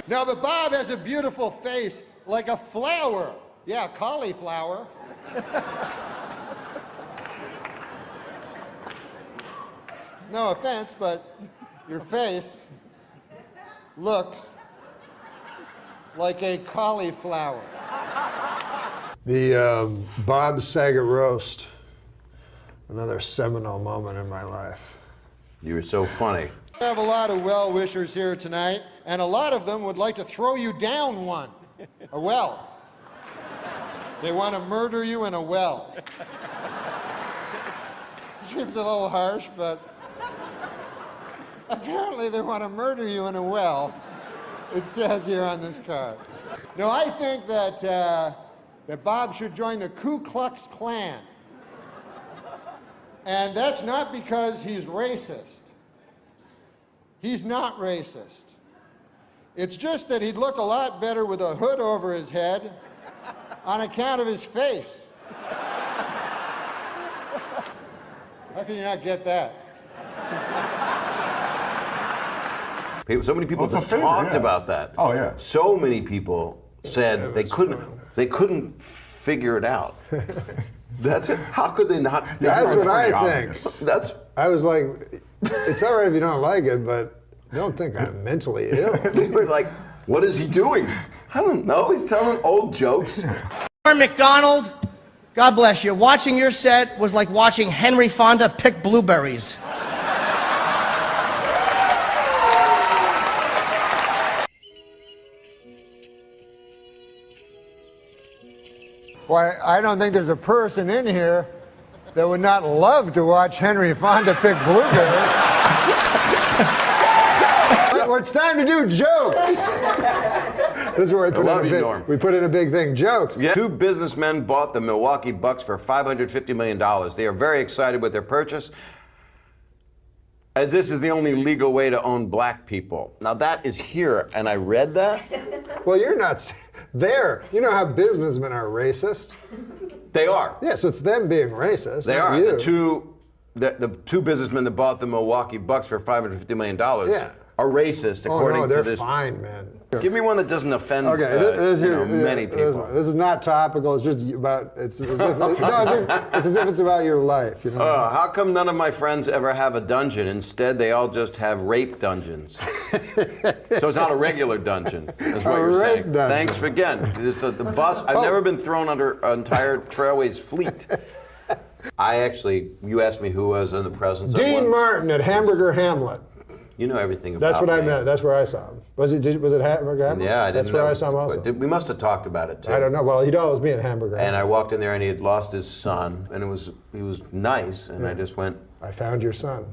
No, but Bob has a beautiful face, like a flower. Yeah, cauliflower. No offense, but your face looks like a cauliflower. The Bob Saget roast, another seminal moment in my life. You were so funny. I have a lot of well-wishers here tonight, and a lot of them would like to throw you down one, a well. They want to murder you in a well. Seems a little harsh, but apparently they want to murder you in a well. It says here on this card. No, I think that that Bob should join the Ku Klux Klan. And that's not because he's racist. He's not racist. It's just that he'd look a lot better with a hood over his head on account of his face. How can you not get that? So many people just talked about that. Oh, yeah. So many people said they couldn't figure it out. That's it. How could they not figure it out? That's what I think. I was like, it's all right if you don't like it, but don't think I'm mentally ill. They were like, what is he doing? I don't know. He's telling old jokes. NORM MACDONALD, God bless you. Watching your set was like watching Henry Fonda pick blueberries. Why, I don't think there's a person in here that would not love to watch Henry Fonda pick blueberries. Well, it's time to do jokes. This is where we put in a big thing, jokes. Yeah. Two businessmen bought the Milwaukee Bucks for $550 million. They are very excited with their purchase, as this is the only legal way to own black people. Now that is here, and I read that. Well, you're not there. You know how businessmen are racist? They are. Yeah, so it's them being racist. They are. You. The two businessmen that bought the Milwaukee Bucks for $550 million are racist, according to this. this. Oh, no, they're fine, man. Give me one that doesn't offend many people. This is not topical. It's just about. It's as if it's about your life. You know. How come none of my friends ever have a dungeon? Instead, they all just have rape dungeons. So it's not a regular dungeon, is what you're saying. Dungeon. Thanks for again. It's the bus. I've never been thrown under an entire Trailways fleet. You asked me who was in the presence of Dean Martin at Hamburger Hamlet. You know everything about That's what me. I meant. That's where I saw him. Was it Hamburger Hamlet? Yeah, I didn't That's know. where I saw him also. We must have talked about it too. I don't know. Well, he'd always be in Hamburger Hamlet. And I walked in there and he had lost his son, and he was nice, and I just went, I found your son.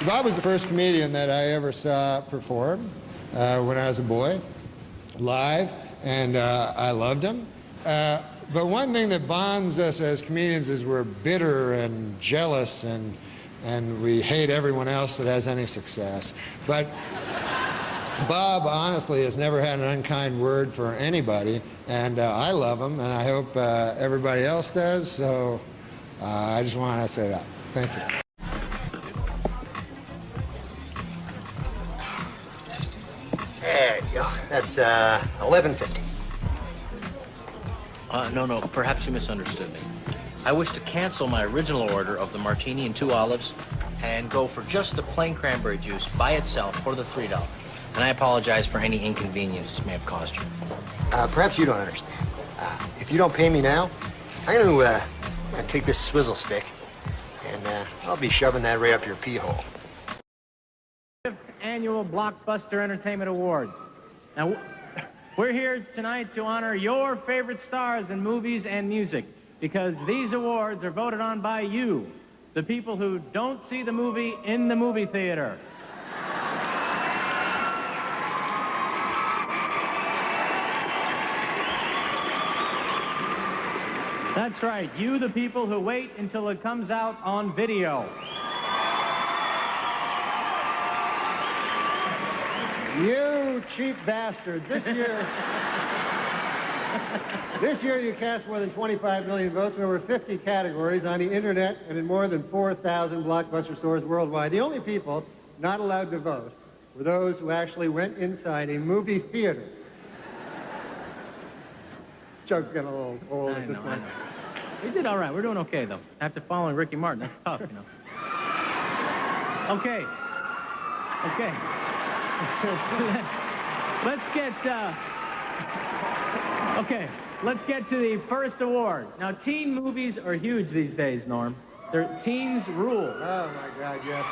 Bob was the first comedian that I ever saw perform when I was a boy, live, and I loved him. But one thing that bonds us as comedians is we're bitter and jealous, and we hate everyone else that has any success. But Bob, honestly, has never had an unkind word for anybody, and I love him, and I hope everybody else does, so I just want to say that. Thank you. There you go. That's $11.50. No, perhaps you misunderstood me. I wish to cancel my original order of the martini and 2 olives and go for just the plain cranberry juice by itself for the $3. And I apologize for any inconvenience this may have caused you. Perhaps you don't understand. If you don't pay me now, I'm gonna take this swizzle stick and I'll be shoving that right up your pee hole. Annual Blockbuster Entertainment Awards. Now, we're here tonight to honor your favorite stars in movies and music, because these awards are voted on by you, the people who don't see the movie in the movie theater. That's right. You, the people who wait until it comes out on video. You cheap bastard. This year you cast more than 25 million votes in over 50 categories on the internet and in more than 4,000 Blockbuster stores worldwide. The only people not allowed to vote were those who actually went inside a movie theater. Joke's getting a little old at this point. We did all right. We're doing okay, though. After following Ricky Martin, that's tough, you know. Okay. Okay. Let's get to the first award. Now, teen movies are huge these days, Norm. They're teens rule. Oh, my God, yes.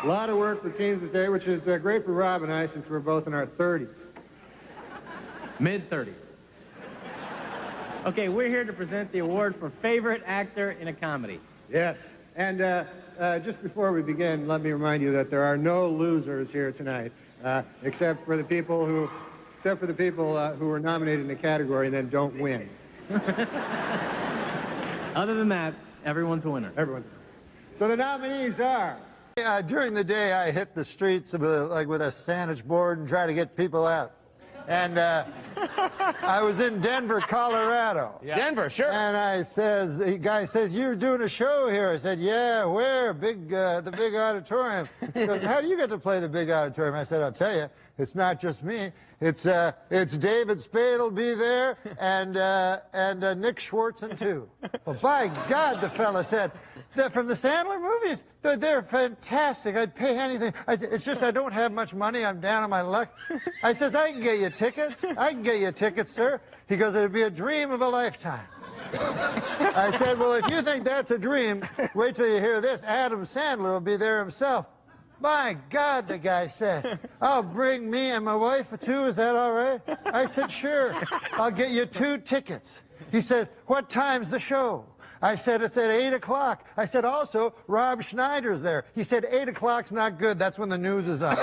A lot of work for teens today, which is great for Rob and I since we're both in our 30s. Mid-30s. Okay, we're here to present the award for favorite actor in a comedy. Yes. And just before we begin, let me remind you that there are no losers here tonight, except for the people who were nominated in the category and then don't win. Other than that, everyone's a winner. Everyone's a winner. So the nominees are... During the day, I hit the streets with a sandwich board and try to get people out. And I was in Denver, Colorado. Yeah. Denver, sure. And the guy says, "You're doing a show here." I said, "Yeah, where? The big auditorium." He goes, "How do you get to play the big auditorium?" I said, "I'll tell you, it's not just me. It's David Spade will be there, and Nick Schwartzen too." Well, by God, the fella said, "They're from the Sandler movies. They're fantastic. I'd pay anything. It's just I don't have much money. I'm down on my luck." I says, "I can get you tickets. I can get you tickets, sir." He goes, "It'd be a dream of a lifetime." I said, "Well, if you think that's a dream, wait till you hear this. Adam Sandler will be there himself." My God, the guy said, "I'll bring me and my wife too. Is that all right?" I said, "Sure. I'll get you 2 tickets." He says, "What time's the show?" I said, "It's at 8 o'clock. I said, "Also, Rob Schneider's there." He said, "8 o'clock's not good. That's when the news is on."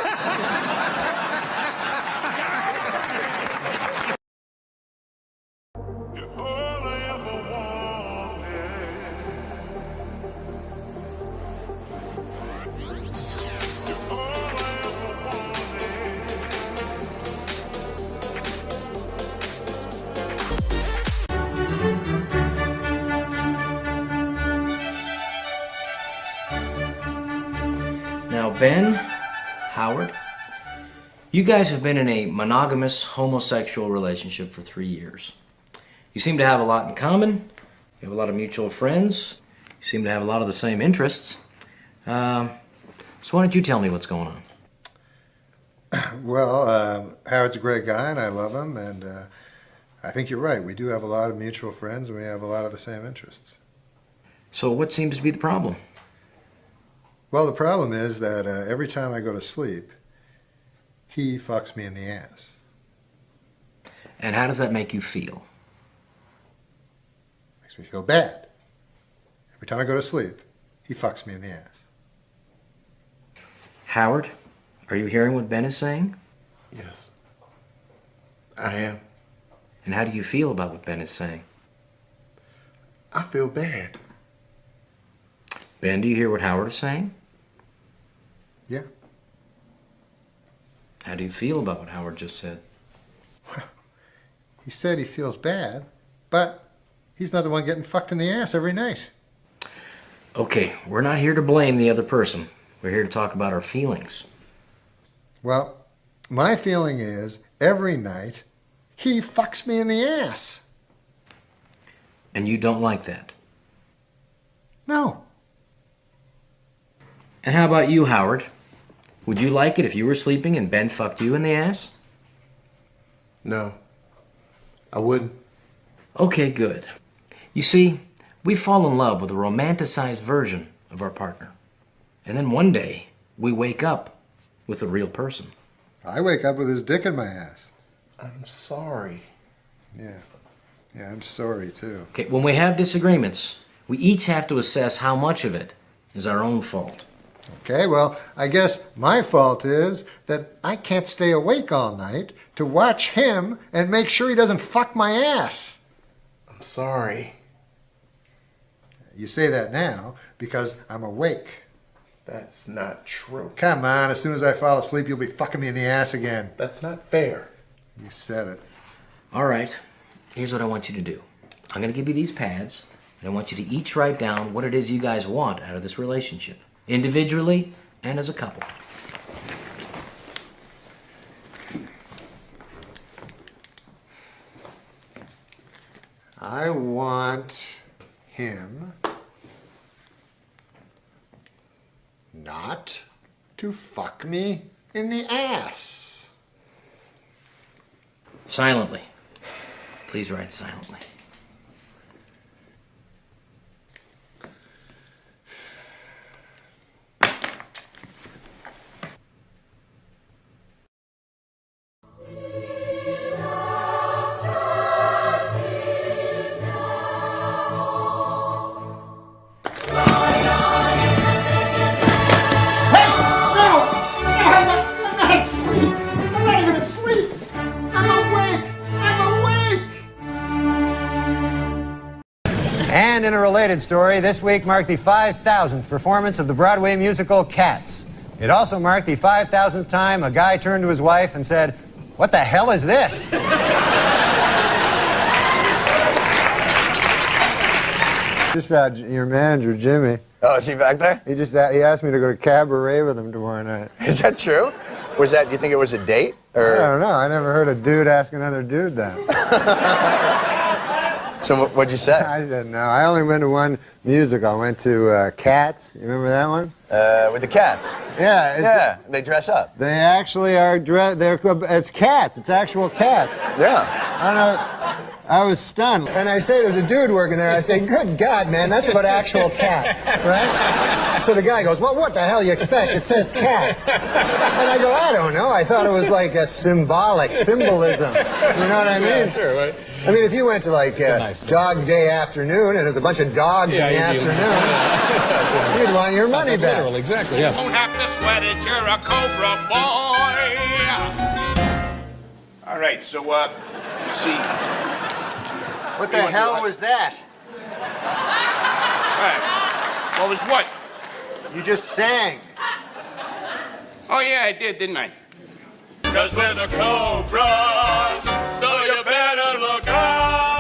Now, Ben, Howard, you guys have been in a monogamous homosexual relationship for 3 years. You seem to have a lot in common. You have a lot of mutual friends. You seem to have a lot of the same interests. So why don't you tell me what's going on? Well, Howard's a great guy, and I love him, and I think you're right. We do have a lot of mutual friends, and we have a lot of the same interests. So what seems to be the problem? Well, the problem is that every time I go to sleep, he fucks me in the ass. And how does that make you feel? Makes me feel bad. Every time I go to sleep, he fucks me in the ass. Howard, are you hearing what Ben is saying? Yes, I am. And how do you feel about what Ben is saying? I feel bad. Ben, do you hear what Howard is saying? Yeah. How do you feel about what Howard just said? He said he feels bad, but he's not the one getting fucked in the ass every night. Okay, we're not here to blame the other person. We're here to talk about our feelings. Well, my feeling is every night he fucks me in the ass. And you don't like that? No. And how about you, Howard? Would you like it if you were sleeping and Ben fucked you in the ass? No, I wouldn't. Okay, good. You see, we fall in love with a romanticized version of our partner. And then one day, we wake up with a real person. I wake up with his dick in my ass. I'm sorry. Yeah, I'm sorry too. Okay, when we have disagreements, we each have to assess how much of it is our own fault. Okay, well, I guess my fault is that I can't stay awake all night to watch him and make sure he doesn't fuck my ass. I'm sorry. You say that now because I'm awake. That's not true. Come on, as soon as I fall asleep, you'll be fucking me in the ass again. That's not fair. You said it. All right, here's what I want you to do. I'm gonna give you these pads, and I want you to each write down what it is you guys want out of this relationship, individually and as a couple. I want him not to fuck me in the ass. Silently. Please write silently. And in a related story, this week marked the 5,000th performance of the Broadway musical Cats. It also marked the 5,000th time a guy turned to his wife and said, "What the hell is this?" Just your manager, Jimmy. Oh, is he back there? He asked me to go to cabaret with him tomorrow night. Is that true? Was that, you think it was a date? Or? I don't know. I never heard a dude ask another dude that. So what'd you say? I said no. I only went to one musical. I went to Cats. You remember that one? With the cats. Yeah. Yeah, they dress up. They actually are dressed. It's cats. It's actual cats. Yeah. I was stunned. And I say, there's a dude working there. I say, good God, man, that's about actual cats, right? So the guy goes, well, what the hell you expect? It says cats. And I go, I don't know. I thought it was like a symbolism. You know what I mean? Yeah, sure, right. I mean, if you went to like Dog Day Afternoon and there's a bunch of dogs in the afternoon, you'd want your money back. Literal, exactly, yeah. Don't have to sweat it, you're a Cobra boy. All right, so, let's see. What the hell was that? Hey, what was what? You just sang. Oh, yeah, I did, didn't I? 'Cause we're the Cobras, so you better look out.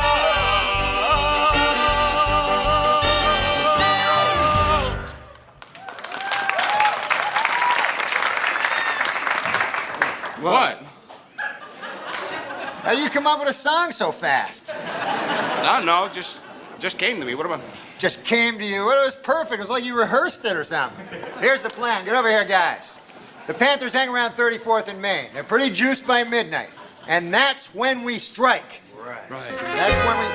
What? How you come up with a song so fast? No, just came to me. What about? Just came to you. Well, it was perfect. It was like you rehearsed it or something. Here's the plan. Get over here, guys. The Panthers hang around 34th and Main. They're pretty juiced by midnight. And that's when we strike. Right. That's when we...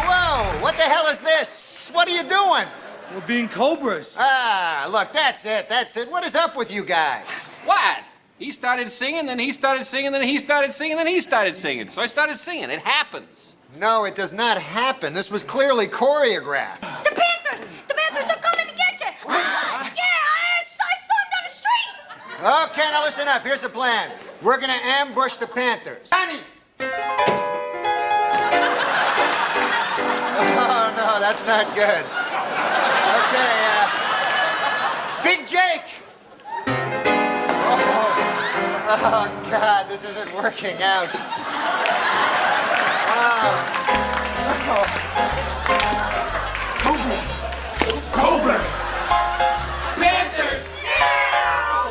Whoa. What the hell is this? What are you doing? We're being Cobras. Ah, look, that's it. What is up with you guys? What? He started singing, then he started singing, then he started singing, then he started singing. So I started singing. It happens. No, it does not happen. This was clearly choreographed. The Panthers are coming to get you. Yeah, I saw them down the street. Okay, now listen up. Here's the plan. We're gonna ambush the Panthers. Honey! Oh, no, that's not good. Okay, Big Jake! Oh, God, this isn't working out. Cobras! Panthers!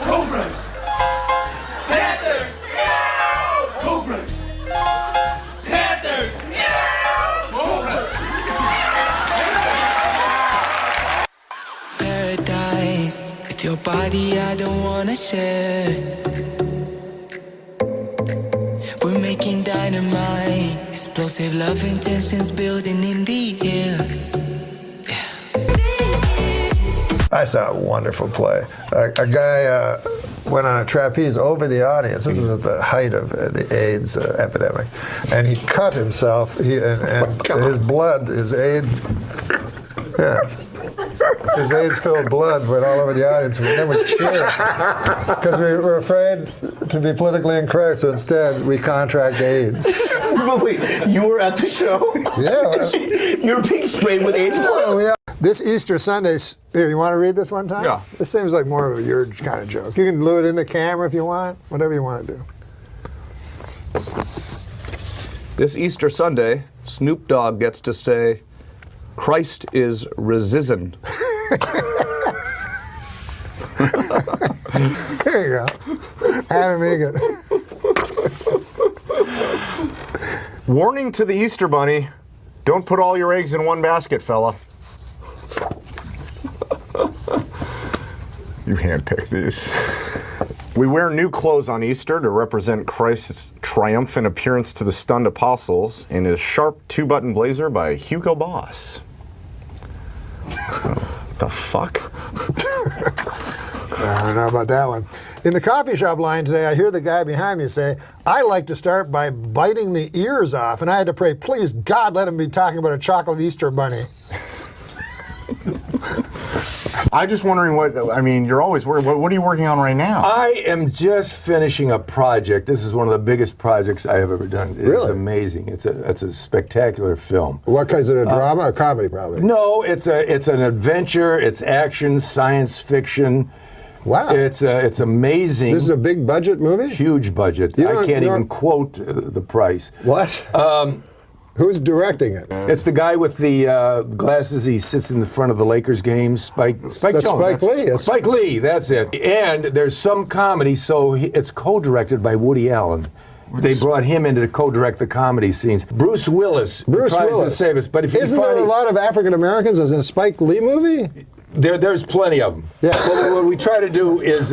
Cobras! Panthers! Cobras! Panthers! Cobras! Paradise with your body, I don't wanna share. We're making dynamite, explosive love intentions building in the air. I saw a wonderful play. A guy went on a trapeze over the audience. This was at the height of the AIDS epidemic. And he cut himself, and his blood, his AIDS, yeah. His AIDS-filled blood went all over the audience. We never cheered because we were afraid to be politically incorrect. So instead, we contract AIDS. But wait, you were at the show? Yeah. You're being sprayed with AIDS blood? This Easter Sunday, here, you want to read this one time? Yeah. This seems like more of your kind of joke. You can do it in the camera if you want, whatever you want to do. This Easter Sunday, Snoop Dogg gets to say, Christ is risen. There you go. Adam Egan. Warning to the Easter Bunny, don't put all your eggs in one basket, fella. You handpick these. We wear new clothes on Easter to represent Christ's triumphant appearance to the stunned apostles in his sharp two-button blazer by Hugo Boss. What the fuck? I don't know about that one. In the coffee shop line today, I hear the guy behind me say, I like to start by biting the ears off, and I had to pray, please, God, let him be talking about a chocolate Easter bunny. I'm just wondering you're always working. What are you working on right now? I am just finishing a project. This is one of the biggest projects I have ever done. It's amazing. It's a spectacular film. What kind? Is it a drama? A comedy, probably? No, it's an adventure. It's action, science fiction. Wow. It's amazing. This is a big budget movie? Huge budget. I can't even quote the price. What? Who's directing it? It's the guy with the glasses. He sits in the front of the Lakers games. Spike Jones. Spike Lee. Spike Lee, that's it. And there's some comedy, so it's co-directed by Woody Allen. They brought him in to co-direct the comedy scenes. Bruce Willis tries to save us. But if Isn't there a lot of African Americans as in a Spike Lee movie? There's plenty of them. Yeah. Well, what we try to do is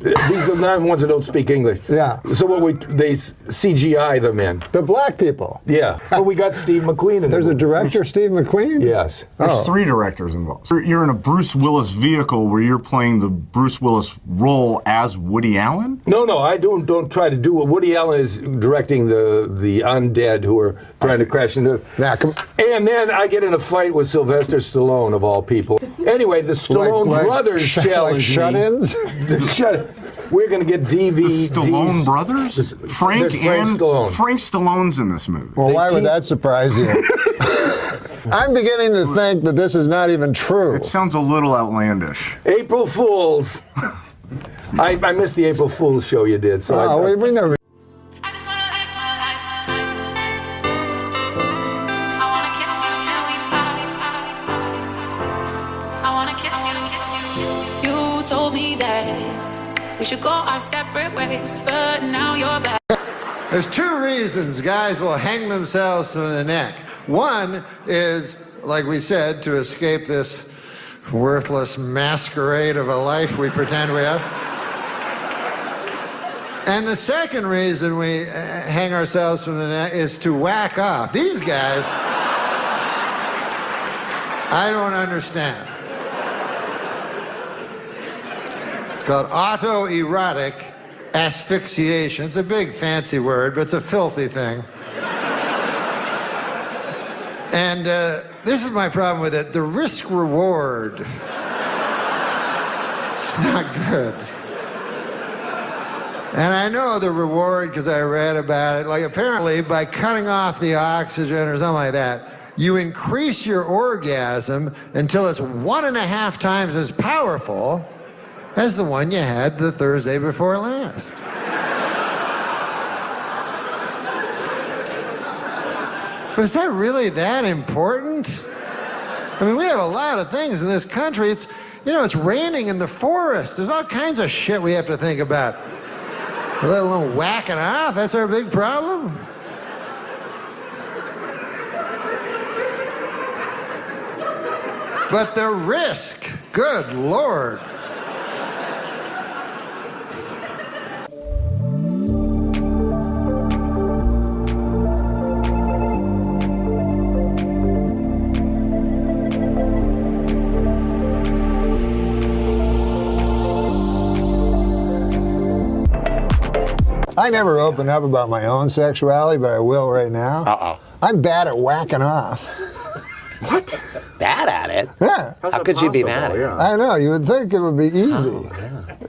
these are not ones that don't speak English. Yeah. So they CGI them in. The black people. Yeah. Well, we got Steve McQueen in There's a director, Steve McQueen? Yes. There's 3 directors involved. You're in a Bruce Willis vehicle where you're playing the Bruce Willis role as Woody Allen? No, I don't try to do it. Woody Allen is directing the undead who are trying to crash into it. Yeah, and then I get in a fight with Sylvester Stallone, of all people. Anyway, the Stallone brothers challenge me. Shut-ins? We're going to get DVDs. The Stallone brothers? Frank Stallone. Frank Stallone's in this movie. Well, why would that surprise you? I'm beginning to think that this is not even true. It sounds a little outlandish. April Fools. I missed the April Fools show you did. So we never. We should go our separate ways, but now you're back. There's 2 reasons guys will hang themselves from the neck. One is, like we said, to escape this worthless masquerade of a life we pretend we have. And the second reason we hang ourselves from the neck is to whack off. These guys, I don't understand. It's called autoerotic asphyxiation. It's a big fancy word, but it's a filthy thing. And this is my problem with it. The risk reward. It's not good. And I know the reward because I read about it. Like apparently by cutting off the oxygen or something like that, you increase your orgasm until it's 1.5 times as powerful as the one you had the Thursday before last. But is that really that important? I mean, we have a lot of things in this country. It's raining in the forest. There's all kinds of shit we have to think about. Let alone whacking off. That's our big problem. But the risk, good Lord. I never open up about my own sexuality, but I will right now. I'm bad at whacking off. What? Bad bad at it. Yeah. How could you be mad at it? I know. You would think it would be easy.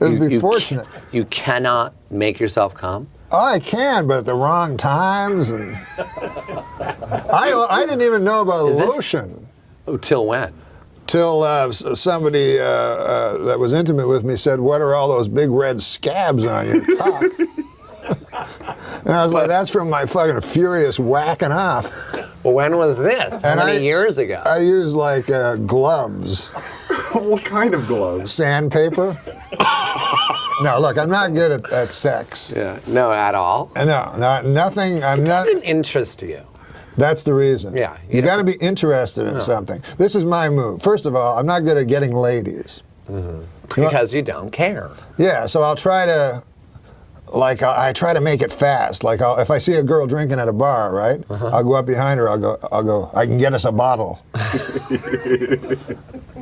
It would be fortunate. You cannot make yourself come? Oh, I can, but at the wrong times. And I didn't even know about lotion. Oh, till when? Till somebody that was intimate with me said, "What are all those big red scabs on your cock?" And I was like, "That's from my fucking furious whacking off." Well, when was this? How many years ago? I used like gloves. What kind of gloves? Sandpaper. No, look, I'm not good at sex. Yeah, no, at all. No, nothing. It doesn't interest you. That's the reason. Yeah, you got to be interested in something. This is my move. First of all, I'm not good at getting ladies. Because you don't care. Yeah, so I'll try to, I try to make it fast. Like, if I see a girl drinking at a bar, right? I'll go up behind her. I'll go. I can get us a bottle.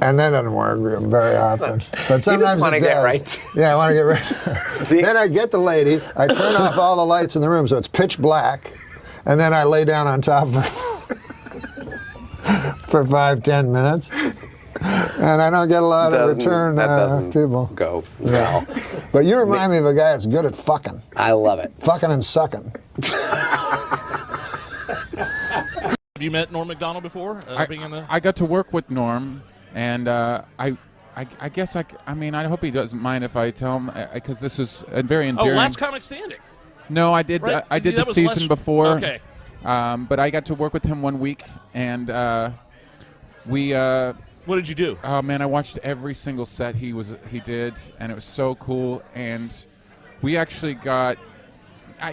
And that doesn't work very often. But sometimes you just want to it does. get right. Yeah, I want to get right. Then I get the lady. I turn off all the lights in the room so it's pitch black. And then I lay down on top of her for 5-10 minutes, and I don't get a lot of return people. Go well. But you remind me of a guy that's good at fucking. I love it. Fucking and sucking. Have you met Norm MacDonald before? I got to work with Norm, and I guess I mean I hope he doesn't mind if I tell him because this is a very endearing. Oh, Last Comic Standing. No, I did. Right? I did That the was season before. Okay. But I got to work with him 1 week, and we. What did you do? Oh man, I watched every single set he did, and it was so cool. And we actually got.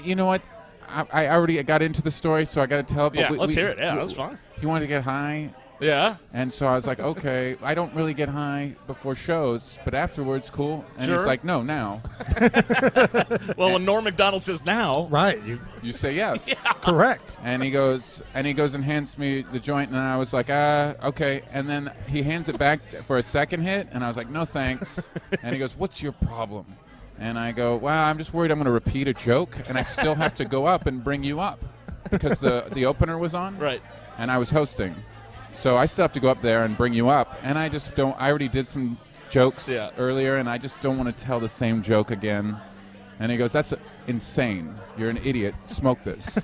You know what? I already got into the story, so I got to tell it. Yeah, let's hear it. Yeah, that's fine. He wanted to get high. Yeah. And so I was like, okay, I don't really get high before shows, but afterwards, cool. And Sure. he's like, no, now. Well, when Norm MacDonald says now, right? You say yes. Yeah. Correct. And he goes and hands me the joint, and I was like, okay. And then he hands it back for a second hit, and I was like, no thanks. And he goes, what's your problem? And I go, well, I'm just worried I'm going to repeat a joke, and I still have to go up and bring you up because the opener was on, right? And I was hosting. So I still have to go up there and bring you up, and I just don't. I already did some jokes earlier, and I just don't want to tell the same joke again. And he goes, "That's insane. You're an idiot. Smoke this."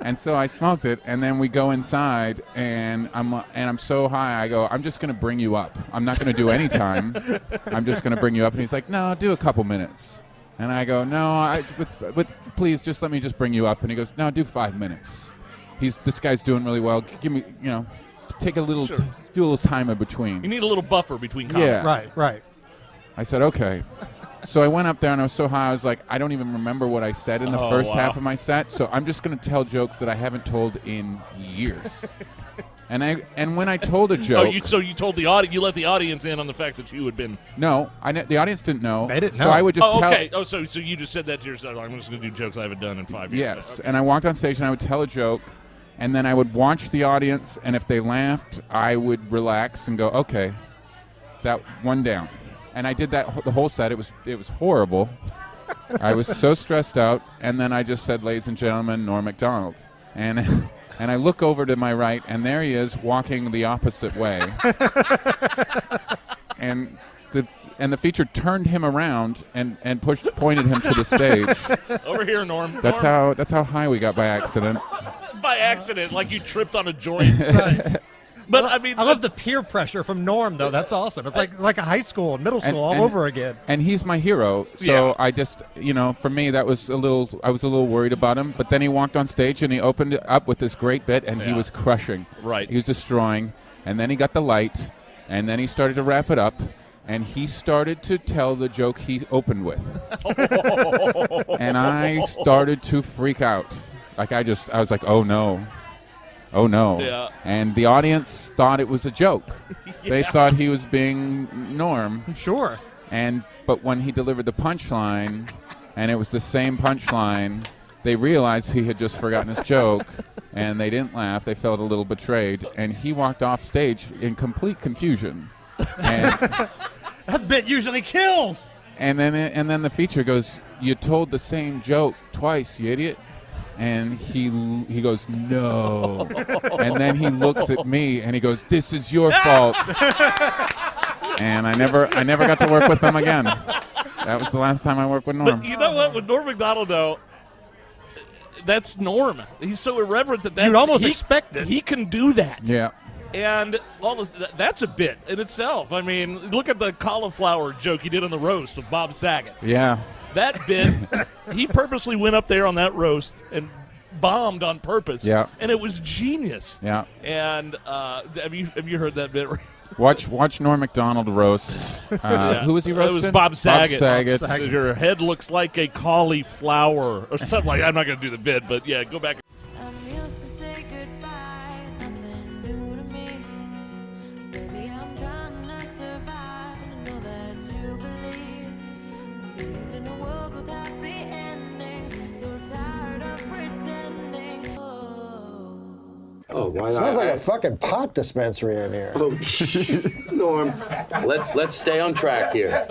and so I smoked it, and then we go inside, and I'm so high. I go, "I'm just going to bring you up. I'm not going to do any time. I'm just going to bring you up." And he's like, "No, do a couple minutes." And I go, "No, but please, just let me just bring you up." And he goes, "No, do 5 minutes." This guy's doing really well. Give me, take a little, do a little time in between. You need a little buffer between comments. Yeah. Right. I said, okay. So I went up there and I was so high, I was like, I don't even remember what I said in the first half of my set. So I'm just going to tell jokes that I haven't told in years. And when I told a joke, so you told the audience, you let the audience in on the fact that you had been. No, the audience didn't know. They didn't know. So I would just tell. Okay. Oh, so you just said that to yourself. I'm just going to do jokes I haven't done in 5 years. Yes, and I walked on stage and I would tell a joke. And then I would watch the audience, and if they laughed, I would relax and go, okay, that one down. And I did that the whole set. It was horrible. I was so stressed out. And then I just said, ladies and gentlemen, Norm MacDonald. And I look over to my right, and there he is walking the opposite way. and the feature turned him around and pointed him to the stage. Over here, Norm. That's how high we got by accident. By accident, like you tripped on a joint. Right. But I mean, I love the peer pressure from Norm, though. That's awesome. It's like a high school and middle school all over again. And he's my hero, so I just, for me, that was I was a little worried about him. But then he walked on stage and he opened it up with this great bit, and he was crushing. Right. He was destroying, and then he got the light, and then he started to wrap it up. And he started to tell the joke he opened with. And I started to freak out. I was like, oh no. Yeah. And the audience thought it was a joke. They thought he was being Norm. Sure. But when he delivered the punchline, and it was the same punchline, they realized he had just forgotten his joke, and they didn't laugh. They felt a little betrayed, and he walked off stage in complete confusion. And that bit usually kills. And then the feature goes, "You told the same joke twice, you idiot." And he goes, no. And then he looks at me and he goes, this is your fault. And I never got to work with him again. That was the last time I worked with Norm. But you know what? With Norm MacDonald, though, that's Norm. He's so irreverent that you'd almost expect it. He can do that. Yeah. And all this, that's a bit in itself. I mean, look at the cauliflower joke he did on the roast of Bob Saget. Yeah. That bit, he purposely went up there on that roast and bombed on purpose. Yeah. And it was genius. Yeah. And have you heard that bit? Watch Norm MacDonald roast. Who was he roasting? It was Bob Saget. Bob Saget. Your head looks like a cauliflower or something like that. I'm not going to do the bit, but yeah, go back. Oh, why not? It smells like a fucking pot dispensary in here. Oh, Norm, let's stay on track here.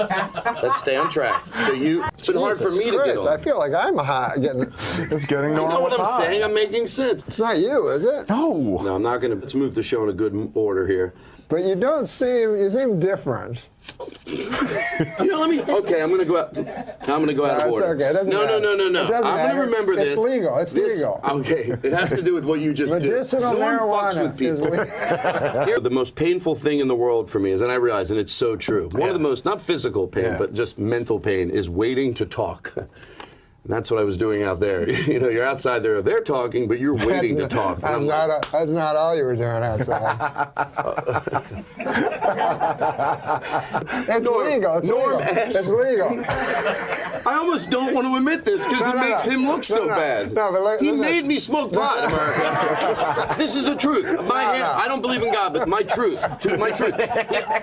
Let's stay on track. So it's been hard for me to get on. I feel like I'm hot. It's getting Norm. You know what I'm saying? I'm making sense. It's not you, is it? No, I'm not going to. Let's move the show in a good order here. But you don't seem. You seem different. Okay, I'm going to go out. I'm going to go out of order. It's okay. It doesn't matter. No. It doesn't I'm going to remember this. It's legal. It's legal. Okay, it has to do with what you just did. Medicinal marijuana is legal. The most painful thing in the world for me is, and I realize, and it's so true, one of the most, not physical pain, but just mental pain, is waiting to talk. And that's what I was doing out there. You're outside there, they're talking, but you're waiting to talk. That's not all you were doing outside. It's legal. It's legal. It's legal. I almost don't want to admit this because it makes him look so bad. He made me smoke pot, America. This is the truth. I don't believe in God, but my truth. My truth.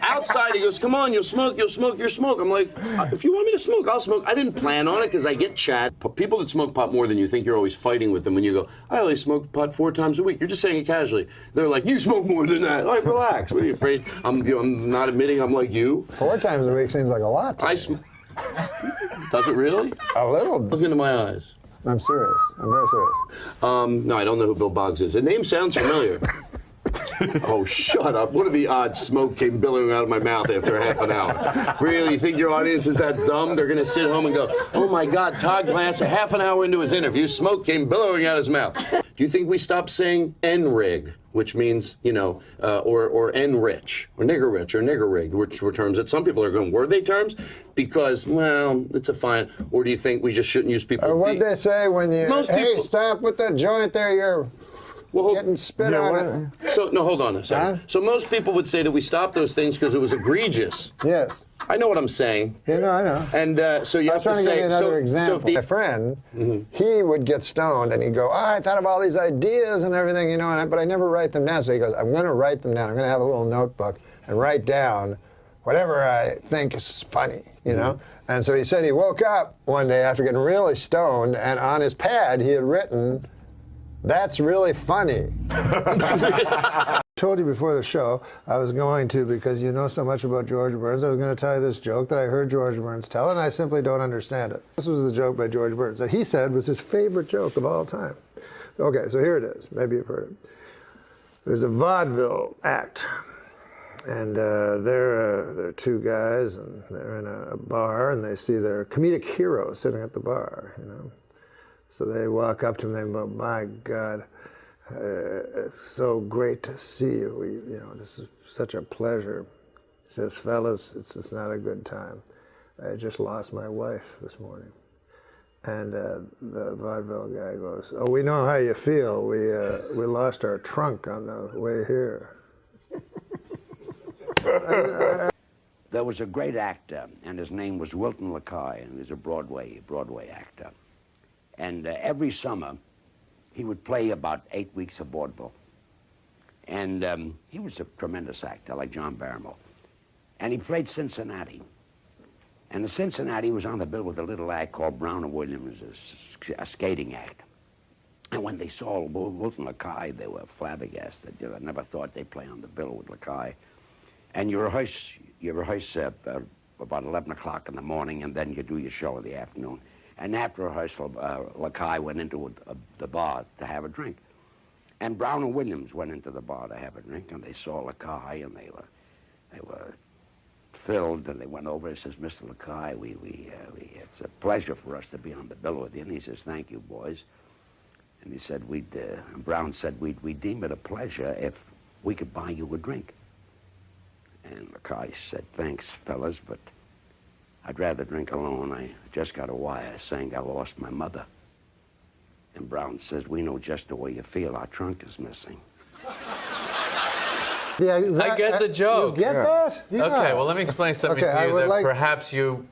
Outside, he goes, come on, you'll smoke. I'm like, if you want me to smoke, I'll smoke. I didn't plan on it because I get chat. People that smoke pot more than you think, you're always fighting with them when you go, I only smoke pot 4 times a week. You're just saying it casually. They're like, you smoke more than that. Like, relax. What are you afraid? I'm not admitting I'm like you. 4 times a week seems like a lot to me. Does it really? A little. Look into my eyes. I'm serious. I'm very serious. No, I don't know who Bill Boggs is. The name sounds familiar. Oh, shut up. What are the odds smoke came billowing out of my mouth after half an hour? Really? You think your audience is that dumb? They're going to sit home and go, oh, my God, Todd Glass, a half an hour into his interview, smoke came billowing out of his mouth. Do you think we stopped saying N-rig, which means, or N-rich, or nigger-rich, or nigger-rig, which were terms that some people are going, were they terms? Because, well, it's a fine. Or do you think we just shouldn't use people? Or what they say when you, stop with that joint there, you're... getting spit on it. So, no, hold on a second. Huh? So most people would say that we stopped those things because it was egregious. Yes. I know what I'm saying. I know. And so you have to say... I was trying to give you another example. My friend, he would get stoned and he'd go, I thought of all these ideas and everything, but I never write them down. So he goes, I'm going to write them down. I'm going to have a little notebook and write down whatever I think is funny, And so he said he woke up one day after getting really stoned, and on his pad he had written, that's really funny. I told you before the show I was going to, because you know so much about George Burns, I was going to tell you this joke that I heard George Burns tell, and I simply don't understand it. This was the joke by George Burns that he said was his favorite joke of all time. Okay, so here it is. Maybe you've heard it. There's a vaudeville act, and there are 2 guys, and they're in a bar, and they see their comedic hero sitting at the bar, So they walk up to him and they go, my God, it's so great to see you. This is such a pleasure. He says, fellas, it's not a good time. I just lost my wife this morning. And the vaudeville guy goes, oh, we know how you feel. We lost our trunk on the way here. There was a great actor, and his name was Wilton LaCoy, and he was a Broadway actor. And every summer, he would play about 8 weeks of vaudeville. And he was a tremendous actor, like John Barrymore. And he played Cincinnati. And the Cincinnati was on the bill with a little act called Brown and Williams, a skating act. And when they saw Wilton LaCoy, they were flabbergasted. I never thought they'd play on the bill with LaCoy. And you rehearse about 11 o'clock in the morning, and then you do your show in the afternoon. And after rehearsal, Lakai went into the bar to have a drink. And Brown and Williams went into the bar to have a drink, and they saw Lakai, and they were thrilled, and they went over and says, Mr. Lakai, it's a pleasure for us to be on the bill with you. And he says, thank you, boys. And he said, and Brown said, we'd deem it a pleasure if we could buy you a drink. And Lakai said, thanks, fellas, but I'd rather drink alone. I just got a wire saying I lost my mother. And Brown says, we know just the way you feel. Our trunk is missing. Yeah, I get the joke. You get that? Yeah. Okay, well, let me explain something to you that perhaps you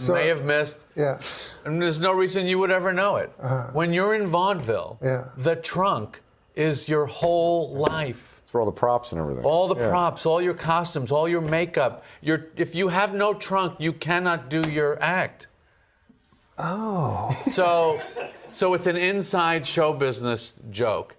may have missed. Yeah. And there's no reason you would ever know it. When you're in vaudeville, the trunk is your whole life. It's for all the props and everything. All the props, all your costumes, all your makeup. If you have no trunk, you cannot do your act. Oh. So it's an inside show business joke.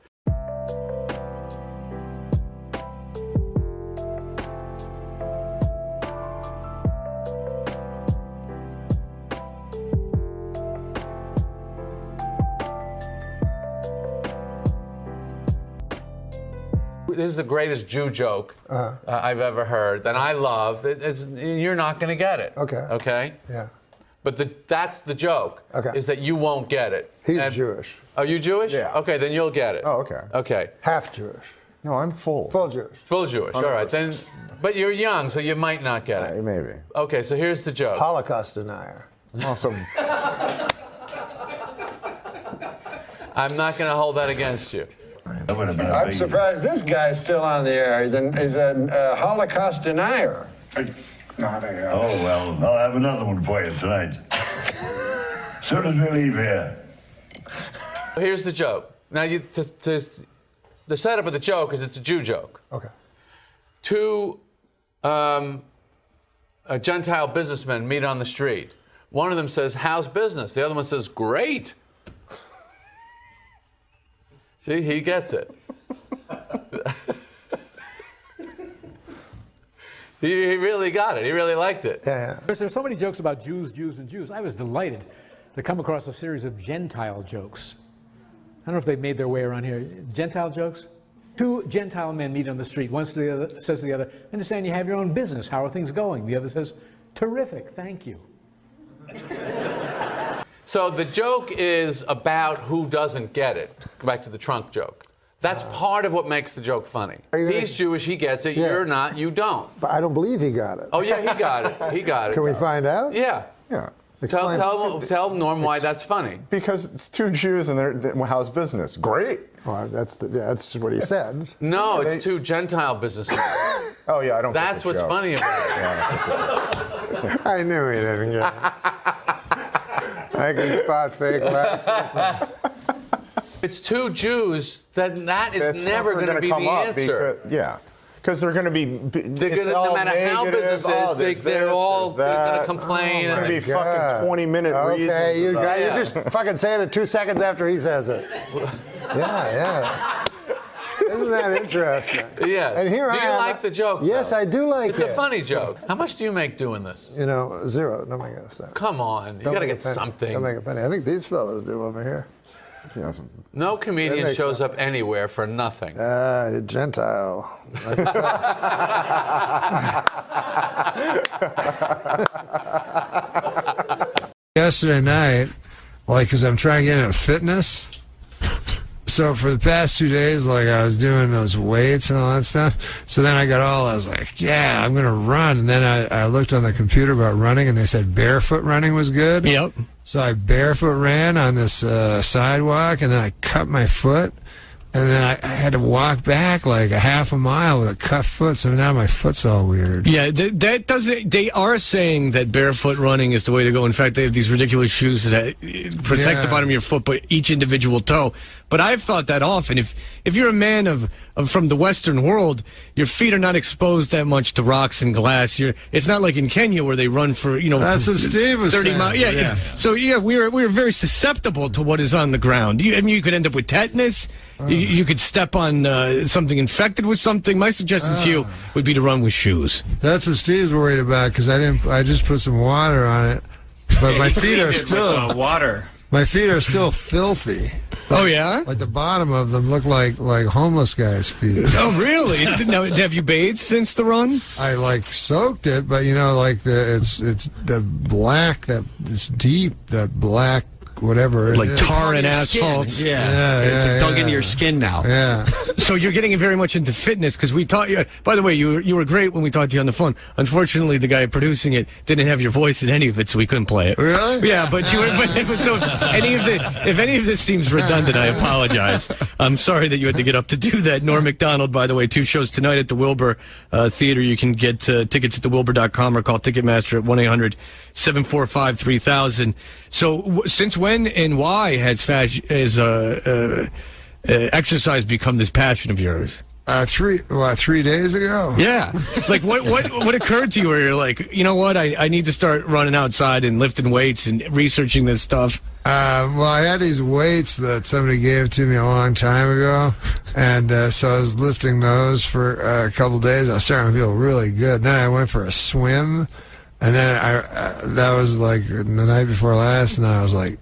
This is the greatest Jew joke I've ever heard, and I love. You're not going to get it. Okay. Okay? Yeah. But that's the joke, is that you won't get it. He's Jewish. Are you Jewish? Yeah. Okay, then you'll get it. Oh, okay. Okay. Half Jewish. No, I'm full. Full Jewish. Full Jewish, all right. Then, but you're young, so you might not get it. Maybe. Okay, so here's the joke. Holocaust denier. I'm also... I'm not going to hold that against you. I'm surprised this guy's still on the air. He's a Holocaust denier. Oh, well, I'll have another one for you tonight. As soon as we leave here. Here's the joke. Now, the setup of the joke is it's a Jew joke. Okay. Two Gentile businessmen meet on the street. One of them says, how's business? The other one says, great. See, he gets it. He really got it. He really liked it. Yeah. There's so many jokes about Jews, Jews, and Jews. I was delighted to come across a series of Gentile jokes. I don't know if they've made their way around here. Gentile jokes? Two Gentile men meet on the street. One says to the other, I understand you have your own business. How are things going? The other says, terrific, thank you. So the joke is about who doesn't get it. Go back to the trunk joke. That's part of what makes the joke funny. He's Jewish, he gets it. You're not, you don't. But I don't believe he got it. Oh, yeah, he got it. He got it. Can we find out? Yeah. Yeah. Tell Norm why that's funny. Because it's two Jews and how's business? Great. Well, that's what he said. No, it's two Gentile businessmen. Oh, yeah, I don't That's get the what's joke. funny about it. I knew he didn't get it. I can spot fake laughs. It's two Jews, that is never going to be the answer. Because they're going to be. No matter how business is, they're all going to complain. It's going to be fucking 20-minute reasons. Okay, you just fucking saying it 2 seconds after he says it. Yeah. Isn't that interesting? Yeah. And here do you like the joke? Yes, though? I do like it. It's a funny joke. How much do you make doing this? You know, zero. Don't make it funny. Come on, you got to get something. Don't make it funny. I think these fellas do over here. No comedian shows up anywhere for nothing. Gentile. I can tell. Yesterday night, because I'm trying to get into fitness. So for the past 2 days, I was doing those weights and all that stuff. So then I was like, yeah, I'm going to run. And then I looked on the computer about running, and they said barefoot running was good. Yep. So I barefoot ran on this sidewalk, and then I cut my foot. And then I had to walk back like a half a mile with a cut foot, so now my foot's all weird. Yeah, that doesn't. They are saying that barefoot running is the way to go. In fact, they have these ridiculous shoes that protect the bottom of your foot, but each individual toe. But I've thought that often. If you're a man from the Western world, your feet are not exposed that much to rocks and glass. It's not like in Kenya where they run for That's what Steve was 30 saying. miles. Yeah. So we're very susceptible to what is on the ground. You could end up with tetanus. You could step on something infected with something. My suggestion to you would be to run with shoes. That's what Steve's worried about, because I just put some water on it, but my feet are still water. My feet are still filthy. Oh yeah? Like the bottom of them look like homeless guys' feet. Oh really? Now, have you bathed since the run? I like soaked it, but you know, like it's the black that it's deep, that black whatever. It Like is. tar and asphalt. Yeah, It's like dug yeah. into your skin now. Yeah. So you're getting very much into fitness because we taught you. By the way, you were great when we talked to you on the phone. Unfortunately, the guy producing it didn't have your voice in any of it, so we couldn't play it. Really? Yeah, but you were. But, so if any of this seems redundant, I apologize. I'm sorry that you had to get up to do that. Norm MacDonald, by the way, 2 shows tonight at the Wilbur Theater. You can get tickets at thewilbur.com or call Ticketmaster at 1-800-745-3000. So since when and why has exercise become this passion of yours? 3 days ago. Yeah. Like what occurred to you where you're like, you know what, I need to start running outside and lifting weights and researching this stuff? Well, I had these weights that somebody gave to me a long time ago, and so I was lifting those for a couple days. I was starting to feel really good. Then I went for a swim, and then that was like the night before last, and then I was like,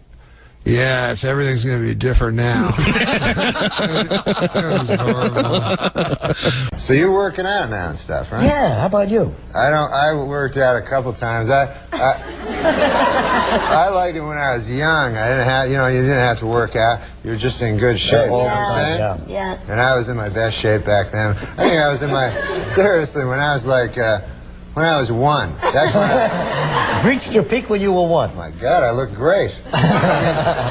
yeah, everything's going to be different now. It was horrible. So you're working out now and stuff, right? Yeah, how about you? I worked out a couple times. I liked it when I was young. I didn't have, you didn't have to work out. You were just in good shape. all the You know what I'm time, saying? yeah. And I was in my best shape back then. I think I was in seriously, when I was like, when I was 1. That's when Reached your peak when you were 1. my God, I look great.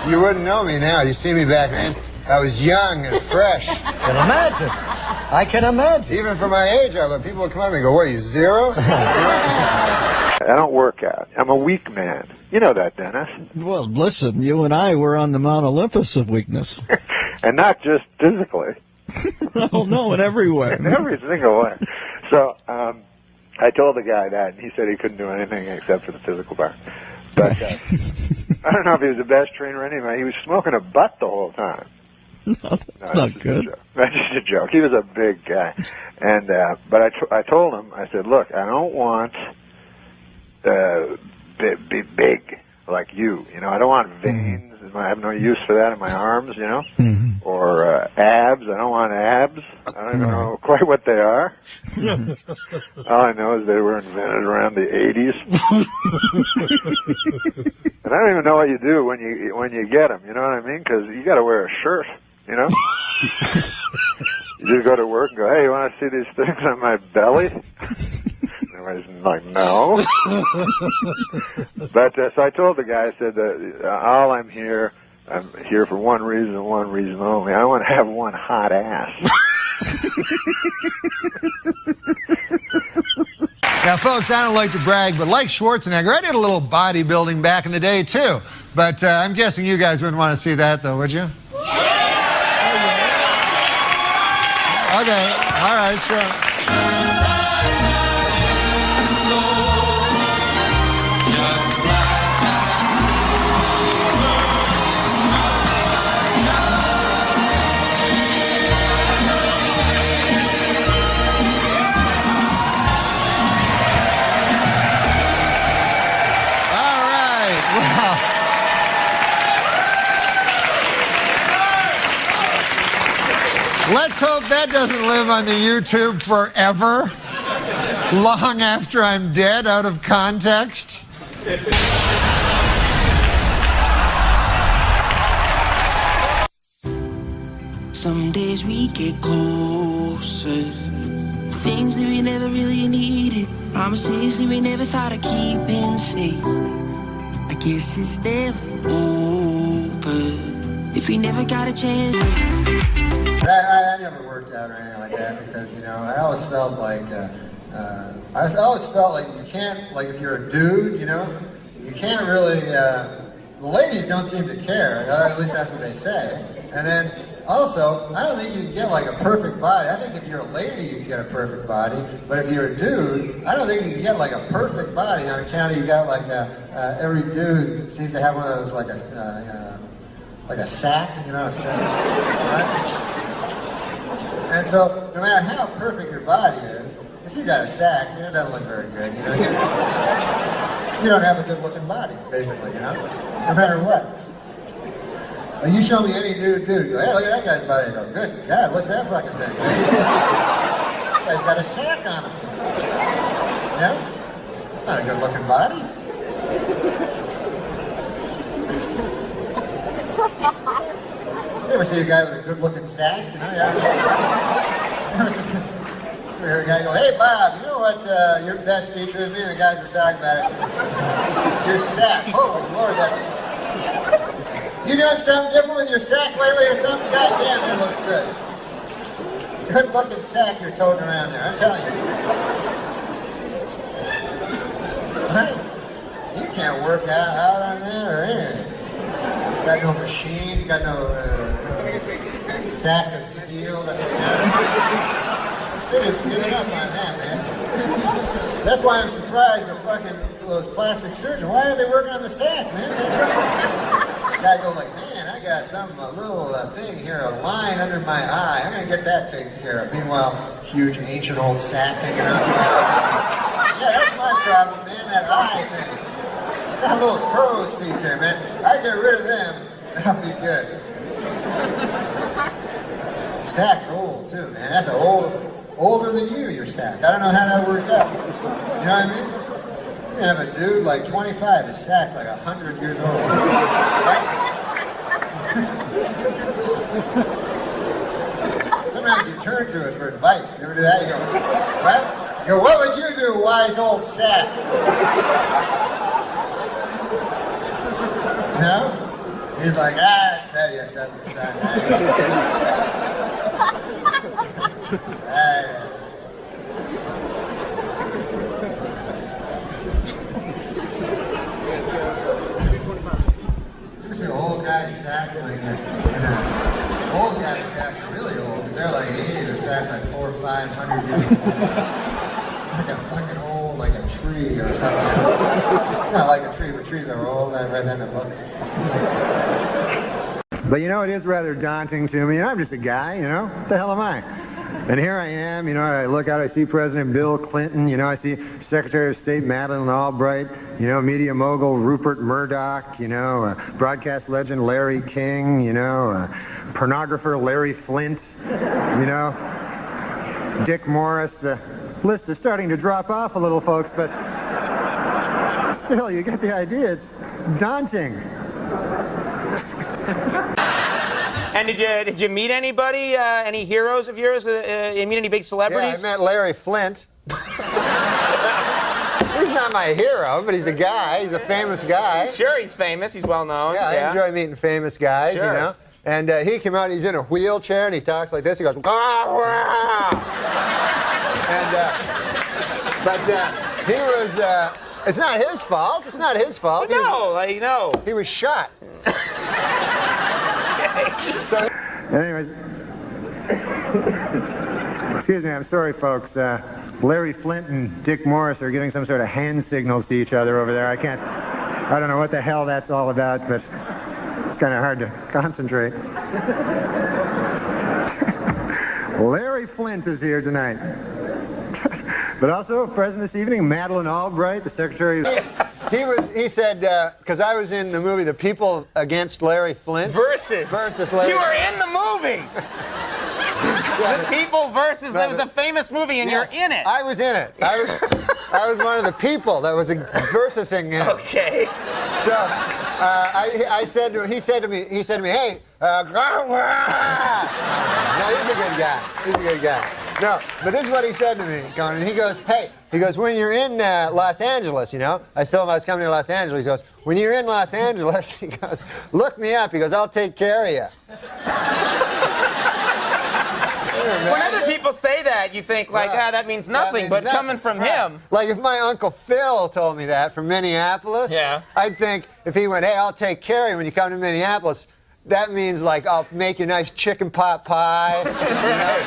You wouldn't know me now. You see me back then. I was young and fresh. I can imagine. Even for my age, people would come up to me and go, what, you 0? I don't work out. I'm a weak man. You know that, Dennis. Well, listen, you and I were on the Mount Olympus of weakness. And not just physically. Oh, no, in every way. In every single way. So, I told the guy that, and he said he couldn't do anything except for the physical part. But I don't know if he was the best trainer anyway. He was smoking a butt the whole time. No, that's not good. That's just a joke. He was a big guy. And but I told him, I said, look, I don't want be big like you. I don't want veins. I have no use for that in my arms, or abs. I don't want abs. I don't even know quite what they are. All I know is they were invented around the 80s. And I don't even know what you do when you get them. You know what I mean? Because you got to wear a shirt. You just go to work and go, hey, you want to see these things on my belly? Everybody's like, no. But so I told the guy, I said, I'm here for one reason and one reason only. I want to have one hot ass. Now, folks, I don't like to brag, but like Schwarzenegger, I did a little bodybuilding back in the day, too. But I'm guessing you guys wouldn't want to see that, though, would you? Okay, all right, sure. Let's hope that doesn't live on the YouTube forever, long after I'm dead, out of context. Some days we get closer. Things that we never really needed. Promises that we never thought of keeping safe. I guess it's never over if we never got a chance. I never worked out or anything like that because, I always felt like, you can't, like if you're a dude, you can't really, the ladies don't seem to care, at least that's what they say. And then also, I don't think you can get like a perfect body. I think if you're a lady, you can get a perfect body. But if you're a dude, I don't think you can get like a perfect body on account of you got like every dude seems to have one of those like a sack, a sack, right? And so, no matter how perfect your body is, if you got a sack, it doesn't look very good, you don't have a good-looking body, basically, you know? No matter what. Well, you show me any nude dude, you go, hey, look at that guy's body. I go, good God, what's that fucking thing? That guy's got a sack on him. You know? It's not a good-looking body. You ever see a guy with a good-looking sack? You know, yeah. You ever hear a guy go, hey, Bob, you know what your best feature is? Me and the guys were talking about it. Your sack. Holy Lord, that's... You doing something different with your sack lately or something? God damn, it looks good. Good-looking sack you're toting around there, I'm telling you. Right? You can't work out on that or anything. Got no machine, got no sack of steel. They're just giving up on that, man. That's why I'm surprised the fucking those plastic surgeons. Why are they working on the sack, man? Guy goes like, man, I got a little thing here, a line under my eye. I'm gonna get that taken care of. Meanwhile, huge ancient old sack hanging out. Yeah, that's my problem, man. That eye thing. That little crow's feet there, man. I get rid of them, that'll be good. Sack's old too, man. That's older than you, your sack. I don't know how that worked out. You know what I mean? You have a dude like 25, his sack's like 100 years old. Right? Sometimes you turn to it for advice. You ever do that? You go, right? You go, what would you do, wise old sack? You know? He's like, I tell you something, son. You see old guys sack like that. Old guys sacks are really old because they're like 80. Their sack's like 400 or 500 years old. It's like a fucking old, like a tree or something. It's not like a tree, but trees are old. I read that in a book. But you know, it is rather daunting to me. I'm just a guy, you know? What the hell am I? And here I am, you know, I look out, I see President Bill Clinton, you know, I see Secretary of State Madeleine Albright, you know, media mogul Rupert Murdoch, you know, broadcast legend Larry King, you know, pornographer Larry Flint, you know, Dick Morris. The list is starting to drop off a little, folks, but still, you get the idea. It's daunting. And did you meet anybody, any heroes of yours? You meet any big celebrities? Yeah, I met Larry Flint. He's not my hero, but he's a guy. He's a famous guy. Sure, he's famous. He's well known. Yeah, I enjoy meeting famous guys, sure. You know. And he came out, he's in a wheelchair, and he talks like this. He goes, and, but he was, it's not his fault. It's not his fault. No, no. He was shot. So, anyways, excuse me, I'm sorry, folks. Larry Flint and Dick Morris are giving some sort of hand signals to each other over there. I don't know what the hell that's all about, but it's kind of hard to concentrate. Larry Flint is here tonight. But also present this evening, Madeleine Albright, the Secretary of... He said, because I was in the movie The People Against Larry Flint. Versus Larry. You were in the movie. The People versus. It was a famous movie, and yes, you're in it. I was in it. I was one of the people that was versusing it. Okay. So he said to me, hey, no, he's a good guy. He's a good guy. No, but this is what he said to me, Conan. He goes, when you're in Los Angeles, you know, I told him I was coming to Los Angeles. He goes, when you're in Los Angeles, he goes, look me up. He goes, I'll take care of you. When other people say that, you think, like, that means nothing, but coming from him. Like, if my Uncle Phil told me that from Minneapolis, I'd think, if he went, hey, I'll take care of you when you come to Minneapolis, that means, like, I'll make you a nice chicken pot pie. You know?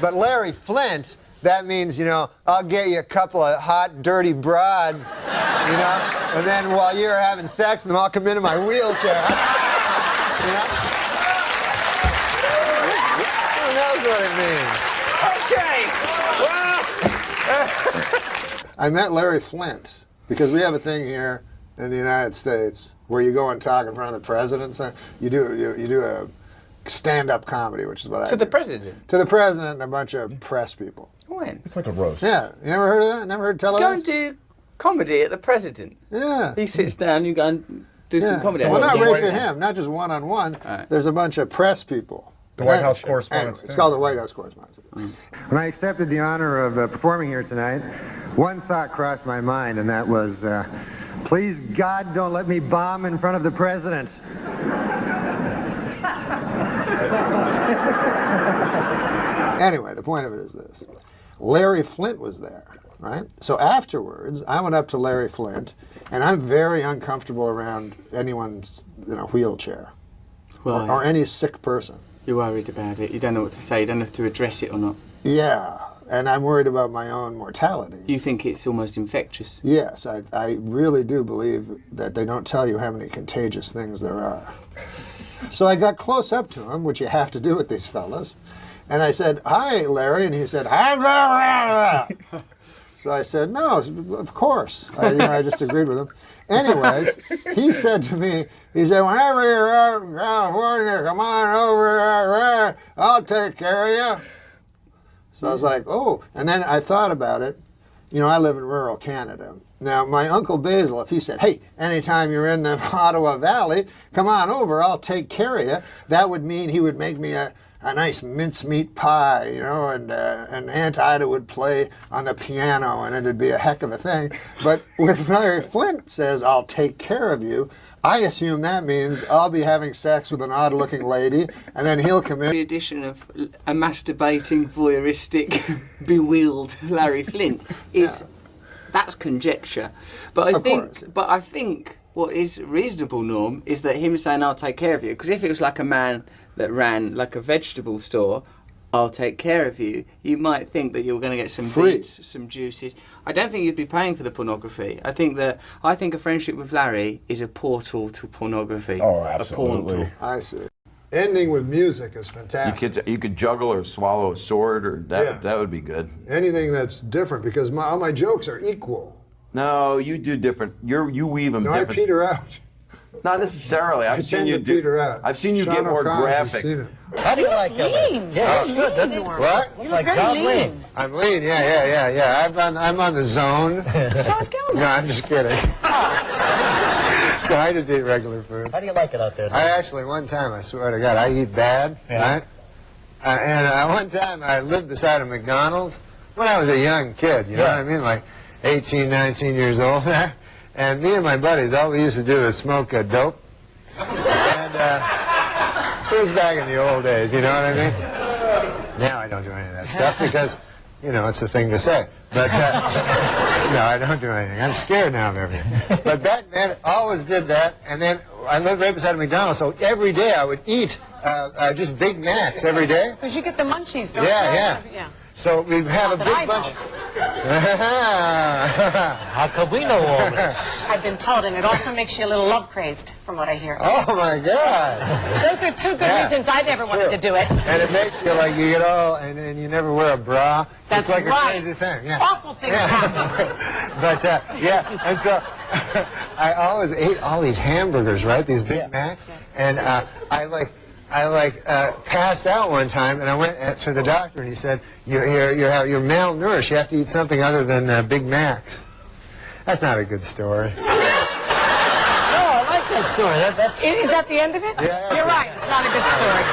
But Larry Flint, that means, you know, I'll get you a couple of hot, dirty broads, you know, and then while you're having sex with them, I'll come into my wheelchair. You know? Who knows what it means? Okay. Well. I met Larry Flint. because we have a thing here in the United States where you go and talk in front of the president. So you do a stand-up comedy, which is what I do. To the president? To the president and a bunch of press people. When? It's like a roast. Yeah. You never heard of that? Never heard television? Go and do comedy at the president. Yeah. He sits down, you go and do some comedy. Well, not right to him, not just one-on-one. There's a bunch of press people. The White House correspondents. Anyway, it's called the White House correspondents. When I accepted the honor of performing here tonight, one thought crossed my mind, and that was, please God, don't let me bomb in front of the president. Anyway, the point of it is this. Larry Flynt was there, right? So afterwards, I went up to Larry Flynt, and I'm very uncomfortable around anyone's wheelchair or any sick person. You're worried about it. You don't know what to say. You don't know if to address it or not. Yeah, and I'm worried about my own mortality. You think it's almost infectious? Yes, I really do believe that they don't tell you how many contagious things there are. So I got close up to him, which you have to do with these fellas, and I said, "Hi, Larry," and he said, "Hi, Larry." So I said, "No, of course." I just agreed with him. Anyways, he said to me, he said, "Whenever you're out in California, come on over, I'll take care of you." So I was like, oh. And then I thought about it. I live in rural Canada. Now, my Uncle Basil, if he said, "Hey, anytime you're in the Ottawa Valley, come on over, I'll take care of you," that would mean he would make me a nice mincemeat pie, and Aunt Ida would play on the piano, and it'd be a heck of a thing. But when Larry Flynt says, "I'll take care of you," I assume that means I'll be having sex with an odd-looking lady, and then he'll come in. The addition of a masturbating, voyeuristic, bewildered Larry Flynt is that's conjecture. But I think what is reasonable, Norm, is that him saying, "I'll take care of you," because if it was like a man that ran like a vegetable store, "I'll take care of you," you might think that you're going to get some beets, some juices. I don't think you'd be paying for the pornography. I think a friendship with Larry is a portal to pornography. Oh, absolutely. I see. Ending with music is fantastic. You could juggle or swallow a sword, or that would be good. Anything that's different, because all my jokes are equal. No, you do different. You weave them different. I peter out. Not necessarily. I've seen you peter out. I've seen you get more graphic. How do you like that? Yeah, it's good, doesn't it? What? Like John lean. I'm lean, yeah. I'm on the zone. So is Gilman. No, I'm just kidding. I just eat regular food. How do you like it out there? I actually, one time, I swear to God, I eat bad, right? And one time I lived beside a McDonald's when I was a young kid, you know what I mean? Like 18, 19 years old there. And me and my buddies, all we used to do is smoke dope. And it was back in the old days, you know what I mean? Now I don't do any of that stuff because, it's the thing to say. But, no, I don't do anything. I'm scared now of everything. But back then, I always did that. And then I lived right beside a McDonald's, so every day I would eat just Big Macs every day. Because you get the munchies, don't you? Yeah. So we'd have a big bunch. How could we know all this? I've been told, and it also makes you a little love crazed, from what I hear. Oh my God! Those are two good reasons I've ever wanted to do it. And it makes you like you get all, and you never wear a bra. That's it's like right. a crazy thing. Yeah. Awful things happen. But and so I always ate all these hamburgers, right? These Big Macs, and I passed out one time, and I went to the doctor, and he said, "You're malnourished. You have to eat something other than Big Macs." That's not a good story. No, I like that story. Is that the end of it? Yeah. You're right. It's not a good story.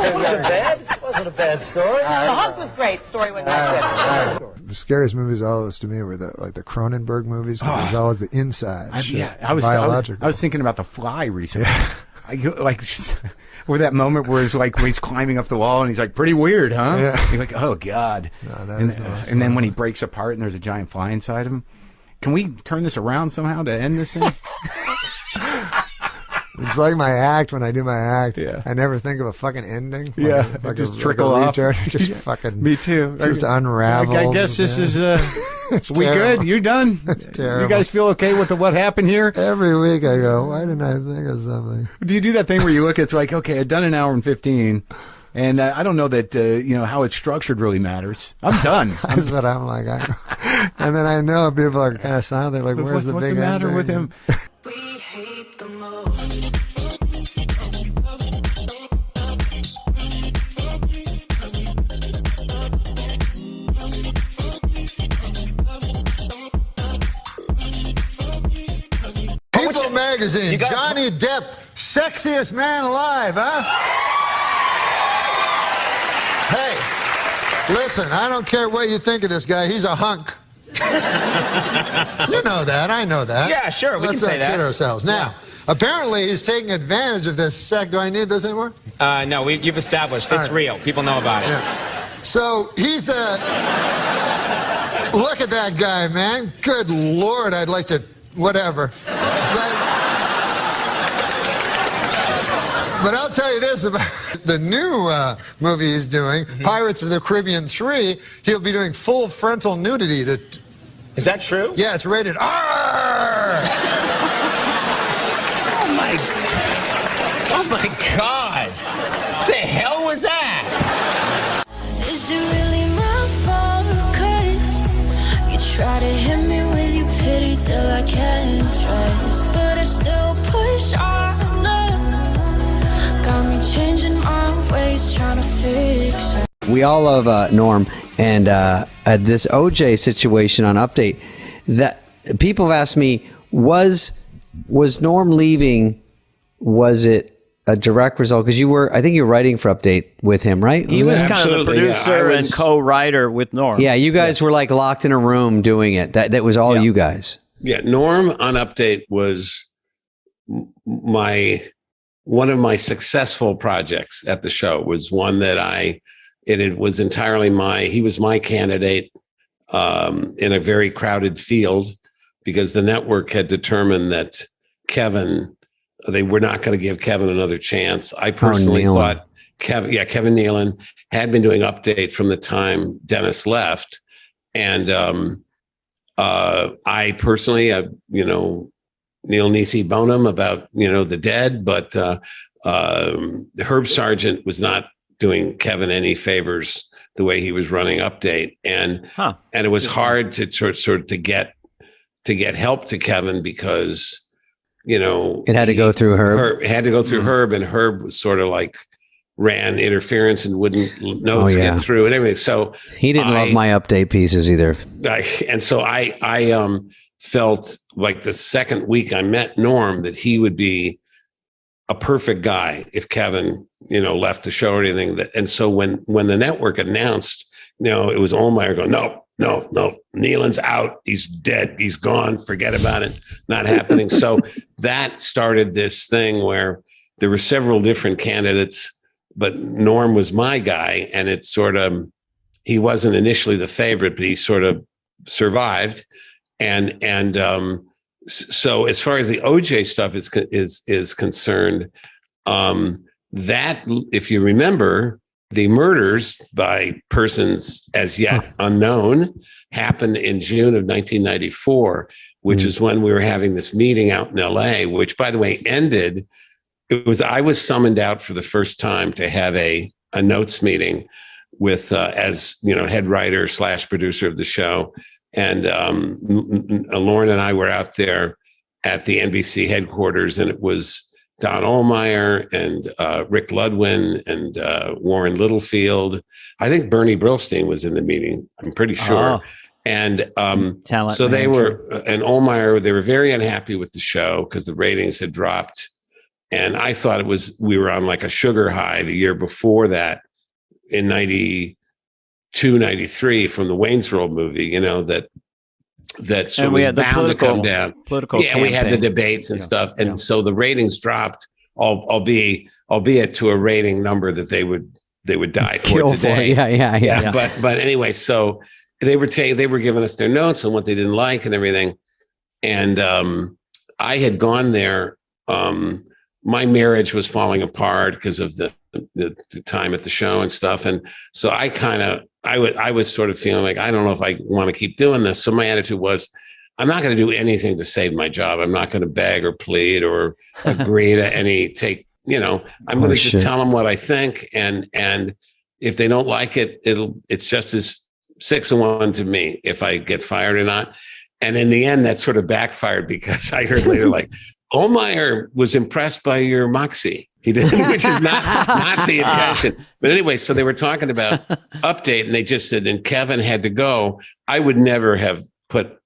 It wasn't bad. It wasn't a bad story. The hunk was great. Story went not good. The scariest movies always to me were the Cronenberg movies. Because there's always the inside. I was thinking about The Fly recently. Or that moment where it's like he's climbing up the wall and he's like, "Pretty weird, huh?" Yeah. You're like, "Oh God!" No, and then when he breaks apart and there's a giant fly inside him, can we turn this around somehow to end this thing? It's like my act when I do my act. Yeah. I never think of a fucking ending. Just trickle off. Just fucking. Me too. Just unravel. I guess this is. We terrible. good? You done? It's terrible. You guys feel okay with what happened here? Every week I go, why didn't I think of something? Do you do that thing where you look? It's like, okay, I've done an hour and 15. And I don't know that how it's structured really matters. I'm done. That's what I'm like. And then I know people are kind of silent. They're like, But where's the what's big the matter ending? with him? People magazine, Johnny Depp, sexiest man alive, huh? Hey, listen, I don't care what you think of this guy. He's a hunk. You know that. I know that. Yeah, sure. We Let's can say not kid that. ourselves. Now, apparently he's taking advantage of this sex. Do I need this anymore? No, you've established it's real. People know about it. Yeah. So he's a... Look at that guy, man. Good Lord, I'd like to... Whatever. But I'll tell you this about the new movie he's doing, Pirates of the Caribbean 3. He'll be doing full frontal nudity. Is that true? Yeah, it's rated R. Oh my God! What the hell was that? Is it really my fault? 'Cause you try to hit me with your pity till I can't trust, but I still push on. Got me changing my ways, trying to fix it. We all love Norm, and this OJ situation on Update, that people have asked me, was Norm leaving? Was it a direct result? Because I think you were writing for Update with him, right? He was kind of the producer and co-writer with Norm. Yeah, you guys were like locked in a room doing it. That was all you guys. Yeah, Norm on Update was one of my successful projects at the show. Was one that it was entirely he was my candidate in a very crowded field, because the network had determined that they were not going to give Kevin another chance. I personally thought Kevin Nealon had been doing Update from the time Dennis left. And I personally, Neil Nisi Bonham about, the dead, but Herb Sargent was not doing Kevin any favors the way he was running Update. And it was hard to sort of to get help to Kevin, because, it had to go through Herb. It had to go through Herb, and Herb was sort of like ran interference and wouldn't notes get through and everything. So he didn't love my Update pieces either. And so I felt like the second week I met Norm that he would be a perfect guy if Kevin, left the show or anything. And so when the network announced, it was Ohlmeyer going, no, Nealon's out. He's dead. He's gone. Forget about it. Not happening. So that started this thing where there were several different candidates, but Norm was my guy. And it's sort of, he wasn't initially the favorite, but he sort of survived. And so as far as the OJ stuff is concerned, that, if you remember, the murders by persons as yet unknown happened in June of 1994, which is when we were having this meeting out in LA, which, by the way, ended. I was summoned out for the first time to have a notes meeting with, as head writer / producer of the show. And Lauren and I were out there at the NBC headquarters, and it was Don Ohlmeyer and Rick Ludwin and Warren Littlefield. I think Bernie Brillstein was in the meeting, I'm pretty sure. And so they were, and Ohlmeyer, they were very unhappy with the show because the ratings had dropped. And I thought we were on like a sugar high the year before that in 92, 93 from the Wayne's World movie, that sort of was bound to come down. And we had the debates and stuff. And so the ratings dropped, albeit to a rating number that they would die for today. Yeah. But anyway, so they were giving us their notes on what they didn't like and everything. And I had gone there. My marriage was falling apart because of the time at the show and stuff. And so I was sort of feeling like, I don't know if I want to keep doing this. So my attitude was, I'm not going to do anything to save my job. I'm not going to beg or plead or agree to I'm going to just tell them what I think. And if they don't like it, it's just as 6-1 to me if I get fired or not. And in the end, that sort of backfired because I heard later, like, Ohlmeyer was impressed by your moxie. He did, which is not the intention. But anyway, so they were talking about update, and they just said, and Kevin had to go. I would never have put.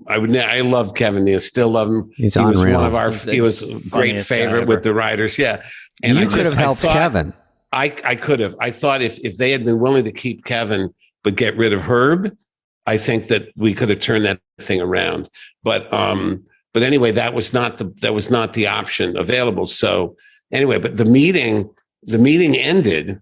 I love Kevin. I still love him. He's he was unreal. one of our. He was a great favorite with the writers. Yeah, and you could have helped Kevin. I could have. I thought if they had been willing to keep Kevin but get rid of Herb, I think that we could have turned that thing around. But anyway, that was not the option available. So anyway, but the meeting ended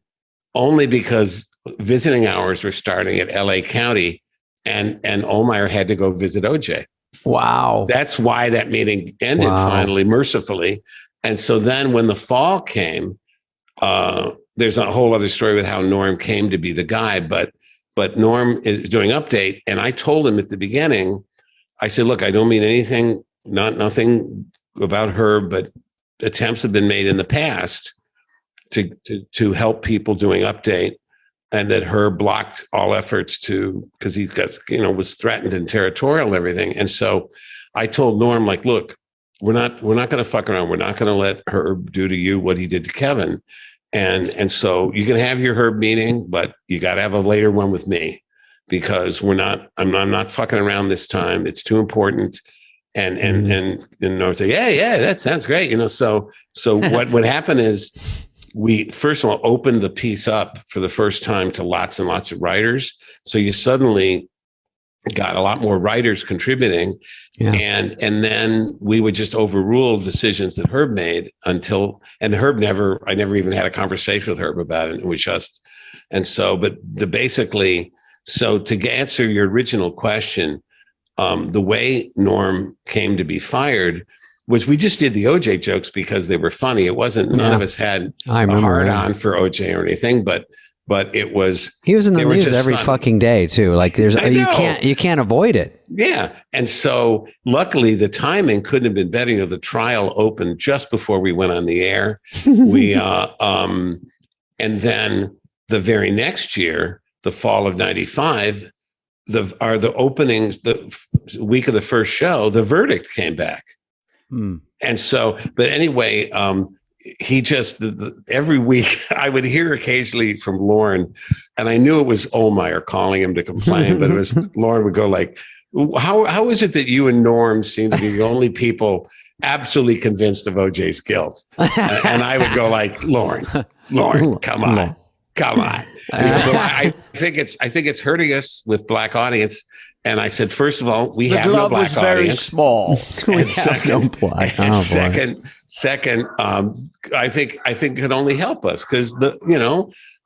only because visiting hours were starting at LA County, and Ohlmeyer had to go visit OJ. Wow. That's why that meeting ended finally, mercifully. And so then when the fall came, there's a whole other story with how Norm came to be the guy, but Norm is doing update. And I told him at the beginning, I said, look, I don't mean anything, nothing about her, but attempts have been made in the past to help people doing update, and that her blocked all efforts because he got, was threatened and territorial and everything. And so I told Norm, like, look, we're not going to fuck around. We're not going to let Herb do to you what he did to Kevin. And so you can have your Herb meeting, but you got to have a later one with me, because I'm not fucking around this time. It's too important. And Norm said, yeah, that sounds great. So what would happen is we first of all opened the piece up for the first time to lots and lots of writers. So you suddenly got a lot more writers contributing. Yeah. And then we would just overrule decisions that Herb made I never even had a conversation with Herb about it. So to answer your original question, the way Norm came to be fired was we just did the OJ jokes because they were funny. It wasn't, none of us had a hard on for OJ or anything, but it was. He was in the news every fucking day too. Like you can't avoid it. Yeah. And so luckily the timing couldn't have been better. The trial opened just before we went on the air. And then the very next year, the fall of 95, the openings, the week of the first show, the verdict came back. And so, but anyway, he just, every week I would hear occasionally from Lauren, and I knew it was Ohlmeyer calling him to complain, but it was Lauren would go like, how is it that you and Norm seem to be the only people absolutely convinced of OJ's guilt? And I would go like, Lauren, come on. I think it's hurting us with black audience. And I said, first of all, we have no black audience. The glove was very small. Second, I think it could only help us because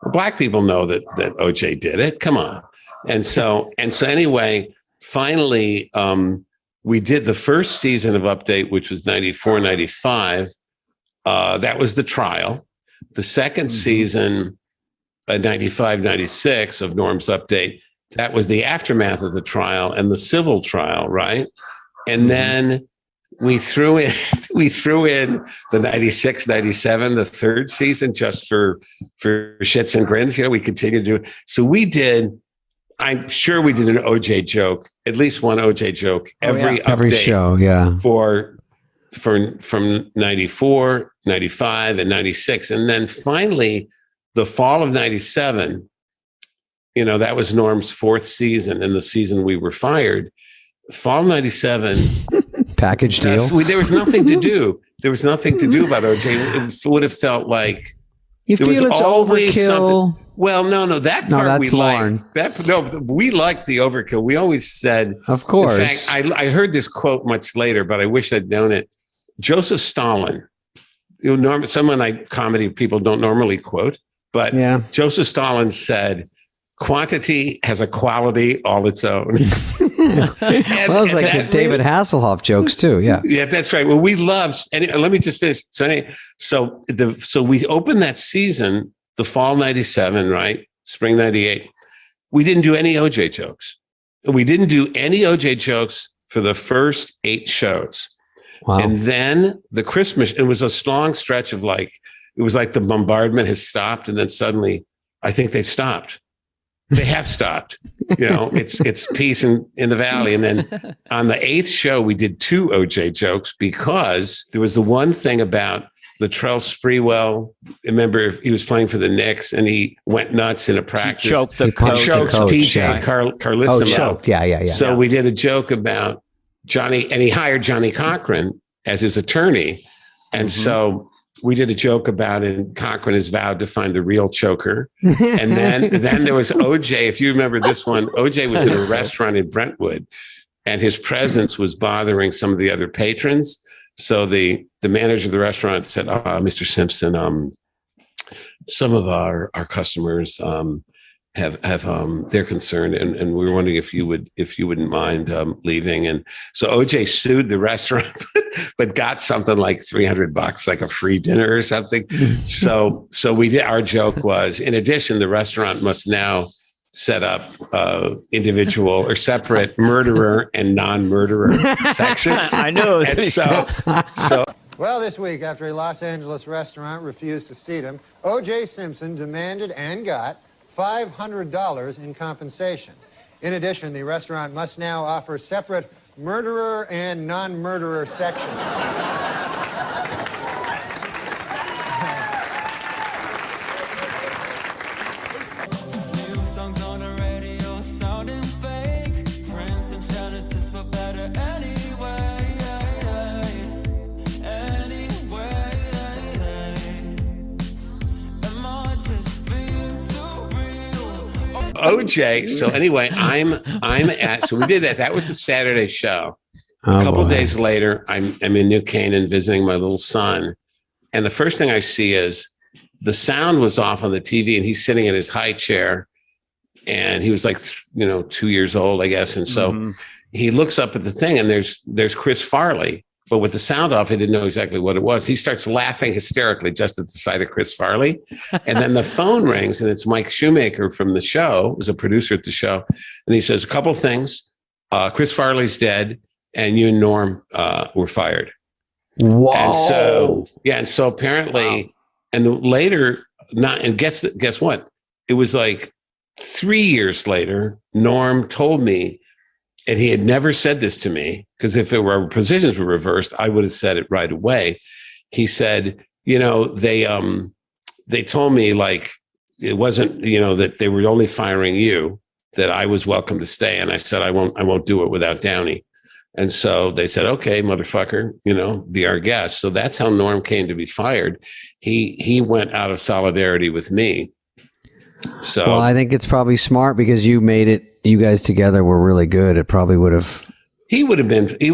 black people know that OJ did it. Come on. And so anyway, finally, we did the first season of Update, which was 94, 95. That was the trial. The second season, 95, 96 of Norm's Update, that was the aftermath of the trial and the civil trial, right? And then we threw in the 96, 97, the third season, just for shits and grins. We continued to do it. So I'm sure we did an OJ joke, at least one OJ joke every show, yeah. From 94, 95, and 96. And then finally, the fall of 97, that was Norm's fourth season and the season we were fired. Fall 97. Package deal. There was nothing to do. There was nothing to do about OJ. It would have felt like you feel it's overkill. Well, no, that part that's we Lauren. liked. We liked the overkill. We always said, of course. In fact, I heard this quote much later, but I wish I'd known it. Joseph Stalin, comedy people don't normally quote, but Joseph Stalin said, "Quantity has a quality all its own." That was like the David Hasselhoff jokes too. Yeah. Yeah, that's right. Well, we love, and let me just finish. So we opened that season, the fall 97, right? Spring 98. We didn't do any OJ jokes. We didn't do any OJ jokes for the first 8 shows. Wow. And then the Christmas, it was a long stretch of it was like the bombardment has stopped. And then suddenly I think they stopped. They have stopped. You know, it's peace in the valley. And then on the 8th show, we did 2 OJ jokes because there was the one thing about Latrell Sprewell. Remember, he was playing for the Knicks and he went nuts in a practice. He choked the coach. Choked PJ Carlissimo. Oh, choked. Yeah. So we did a joke about Johnny, and he hired Johnny Cochran as his attorney. And so we did a joke about it, and Cochran has vowed to find the real choker. And then there was OJ. If you remember this one, OJ was in a restaurant in Brentwood, and his presence was bothering some of the other patrons. So the manager of the restaurant said, Mr. Simpson, some of our customers have they're concerned, and we were wondering if you wouldn't mind leaving. And so OJ sued the restaurant, but got something like $300, like a free dinner or something. So we did. Our joke was, in addition, the restaurant must now set up individual or separate murderer and non-murderer sections. I know. And so. Well, this week, after a Los Angeles restaurant refused to seat him, O.J. Simpson demanded and got $500 in compensation. In addition, the restaurant must now offer separate murderer and non-murderer sections. OJ. So anyway, so we did that. That was the Saturday show. A couple of days later, I'm in New Canaan visiting my little son. And the first thing I see is the sound was off on the TV and he's sitting in his high chair and he was like, 2 years old, I guess. And so he looks up at the thing and there's Chris Farley. But with the sound off, he didn't know exactly what it was. He starts laughing hysterically just at the sight of Chris Farley. And then the phone rings, and it's Mike Shoemaker from the show, who's a producer at the show. And he says, a couple things. Chris Farley's dead, and you and Norm were fired. Wow. And so apparently, and later, guess what? It was like 3 years later, Norm told me, and he had never said this to me, because if our positions were reversed, I would have said it right away. He said, they told me like it wasn't, that they were only firing you, that I was welcome to stay. And I said, I won't do it without Downey. And so they said, okay, motherfucker, be our guest. So that's how Norm came to be fired. He went out of solidarity with me. So well, I think it's probably smart because you made it. You guys together were really good. It probably would have. He would have been. He's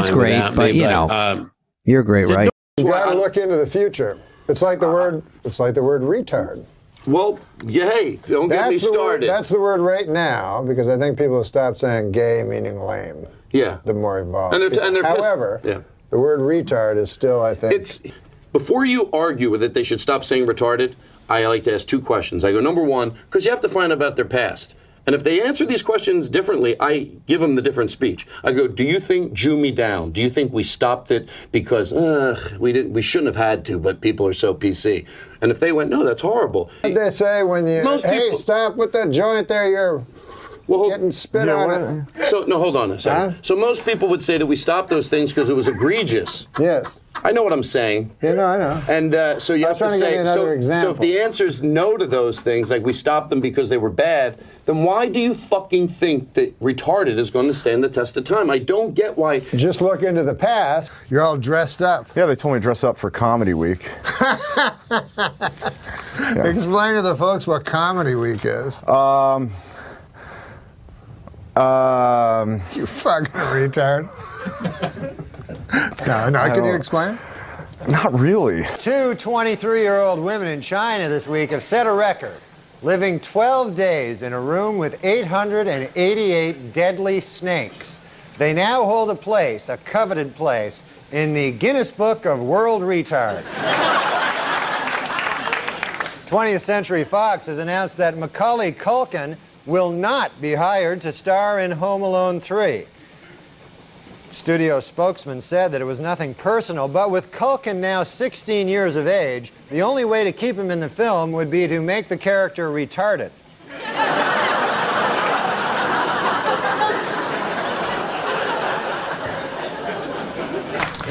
fine great, but me, you're great, right? You got to look into the future. It's like the word. It's like the word retard. Well, hey, don't get me started. That's the word right now because I think people have stopped saying gay meaning lame. Yeah. The more evolved. And they're however, the word retard is still, I think. It's before you argue with it, they should stop saying retarded. I like to ask 2 questions. I go, number one, because you have to find out about their past. And if they answer these questions differently, I give them the different speech. I go, do you think Jew me down? Do you think we stopped it because we shouldn't have had to, but people are so PC? And if they went, no, that's horrible. What they say when you, stop with that joint there, you're getting spit on it. So, no, hold on a second. Huh? So most people would say that we stopped those things because it was egregious. Yes. I know what I'm saying. Yeah, no, I know. And so you have to say, so if the answer is no to those things, like we stopped them because they were bad, then why do you fucking think that retarded is going to stand the test of time? I don't get why. Just look into the past. You're all dressed up. Yeah, they told me to dress up for Comedy Week. Explain to the folks what Comedy Week is. You fucking retard. No, can you explain? Not really. 2 23-year-old women in China this week have set a record, living 12 days in a room with 888 deadly snakes. They now hold a coveted place, in the Guinness Book of World Retard. 20th Century Fox has announced that Macaulay Culkin will not be hired to star in Home Alone 3. Studio spokesman said that it was nothing personal, but with Culkin now 16 years of age, the only way to keep him in the film would be to make the character retarded.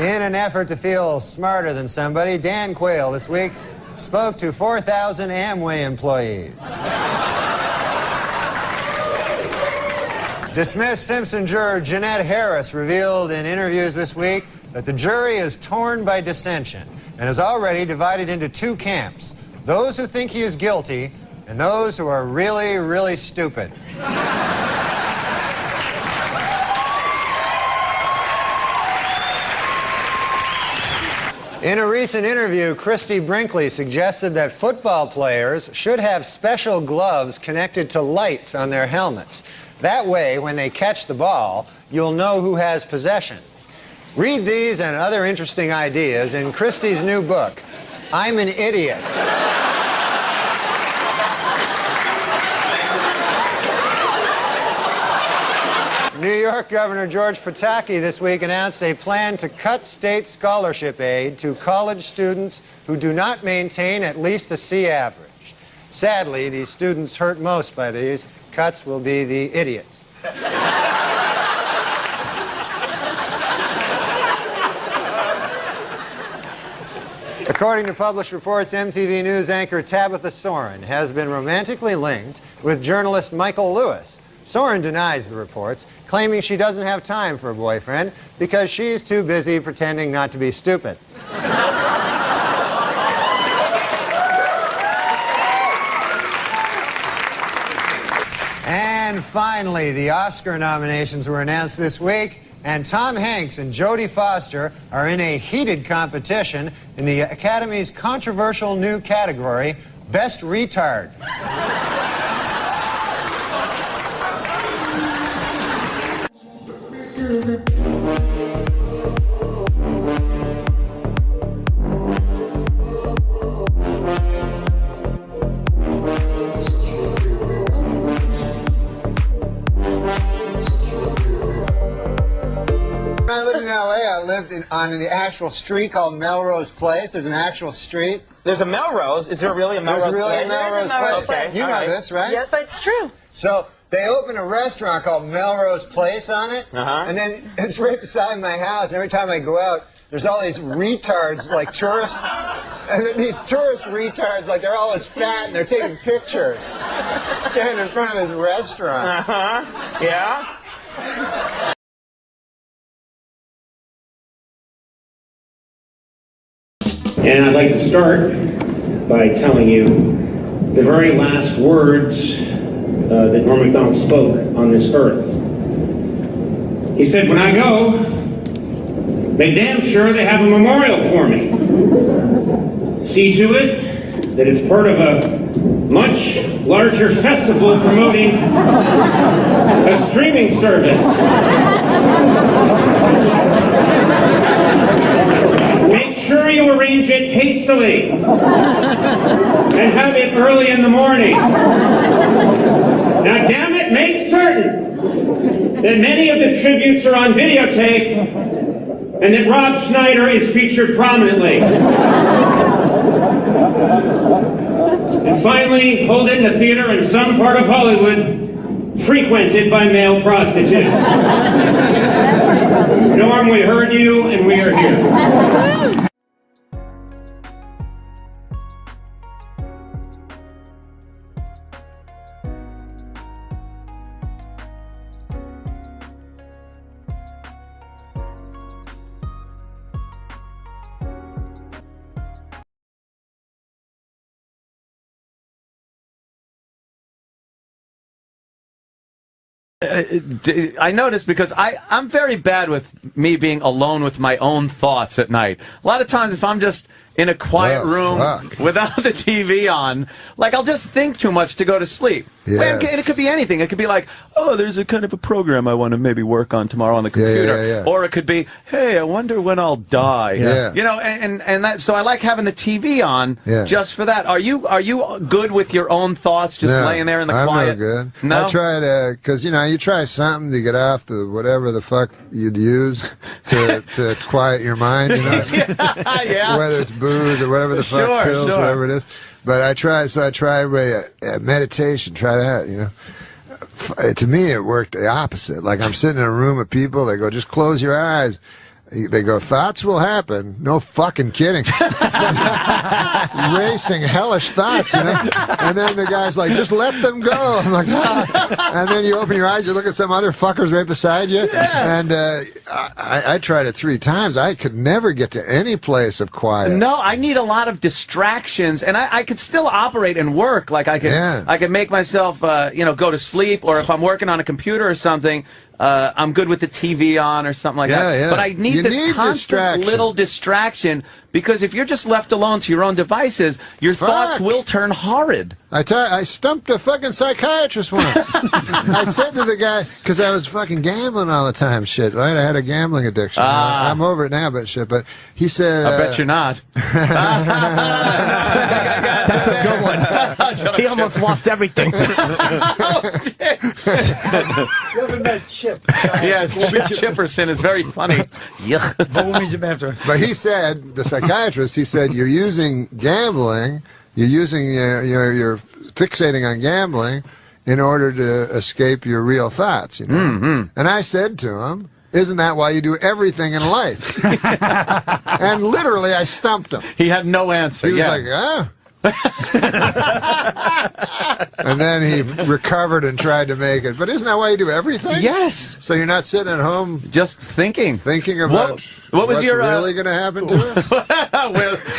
In an effort to feel smarter than somebody, Dan Quayle this week spoke to 4,000 Amway employees. Dismissed Simpson juror Jeanette Harris revealed in interviews this week that the jury is torn by dissension and is already divided into two camps: those who think he is guilty and those who are really, really stupid. In a recent interview, Christy Brinkley suggested that football players should have special gloves connected to lights on their helmets. That way, when they catch the ball, you'll know who has possession. Read these and other interesting ideas in Christy's new book, I'm an Idiot. New York Governor George Pataki this week announced a plan to cut state scholarship aid to college students who do not maintain at least a C average. Sadly, the students hurt most by these cuts will be the idiots. According to published reports, MTV News anchor Tabitha Soren has been romantically linked with journalist Michael Lewis. Soren denies the reports, claiming she doesn't have time for a boyfriend because she's too busy pretending not to be stupid. And finally, the Oscar nominations were announced this week, and Tom Hanks and Jodie Foster are in a heated competition in the Academy's controversial new category, Best Retard. When I lived in L.A., I lived on the actual street called Melrose Place. There's an actual street. There's a Melrose. Is there really a Melrose There's really Place? a Melrose Place. Okay. You know this, right? Yes, it's true. So they opened a restaurant called Melrose Place on it, and then it's right beside my house, and every time I go out, there's all these retards, like tourists, and these tourist retards, like they're always fat, and they're taking pictures, standing in front of this restaurant. Yeah? And I'd like to start by telling you the very last words that Norm MacDonald spoke on this earth. He said, when I go, make damn sure they have a memorial for me. See to it that it's part of a much larger festival promoting a streaming service. Make sure you arrange it hastily and have it early in the morning. Now, damn it, make certain that many of the tributes are on videotape and that Rob Schneider is featured prominently. And finally, hold it in a theater in some part of Hollywood frequented by male prostitutes. Norm, we heard you, and we are here. I noticed because I'm very bad with me being alone with my own thoughts at night. A lot of times if I'm just in a quiet room without the TV on, like I'll just think too much to go to sleep. Yes. And it could be anything. It could be like, oh, there's a kind of a program I want to maybe work on tomorrow on the computer. Or it could be, hey, I wonder when I'll die. You know, and that, so I like having the TV on just for that. Are you good with your own thoughts, just laying there in the quiet? I'm no good. No? I try to, because, you know, you try something to get off the whatever the fuck you'd use to quiet your mind, you know? Whether it's booze or whatever the fuck, pills, whatever it is. But I try meditation, try that, you know. To me, it worked the opposite. Like I'm sitting in a room with people, they go, just close your eyes. they go, thoughts will happen. No fucking kidding. Racing hellish thoughts, you know. And then the guy's like, just let them go. I'm like, ah. And then you open your eyes, you look at some other fuckers right beside you. Yeah. And I tried it 3 times. I could never get to any place of quiet. No, I need a lot of distractions, and I could still operate and work. Like I could make myself, go to sleep, or if I'm working on a computer or something, I'm good with the TV on or something like that. Yeah. But I need this constant little distraction, because if you're just left alone to your own devices, your thoughts will turn horrid. I stumped a fucking psychiatrist once. I said to the guy, because I was fucking gambling all the time, shit, right? I had a gambling addiction. I'm over it now, but shit. But he said... I bet you're not. That's a good one. He almost lost everything. Chip. Yes, Chip Chipperson is very funny. But he said, the psychiatrist, he said, you're using gambling, you're fixating on gambling in order to escape your real thoughts, you know? Mm-hmm. And I said to him, isn't that why you do everything in life? And literally, I stumped him. He had no answer. He was like, ah. And then he recovered and tried to make it. But isn't that why you do everything? Yes. So you're not sitting at home just thinking about what's your, really going to happen to us?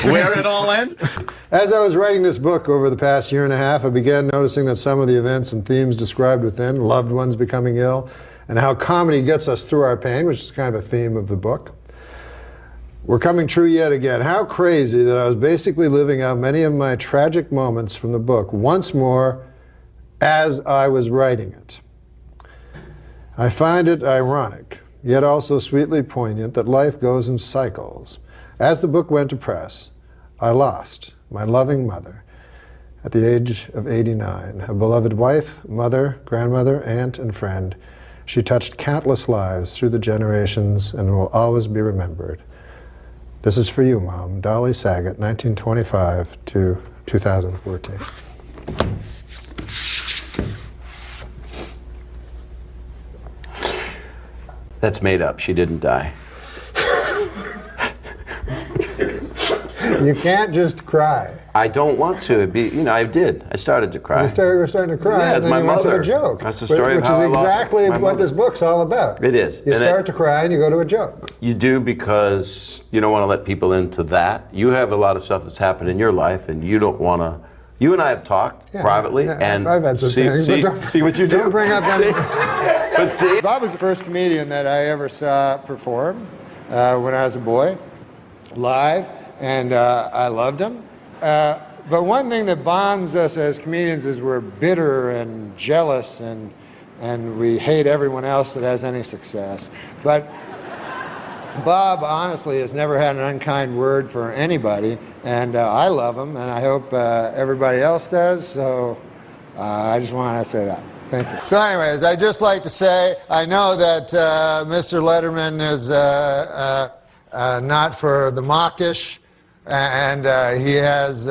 where it all ends? As I was writing this book over the past year and a half, I began noticing that some of the events and themes described within, loved ones becoming ill, and how comedy gets us through our pain, which is kind of a theme of the book, were coming true yet again. How crazy that I was basically living out many of my tragic moments from the book once more as I was writing it. I find it ironic, yet also sweetly poignant, that life goes in cycles. As the book went to press, I lost my loving mother at the age of 89, a beloved wife, mother, grandmother, aunt, and friend. She touched countless lives through the generations and will always be remembered. This is for you, Mom. Dolly Saget, 1925 to 2014. That's made up. She didn't die. You can't just cry. I don't want to. I did. I started to cry. You were starting to cry, yeah, and then my you mother. went to the joke. That's the story which of how I is lost exactly my what mother. this book's all about. It is. You start to cry and you go to a joke. You do, because you don't want to let people into that. You have a lot of stuff that's happened in your life, and you don't want to. You and I have talked privately, and I've had some things, see what you do. Don't bring up But see, Bob was the first comedian that I ever saw perform when I was a boy, live, and I loved him. But one thing that bonds us as comedians is we're bitter and jealous, and we hate everyone else that has any success. But Bob, honestly, has never had an unkind word for anybody, and I love him, and I hope everybody else does, so I just want to say that. Thank you. So anyways, I'd just like to say, I know that Mr. Letterman is not for the mawkish, and he has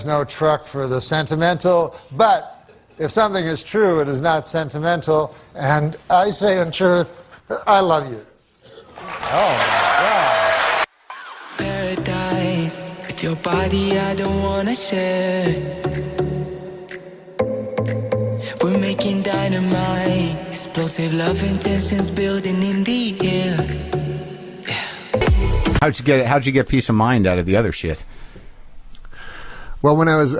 no truck for the sentimental, but if something is true, it is not sentimental, and I say in truth, I love you. Oh my God. Paradise with your body, I don't wanna share. We're making dynamite, explosive love intentions building in the air. How'd you get peace of mind out of the other shit? Well, when I was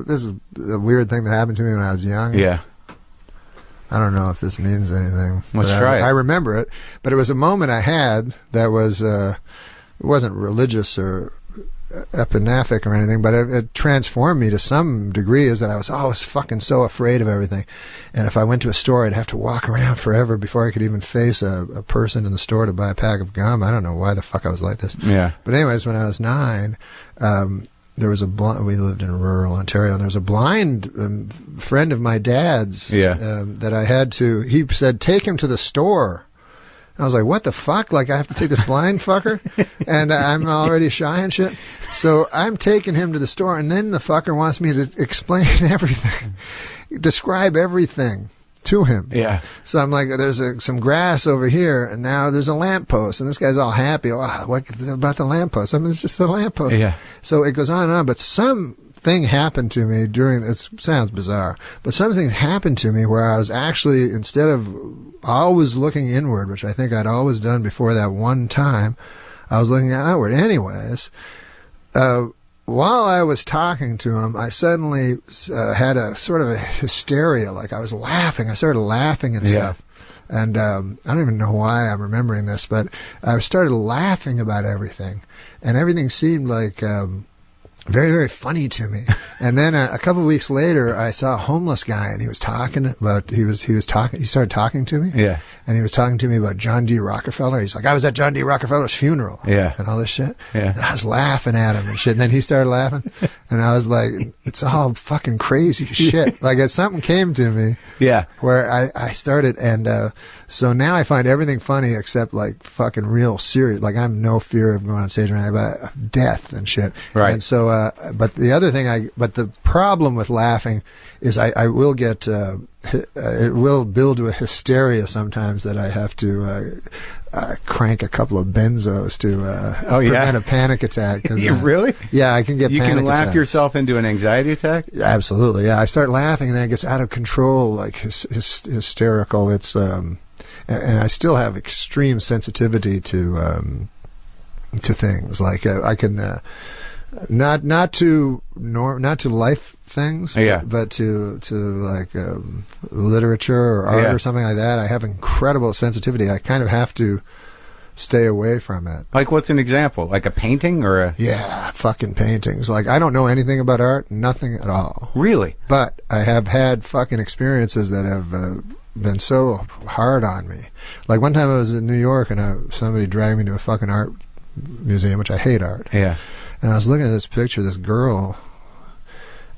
this is a weird thing that happened to me when I was young. Yeah. I don't know if this means anything. Let's try it. I remember it, but it was a moment I had that was it wasn't religious or epinaphic or anything, but it transformed me to some degree. Is that I was fucking so afraid of everything, and if I went to a store, I'd have to walk around forever before I could even face a person in the store to buy a pack of gum. I don't know why the fuck I was like this. Yeah. But anyways, when I was 9, there was we lived in rural Ontario, and there was a blind friend of my dad's that I had to, he said, take him to the store. I was like, what the fuck? Like, I have to take this blind fucker? And I'm already shy and shit. So I'm taking him to the store, and then the fucker wants me to explain everything, describe everything. to him. Yeah. So I'm like, there's some grass over here, and now there's a lamppost, and this guy's all happy. Oh, what about the lamppost? I mean, it's just a lamppost. Yeah. So it goes on and on, but something happened to me it sounds bizarre, but something happened to me where I was actually, instead of always looking inward, which I think I'd always done before that one time, I was looking outward. Anyways, while I was talking to him, I suddenly had a sort of a hysteria, like I was laughing. I started laughing and stuff. And I don't even know why I'm remembering this, but I started laughing about everything. And everything seemed like very, very funny to me. And then a couple of weeks later, I saw a homeless guy, and he was talking about, he started talking to me. Yeah. And he was talking to me about John D. Rockefeller. He's like, I was at John D. Rockefeller's funeral. Yeah. And all this shit. Yeah. And I was laughing at him and shit. And then he started laughing. And I was like, it's all fucking crazy shit. Like, something came to me. Yeah. Where I started, and so now I find everything funny except like fucking real serious. Like, I have no fear of going on stage or anything, but death and shit. Right. And so, but the other thing but the problem with laughing is I will get, it will build to a hysteria sometimes that I have to crank a couple of benzos to prevent a panic attack. Really? Yeah, I can get panic attacks. You can laugh yourself into an anxiety attack? Absolutely, yeah. I start laughing and then it gets out of control, like hysterical. It's and I still have extreme sensitivity to things. Like I can not to life things, but to like literature or art or something like that. I have incredible sensitivity. I kind of have to stay away from it. Like, what's an example? Like a painting or a... Yeah, fucking paintings. Like, I don't know anything about art, nothing at all. Really? But I have had fucking experiences that have been so hard on me. Like, one time I was in New York and somebody dragged me to a fucking art museum, which I hate art. Yeah. And I was looking at this picture of this girl,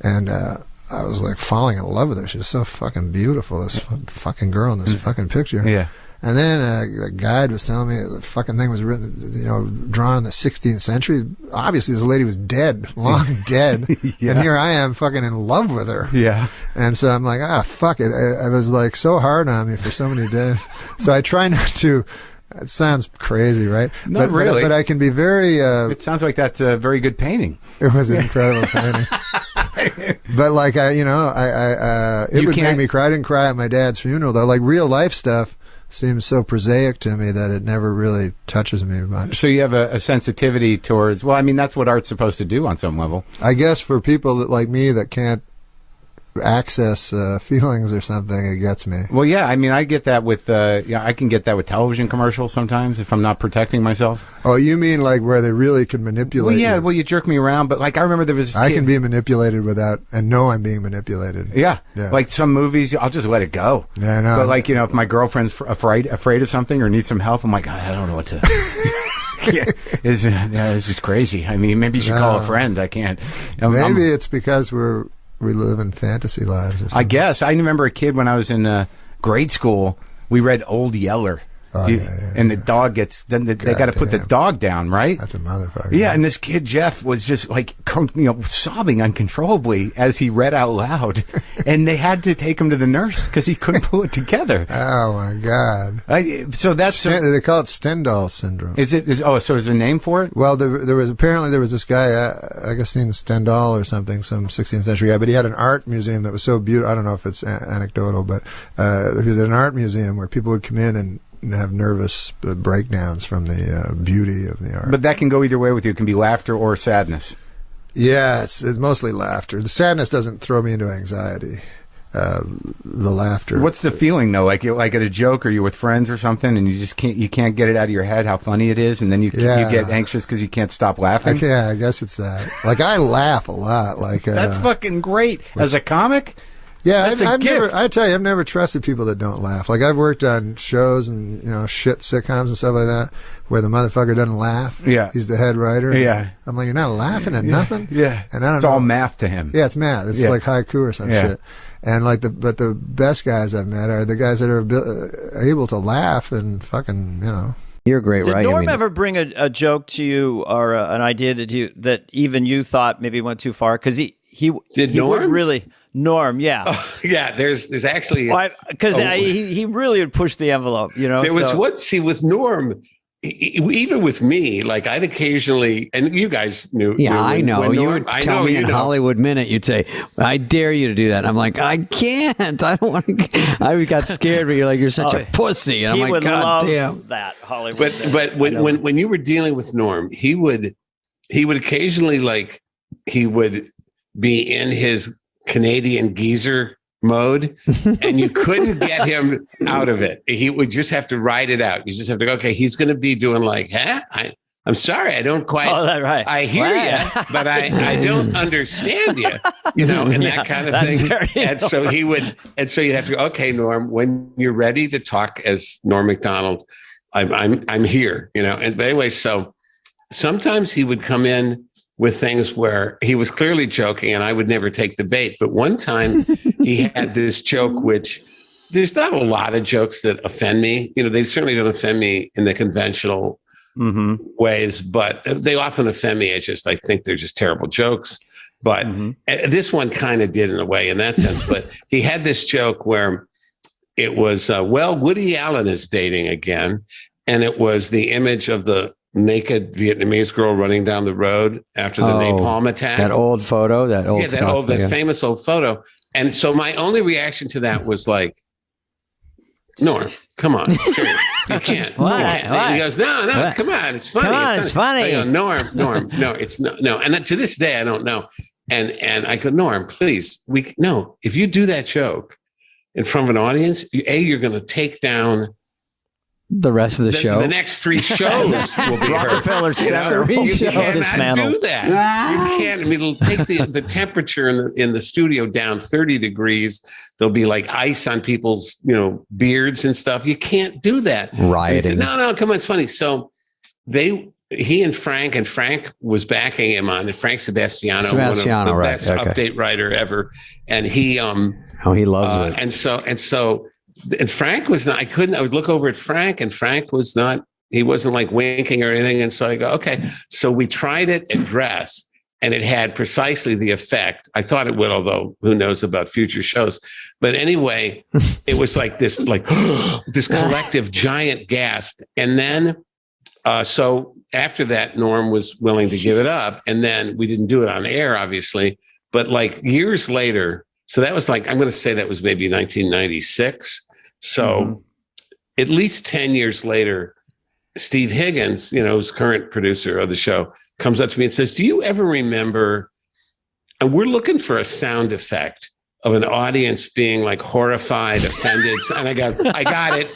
and I was like falling in love with her. She was so fucking beautiful, this fucking girl in this fucking picture. Yeah. And then a guide was telling me the fucking thing was written, drawn in the 16th century. Obviously, this lady was dead, long dead. Yeah. And here I am fucking in love with her. Yeah. And so I'm like, fuck it. I was like so hard on me for so many days. So I try not to... It sounds crazy, right? Not really. But I can be very... it sounds like that's a very good painting. It was an incredible painting. But like, it would make me cry. I didn't cry at my dad's funeral, though. Like, real life stuff seems so prosaic to me that it never really touches me much. So you have a sensitivity towards... Well, I mean, that's what art's supposed to do on some level. I guess for people like me that can't access feelings or something, it gets me. Well, yeah, I mean, I get that with I can get that with television commercials sometimes if I'm not protecting myself. Oh, you mean like where they really can manipulate? Well, yeah, you? Well, you jerk me around, but like I remember there was I can be manipulated without and know I'm being manipulated. Yeah. Like some movies, I'll just let it go. Yeah, I know. But like, if my girlfriend's afraid of something or needs some help, I'm like, I don't know what to. This is crazy. I mean, maybe you should call a friend. I can't. Maybe it's because we live in fantasy lives or something. I guess. I remember a kid when I was in grade school, we read Old Yeller. And the dog gets, then they got to put the dog down, right? That's a motherfucker. Yeah, and this kid, Jeff, was just like, sobbing uncontrollably as he read out loud. And they had to take him to the nurse because he couldn't pull it together. Oh, my God. So that's... they call it Stendhal syndrome. So there's a name for it? Well, there was this guy, Augustine Stendhal or something, some 16th century guy, but he had an art museum that was so beautiful. I don't know if it's anecdotal, but he was at an art museum where people would come in and have nervous breakdowns from the beauty of the art. But that can go either way with you. It can be laughter or sadness. Yeah, it's mostly laughter. The sadness doesn't throw me into anxiety. The laughter. What's the feeling though? Like at a joke, or you're with friends or something, and you can't get it out of your head how funny it is, and then you get anxious because you can't stop laughing. I guess it's that. Like, I laugh a lot. Like that's fucking great as a comic. Yeah, I've never trusted people that don't laugh. Like, I've worked on shows and, shit sitcoms and stuff like that where the motherfucker doesn't laugh. Yeah. He's the head writer. Yeah. I'm like, you're not laughing at nothing? Yeah. And I don't know. It's all math to him. Yeah, it's math. It's like haiku or some shit. And like but the best guys I've met are the guys that are able to laugh and fucking, You're a great writer. Did Norm ever bring a joke to you or an idea that even you thought maybe went too far? Because Did he would Norm? really Norm, yeah. Yeah, there's actually because he really would push the envelope, you know. There was with Norm, even with me, like I'd occasionally, and you guys knew. Yeah, I know. When You Norm, would tell me in Hollywood Minute, you'd say, "I dare you to do that." And I'm like, I can't. I don't want to. I got scared, but you're like, you're such a pussy. And I'm like, God damn that Hollywood. But when you were dealing with Norm, he would occasionally he would be in his Canadian geezer mode, and you couldn't get him out of it. He would just have to ride it out. You just have to go, okay, he's going to be doing I'm sorry, I don't quite. Oh, that right. I hear you, but I don't understand you. You know, and that kind of thing. And so you'd have to go, okay, Norm, when you're ready to talk as Norm Macdonald, I'm here. You know, but anyway, so sometimes he would come in with things where he was clearly joking and I would never take the bait. But one time he had this joke, which there's not a lot of jokes that offend me. You know, they certainly don't offend me in the conventional ways, but they often offend me. It's just, I think they're just terrible jokes. But this one kind of did in a way in that sense. But he had this joke where it was, Woody Allen is dating again. And it was the image of the naked Vietnamese girl running down the road after the napalm attack. That old photo, that famous old photo. And so my only reaction to that was like, Norm, come on, seriously, you can't. And he goes, no, come on, it's funny. It's funny. I go, Norm, no, it's not, no. And to this day, I don't know. And I go, Norm, please, if you do that joke in front of an audience, you're going to take down the rest of the show. The next 3 shows will be Rockefeller Center. You cannot do that. You can't. I mean, it'll take the temperature in the studio down 30 degrees. There'll be like ice on people's, beards and stuff. You can't do that. Rioting. No, come on, it's funny. So he and Frank was backing him on it. Frank Sebastiano, one of the best update writer ever, and he he loves it. And Frank was not, I would look over at Frank and Frank was not, he wasn't like winking or anything. And so I go, okay. So we tried it at Dress and it had precisely the effect. I thought it would, although who knows about future shows. But anyway, it was like this, this collective giant gasp. And then, so after that, Norm was willing to give it up. And then we didn't do it on air, obviously, but like years later, so that was I'm going to say that was maybe 1996. So at least 10 years later, Steve Higgins, who's current producer of the show, comes up to me and says, do you ever remember, and we're looking for a sound effect of an audience being like horrified, offended. And I got it.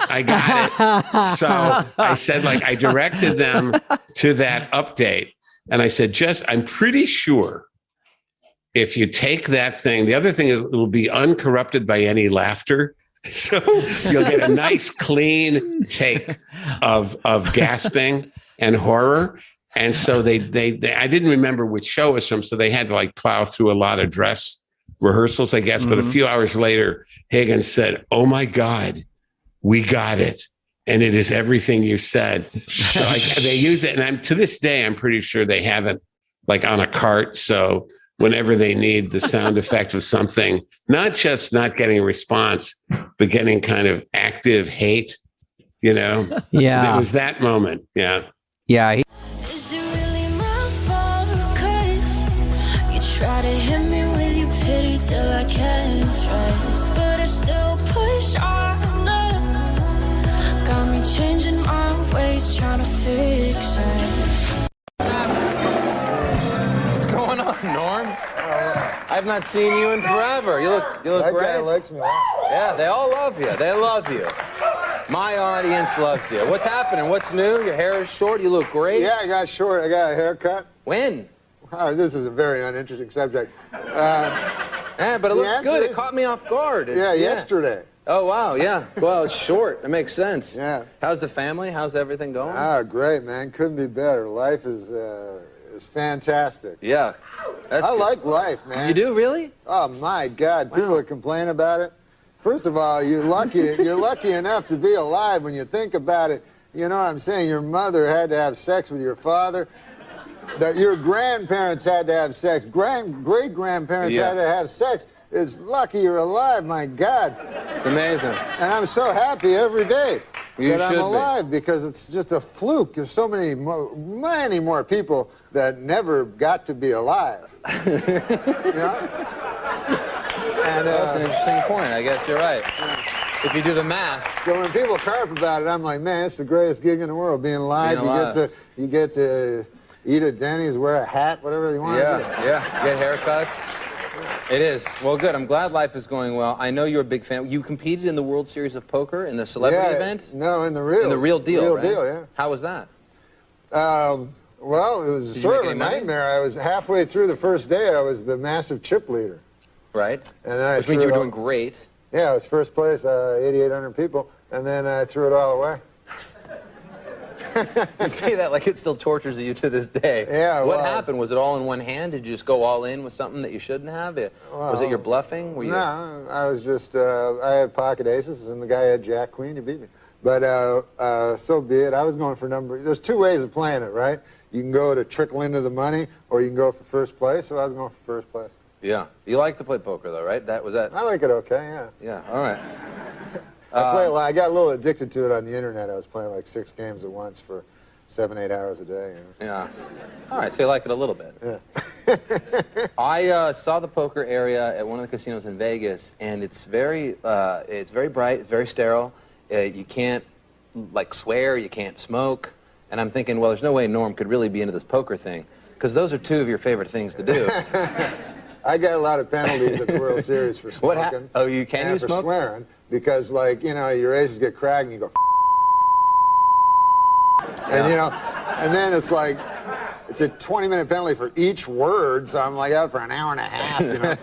So I said, I directed them to that update. And I said, I'm pretty sure if you take that thing, the other thing is it will be uncorrupted by any laughter. So you'll get a nice clean take of gasping and horror. And so they I didn't remember which show it was from, so they had to plow through a lot of dress rehearsals, I guess. But a few hours later, Higgins said, "Oh my God, we got it. And it is everything you said." So they use it. And to this day, I'm pretty sure they have it on a cart. So whenever they need the sound effect of something, not just not getting a response, but getting kind of active hate, Yeah. It was that moment. Yeah. Yeah. Is it really my fault? 'Cause you try to hit me with your pity till I can't trust, but I still push on. Got me changing my ways, trying to fix us. What's going on, Norm? I've not seen you in forever. You look that great. Guy likes me a lot. Yeah, they all love you. They love you. My audience loves you. What's happening? What's new? Your hair is short. You look great. Yeah, I got short. I got a haircut. When? This is a very uninteresting subject. Yeah, but it looks good. It caught me off guard. Yesterday. Oh, wow, yeah. Well, it's short. It makes sense. Yeah. How's the family? How's everything going? Great, man. Couldn't be better. Life is fantastic. Yeah. I like life, man. You do, really? Oh, my God. People that complain about it. First of all, you're lucky enough to be alive when you think about it. You know what I'm saying? Your mother had to have sex with your father. that your grandparents had to have sex, great-grandparents had to have sex. It's lucky you're alive, my God. It's amazing. And I'm so happy every day You that I'm should alive because it's just a fluke. There's so many more people that never got to be alive. You know? And that's an interesting point. I guess you're right. If you do the math. So when people carp about it, I'm like, man, it's the greatest gig in the world, being alive. You get to eat at Denny's, wear a hat, whatever you want. Yeah. Get haircuts. It is. Well, good. I'm glad life is going well. I know you're a big fan. You competed in the World Series of Poker in the celebrity event? No, in the real. In the real deal, Real right? deal, yeah. How was that? Well, it was sort of a nightmare. I was halfway through the first day. I was the massive chip leader. Right. And then which means you were doing great. Yeah, I was first place, 8,800 people, and then I threw it all away. You say that like it still tortures you to this day. Yeah, What happened? Was it all in one hand? Did you just go all in with something that you shouldn't have? Was it your bluffing? Were you... No, I was just, I had pocket aces, and the guy had jack queen. He beat me. But so be it. I was going for there's two ways of playing it, right? You can go to trickle into the money, or you can go for first place, so I was going for first place. Yeah. You like to play poker, though, right? That I like it okay, yeah. Yeah, all right. I play a lot. I got a little addicted to it on the internet. I was playing like 6 games at once for 7-8 hours a day. You know? Yeah. All right, so you like it a little bit. Yeah. I saw the poker area at one of the casinos in Vegas, and it's very bright, it's very sterile. You can't, like, swear, you can't smoke. And I'm thinking, well, there's no way Norm could really be into this poker thing, because those are two of your favorite things to do. I got a lot of penalties at the World Series for smoking. Can you for smoke? Swearing, because, like, you know, your aces get cracked and you go, and you know, and then it's like, it's a 20-minute penalty for each word, so I'm like out for an hour and a half, you know.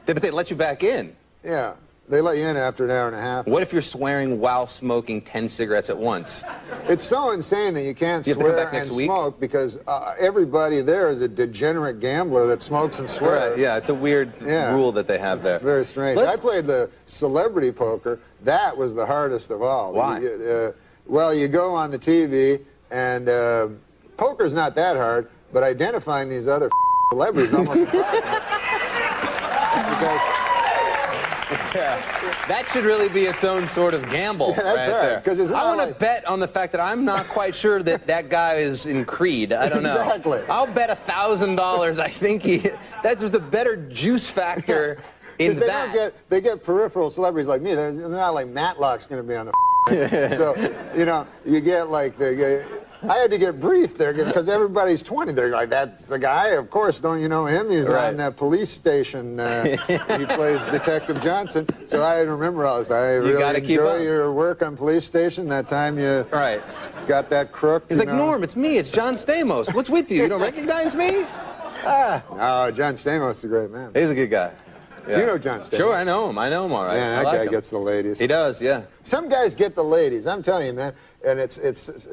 But they let you back in. Yeah, they let you in after an hour and a half. What if you're swearing while smoking 10 cigarettes at once? It's so insane that you can't You have to come swear back next and week? smoke because everybody there is a degenerate gambler that smokes and swears. Right, yeah, it's a weird rule that they have there. It's very strange. I played the celebrity poker. That was the hardest of all. Why? Well, you go on the TV, and poker's not that hard, but identifying these other celebrities is almost impossible. That should really be its own sort of gamble. Yeah, that's right. There. I want to bet on the fact that I'm not quite sure that guy is in Creed. I don't know. Exactly. I'll bet $1,000. I think that's a better juice factor in that. They get peripheral celebrities like me. They're not like Matlock's going to be on the so, you know, you get like I had to get briefed there because everybody's 20. They're like, that's the guy. Of course, don't you know him? He's on that police station. He plays Detective Johnson. So I remember all this. I really enjoy your work on Police Station. That time you got that crook. He's like, Norm, it's me. It's John Stamos. What's with you? You don't recognize me? Oh, John Stamos is a great man. He's a good guy. Yeah. You know John Stamos. Sure, I know him. I know him all right. Yeah, that guy gets the ladies. He does, yeah. Some guys get the ladies. I'm telling you, man. And it's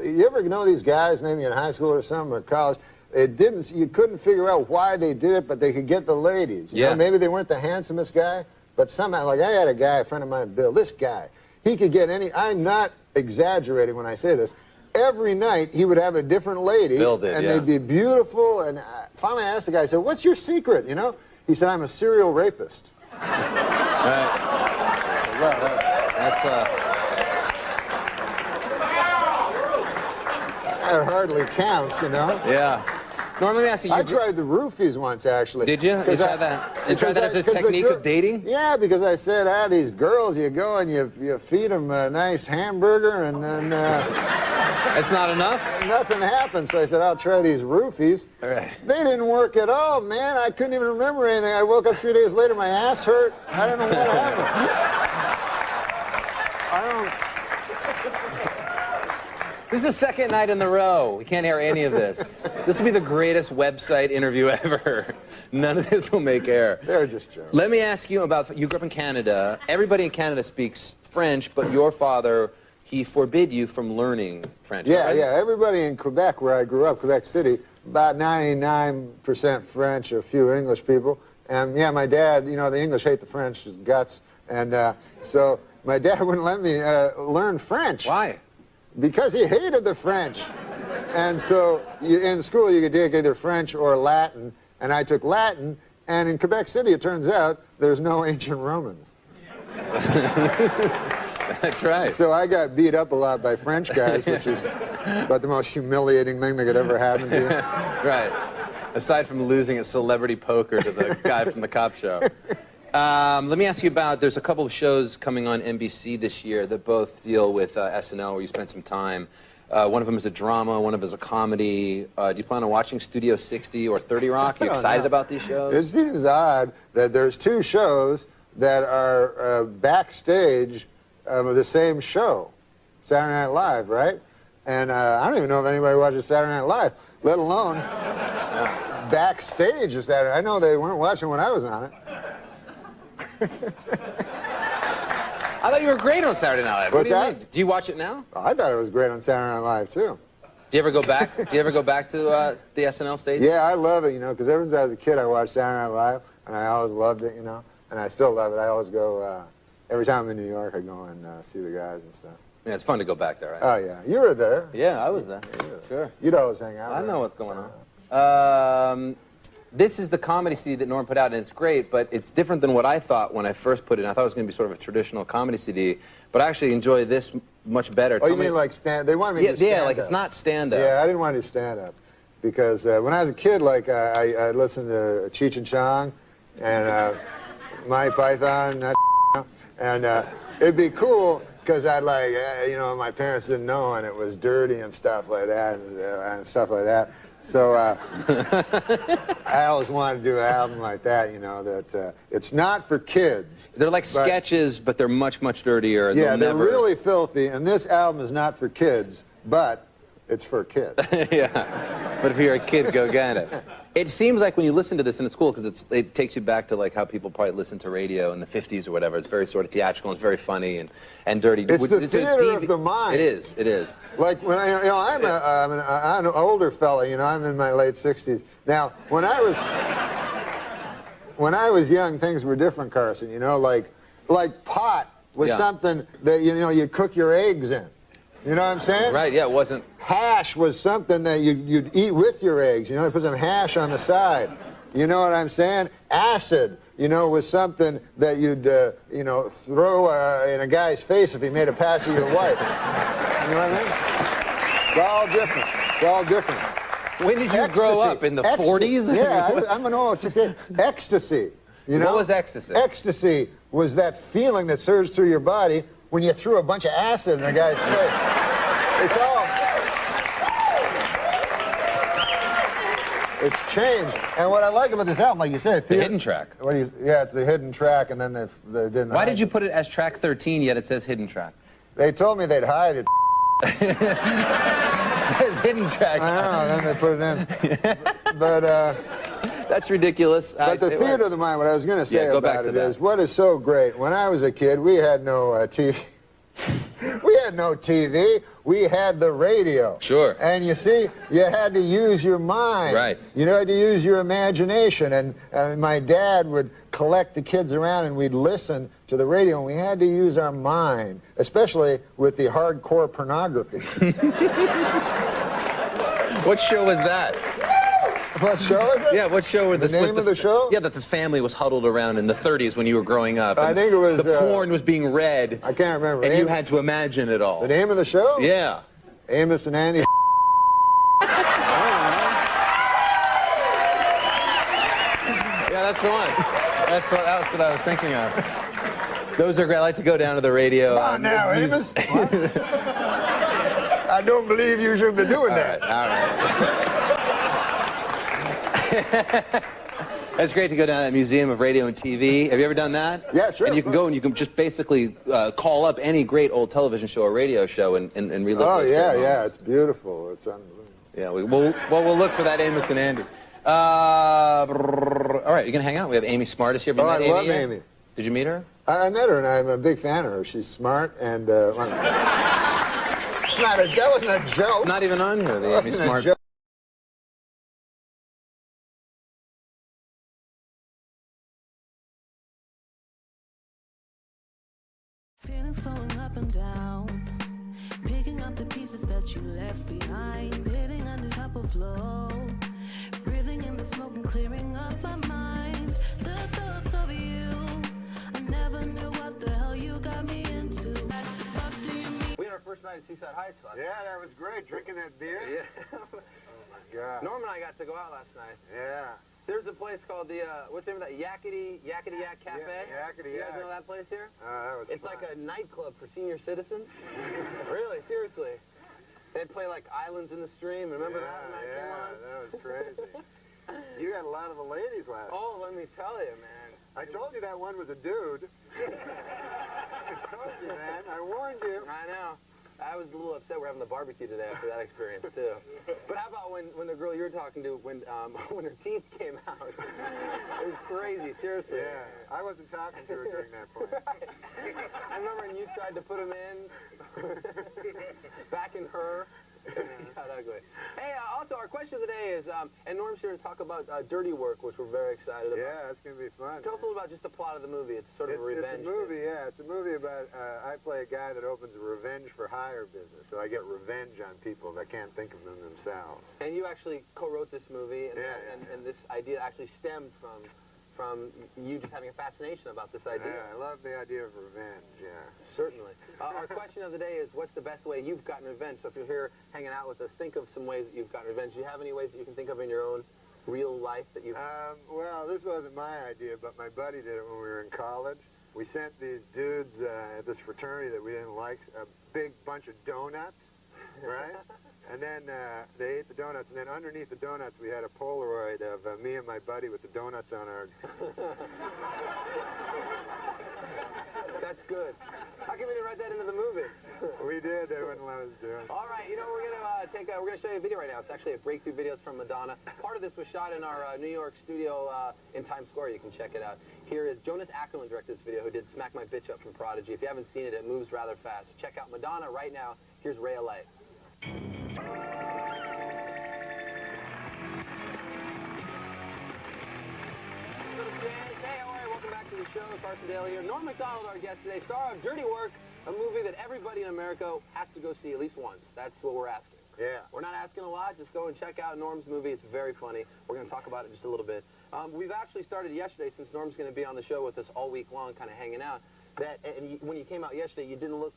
you ever know these guys, maybe in high school or something, or college, you couldn't figure out why they did it, but they could get the ladies. You know, maybe they weren't the handsomest guy, but somehow, like I had a guy, a friend of mine, Bill, this guy, he could get I'm not exaggerating when I say this. Every night he would have a different lady, Bill did, and they'd be beautiful. And finally I asked the guy, I said, what's your secret, you know? He said, I'm a serial rapist. That hardly counts, you know? Yeah. Norm, let me ask you. I tried the roofies once, actually. Did you? You tried that? You tried that as a technique of dating? Yeah, because I said, these girls, you go and you feed them a nice hamburger, and then... That's not enough? Nothing happened, so I said, I'll try these roofies. All right. They didn't work at all, man. I couldn't even remember anything. I woke up 3 days later, my ass hurt. I don't know what happened. This is the second night in a row. We can't hear any of this. This will be the greatest website interview ever. None of this will make air. They're just jokes. Let me ask you about, you grew up in Canada. Everybody in Canada speaks French, but your father, he forbid you from learning French, Yeah, right? yeah. Everybody in Quebec, where I grew up, Quebec City, about 99% French, a few English people. And yeah, my dad, you know, the English hate the French, his guts. And so my dad wouldn't let me learn French. Why? Because he hated the French. And so in school you could take either French or Latin, and I took Latin, and in Quebec City it turns out there's no ancient Romans. That's right. So I got beat up a lot by French guys, which is about the most humiliating thing that could ever happen to you. Right. Aside from losing at celebrity poker to the guy from the cop show. Let me ask you about, there's a couple of shows coming on NBC this year that both deal with SNL, where you spent some time. One of them is a drama, one of them is a comedy. Do you plan on watching Studio 60 or 30 Rock? Are you excited about these shows? It seems odd that there's two shows that are backstage of the same show, Saturday Night Live, right? And I don't even know if anybody watches Saturday Night Live, let alone backstage of Saturday. I know they weren't watching when I was on it. I thought you were great on Saturday Night Live. What's What do you that? mean? Do you watch it now? I thought it was great on Saturday Night Live, too. Do you ever go back? Do you ever go back to the SNL stage? Yeah, I love it, you know, because ever since I was a kid, I watched Saturday Night Live, and I always loved it, you know, and I still love it. I always go, every time I'm in New York, I go and see the guys and stuff. Yeah, it's fun to go back there, right? Oh, yeah. You were there. Yeah, I was there. Sure. You'd always hang out. I know what's going on. This is the comedy CD that Norm put out, and it's great, but it's different than what I thought when I first put it in. I thought it was going to be sort of a traditional comedy CD, but I actually enjoy this much better. Oh, you mean like stand? They wanted me to do stand-up. Yeah, like it's not stand-up. Yeah, I didn't want to do stand-up because when I was a kid, like I listened to Cheech and Chong and Monty Python, and it'd be cool because I'd like, you know, my parents didn't know, and it was dirty and stuff like that, and stuff like that. So I always wanted to do an album like that, you know, that it's not for kids. They're like sketches, but they're much, much dirtier. Yeah, they're really filthy, and this album is not for kids, but it's for kids. Yeah, but if you're a kid, go get it. It seems like when you listen to this, and it's cool because it takes you back to like how people probably listened to radio in the 50s or whatever. It's very sort of theatrical, and it's very funny and dirty. It's the theater of the mind. It is, it is. Like when you know, I'm an older fella, you know, I'm in my late 60s. Now, when I was young, things were different, Carson, you know, like pot was something that, you know, you'd cook your eggs in. You know what I'm saying? Right, yeah, it wasn't. Hash was something that you'd eat with your eggs. You know, they put some hash on the side. You know what I'm saying? Acid, you know, was something that you'd, you know, throw in a guy's face if he made a pass at your wife. You know what I mean? It's all different. It's all different. When did you grow up? In the 40s? Yeah, I'm an old 68. Ecstasy. You know? What was ecstasy? Ecstasy was that feeling that surged through your body when you threw a bunch of acid in a guy's face. It's all... It's changed. And what I like about this album, like you said... The hidden track. Yeah, it's the hidden track, and then they didn't... Why did you put it as track 13, yet it says hidden track? They told me they'd hide it. It says hidden track. I know, then they put it in. But... That's ridiculous. But the theater of the mind, what I was going to say about it is, what is so great, when I was a kid, we had no TV. We had no TV. We had the radio. Sure. And you see, you had to use your mind. Right. You had to use your imagination. And my dad would collect the kids around and we'd listen to the radio, and we had to use our mind, especially with the hardcore pornography. What show was that? What show is it? Yeah, what show was the name of the show? Yeah, that the family was huddled around in the 30s when you were growing up. I think it was... The porn was being read. I can't remember. And you had to imagine it all. The name of the show? Yeah. Amos and Andy. Yeah, that's the one. That's what I was thinking of. Those are great. I like to go down to the radio. Come on now, Amos. I don't believe you should be doing that. All right. It's great to go down to the Museum of Radio and TV. Have you ever done that? Yeah, sure. And you can go and you can just basically call up any great old television show or radio show and relive those great moments. It's beautiful. It's unbelievable. Yeah, we'll look for that Amos and Andy. All right, you gonna hang out? We have Amy Smartest here. Have you met I love Amy. Did you meet her? I met her, and I'm a big fan of her. She's smart, and that wasn't a joke. It's not even on here. The Amy Smart. Feelings flowing up and down. Picking up the pieces that you left behind, hitting a new type of flow, breathing in the smoke and clearing up my mind. The thoughts of you, I never knew what the hell you got me into. What the fuck do you mean? We had our first night at Seaside Heights last night. Yeah, that was great. Drinking that beer. Yeah. Oh my God. Norm and I got to go out last night. Yeah. There's a place called the, what's the name of that? Yakety Yak Cafe? Yakety You guys Yak. know that place here? That was It's fun. like a nightclub for senior citizens. Really, seriously. They'd play like Islands in the Stream. Remember that when that came on? That was crazy. You got a lot of the ladies last. Oh, let me tell you, man. I told you that one was a dude. I told you, man. I warned you. I know. I was a little upset we're having the barbecue today after that experience, too. But how about when the girl you were talking to, when her teeth came out? It was crazy, seriously. Yeah, I wasn't talking to her during that point. I remember when you tried to put him in, back in her. Got ugly. Hey, also, our question of the day is, and Norm's here to talk about Dirty Work, which we're very excited about. Yeah, it's going to be fun. Tell us a little about just the plot of the movie. It's sort of a revenge. It's a movie, yeah. It's a movie about, I play a guy that opens a revenge for hire business. So I get revenge on people that can't think of them themselves. And you actually co-wrote this movie, and, Yeah. and this idea actually stemmed from you just having a fascination about this idea. Yeah, I love the idea of revenge, yeah. Certainly. Our question of the day is, what's the best way you've gotten revenge? So if you're here hanging out with us, think of some ways that you've gotten revenge. Do you have any ways that you can think of in your own real life that you've... Well, this wasn't my idea, but my buddy did it when we were in college. We sent these dudes at this fraternity that we didn't like a big bunch of donuts, right? And then they ate the donuts, and then underneath the donuts we had a Polaroid of me and my buddy with the donuts on our... That's good. How come we didn't write that into the movie? We did. They wouldn't let us do it. All right, you know, we're gonna show you a video right now. It's actually a breakthrough videos from Madonna. Part of this was shot in our New York studio in Times Square. You can check it out. Here is Jonas Ackerman directed this video, who did Smack My Bitch Up from Prodigy. If you haven't seen it, it moves rather fast. Check out Madonna right now. Here's Ray LA. Hey, all right, welcome back to the show. Carson Daly here. Norm MacDonald, our guest today, star of Dirty Work, a movie that everybody in America has to go see at least once. That's what we're asking. Yeah. We're not asking a lot. Just go and check out Norm's movie. It's very funny. We're going to talk about it just a little bit. We've actually started yesterday, since Norm's going to be on the show with us all week long, kind of hanging out. When you came out yesterday, you didn't look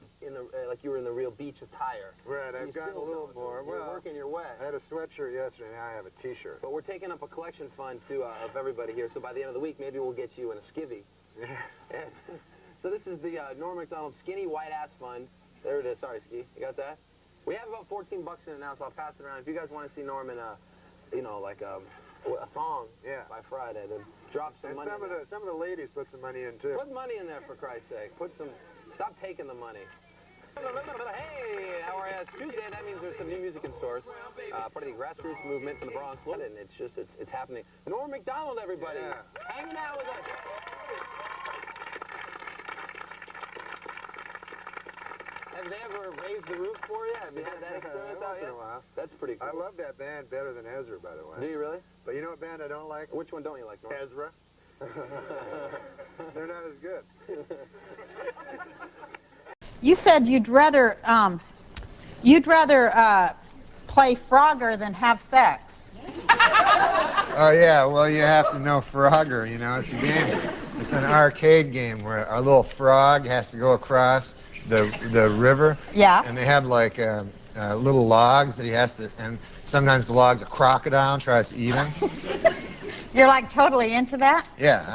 like you were in the real beach attire. Right, I've gotten a little more. You're working your way. I had a sweatshirt yesterday, now I have a T-shirt. But we're taking up a collection fund, too, of everybody here. So by the end of the week, maybe we'll get you in a skivvy. Yeah. So this is the Norm MacDonald Skinny White Ass Fund. There it is. Sorry, Ski. You got that? We have about 14 bucks in it now, so I'll pass it around. If you guys want to see Norm in a, like a thong by Friday, then drop some money. Some of the ladies put some money in, too. Put money in there, for Christ's sake. Stop taking the money. Hey, how are you? It's Tuesday. That means there's some new music in stores. Part of the grassroots movement in the Bronx, and it's happening. Norm MacDonald, everybody, hanging out with us. Have they ever raised the roof for you? Have you had that experience out yet? That's pretty cool. I love that band better than Ezra, by the way. Do you really? But you know what band I don't like? Which one don't you like, Norm? Ezra. They're not as good. You said you'd rather play Frogger than have sex. Oh yeah, well you have to know Frogger, you know, it's a game. It's an arcade game where a little frog has to go across the river. Yeah. And they have like little logs that he has to, and sometimes the log's a crocodile and tries to eat him. You're like totally into that? Yeah,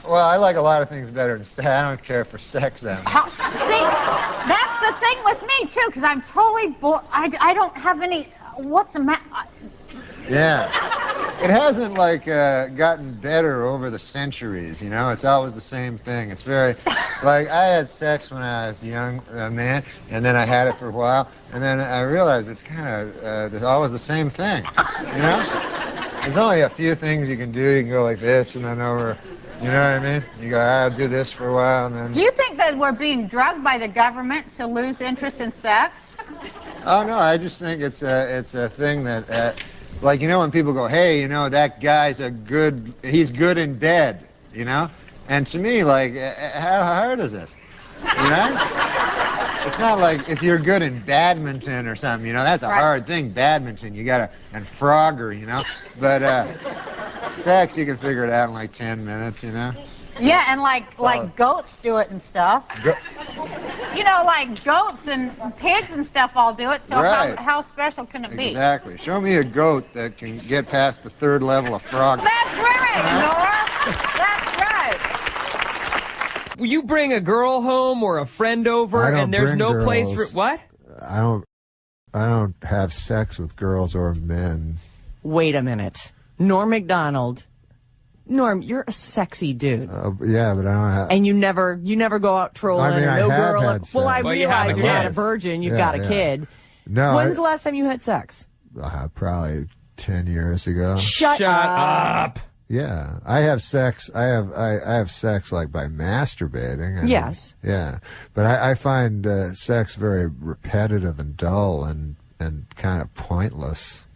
I like a lot of things better than sex. I don't care for sex that much. See, that's the thing with me too, because I'm totally bored. I don't have any. What's the matter? Yeah, it hasn't like gotten better over the centuries. You know, it's always the same thing. It's very like I had sex when I was a young man, and then I had it for a while, and then I realized it's kind of always the same thing. You know. There's only a few things you can do. You can go like this and then over, you know what I mean? You go, I'll do this for a while and then... Do you think that we're being drugged by the government to lose interest in sex? Oh, no, I just think it's a thing that, like, you know, when people go, hey, you know, that guy's he's good in bed, you know? And to me, like, how hard is it? You know? it's not like if you're good in badminton or something, you know, that's a hard thing, badminton. You gotta, and Frogger, you know. But sex, you can figure it out in like 10 minutes, you know. Yeah, and like goats do it and stuff. You know, like goats and pigs and stuff all do it, so how special can it be? Exactly. Show me a goat that can get past the 3rd level of frog. That's right, Nora. That's right. You bring a girl home or a friend over and there's no place for... What? I don't have sex with girls or men. Wait a minute. Norm MacDonald. Norm, you're a sexy dude. Yeah, but I don't have... And you never go out trolling and no girl... Had sex. Well, I realize you're not a virgin. You've got a kid. No. When's the last time you had sex? Probably 10 years ago. Shut up. Yeah, I have sex. I have sex like by masturbating. Yes. Yeah, but I find sex very repetitive and dull and kind of pointless.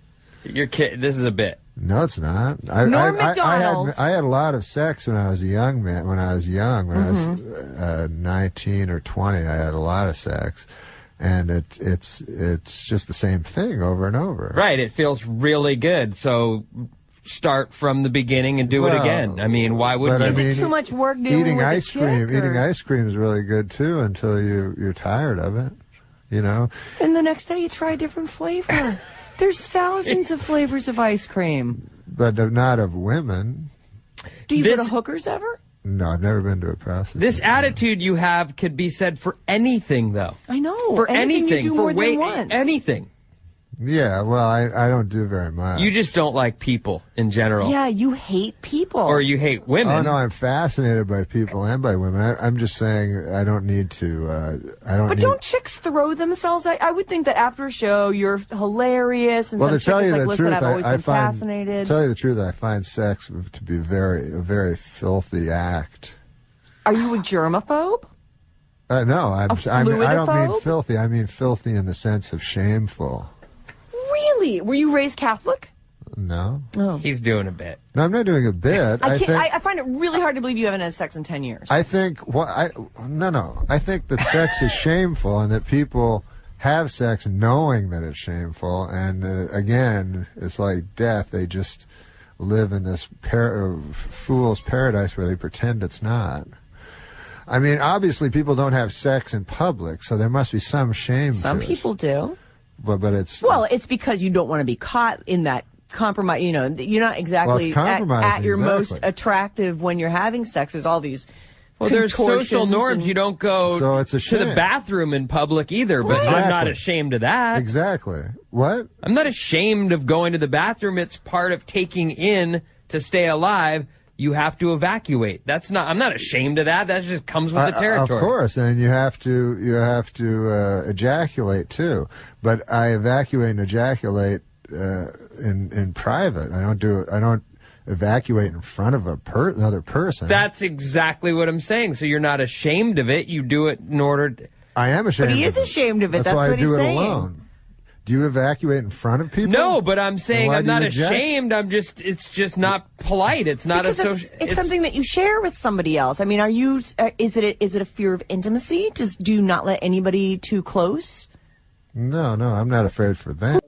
Your kid. This is a bit. No, it's not. Norm MacDonald. I had a lot of sex when I was a young man. When I was 19 or 20, I had a lot of sex, and it's just the same thing over and over. Right. It feels really good. So start from the beginning and do it again. I mean, why wouldn't you? Is it too much work dealing with ice cream? Eating ice cream is really good too until you're tired of it. You know. And the next day you try a different flavor. There's thousands of flavors of ice cream. But not of women. Do you go to hookers ever? No, I've never been to a prostitute. This attitude you have could be said for anything, though. I know. For anything. You do more than once. Anything. Yeah, well, I don't do very much. You just don't like people in general. Yeah, you hate people. Or you hate women. Oh, no, I'm fascinated by people and by women. I'm just saying I don't need to, But don't chicks throw themselves? I would think that after a show, you're hilarious. And well, some to tell chick you is like, the listen, truth, I've always been fascinated. To tell you the truth, I find sex to be a very filthy act. Are you a germaphobe? No, I don't mean filthy. I mean filthy in the sense of shameful. Really? Were you raised Catholic? No. Oh. He's doing a bit. No, I'm not doing a bit. I find it really hard to believe you haven't had sex in 10 years. I think I think that sex is shameful and that people have sex knowing that it's shameful. And again, it's like death. They just live in this fool's paradise where they pretend it's not. I mean, obviously, people don't have sex in public, so there must be some shame. Some people do. But it's because you don't want to be caught in that compromise. You know, you're not exactly at your most attractive when you're having sex. There's all these. Well, there's social norms. You don't go to the bathroom in public either, but I'm not ashamed of that. Exactly. What? I'm not ashamed of going to the bathroom. It's part of taking in to stay alive. You have to evacuate. I'm not ashamed of that. That just comes with the territory. Of course, and you have to ejaculate too. But I evacuate and ejaculate in private. I don't evacuate in front of another person. That's exactly what I'm saying. So you're not ashamed of it. You do it in order to... I am ashamed. But he is ashamed of it. That's why what he's saying. I do it alone. Do you evacuate in front of people? No, but I'm saying I'm not ashamed. It's just not polite. It's not because a social. It's something that you share with somebody else. I mean, are you? Is it a fear of intimacy? Do you not let anybody too close? No, I'm not afraid for that.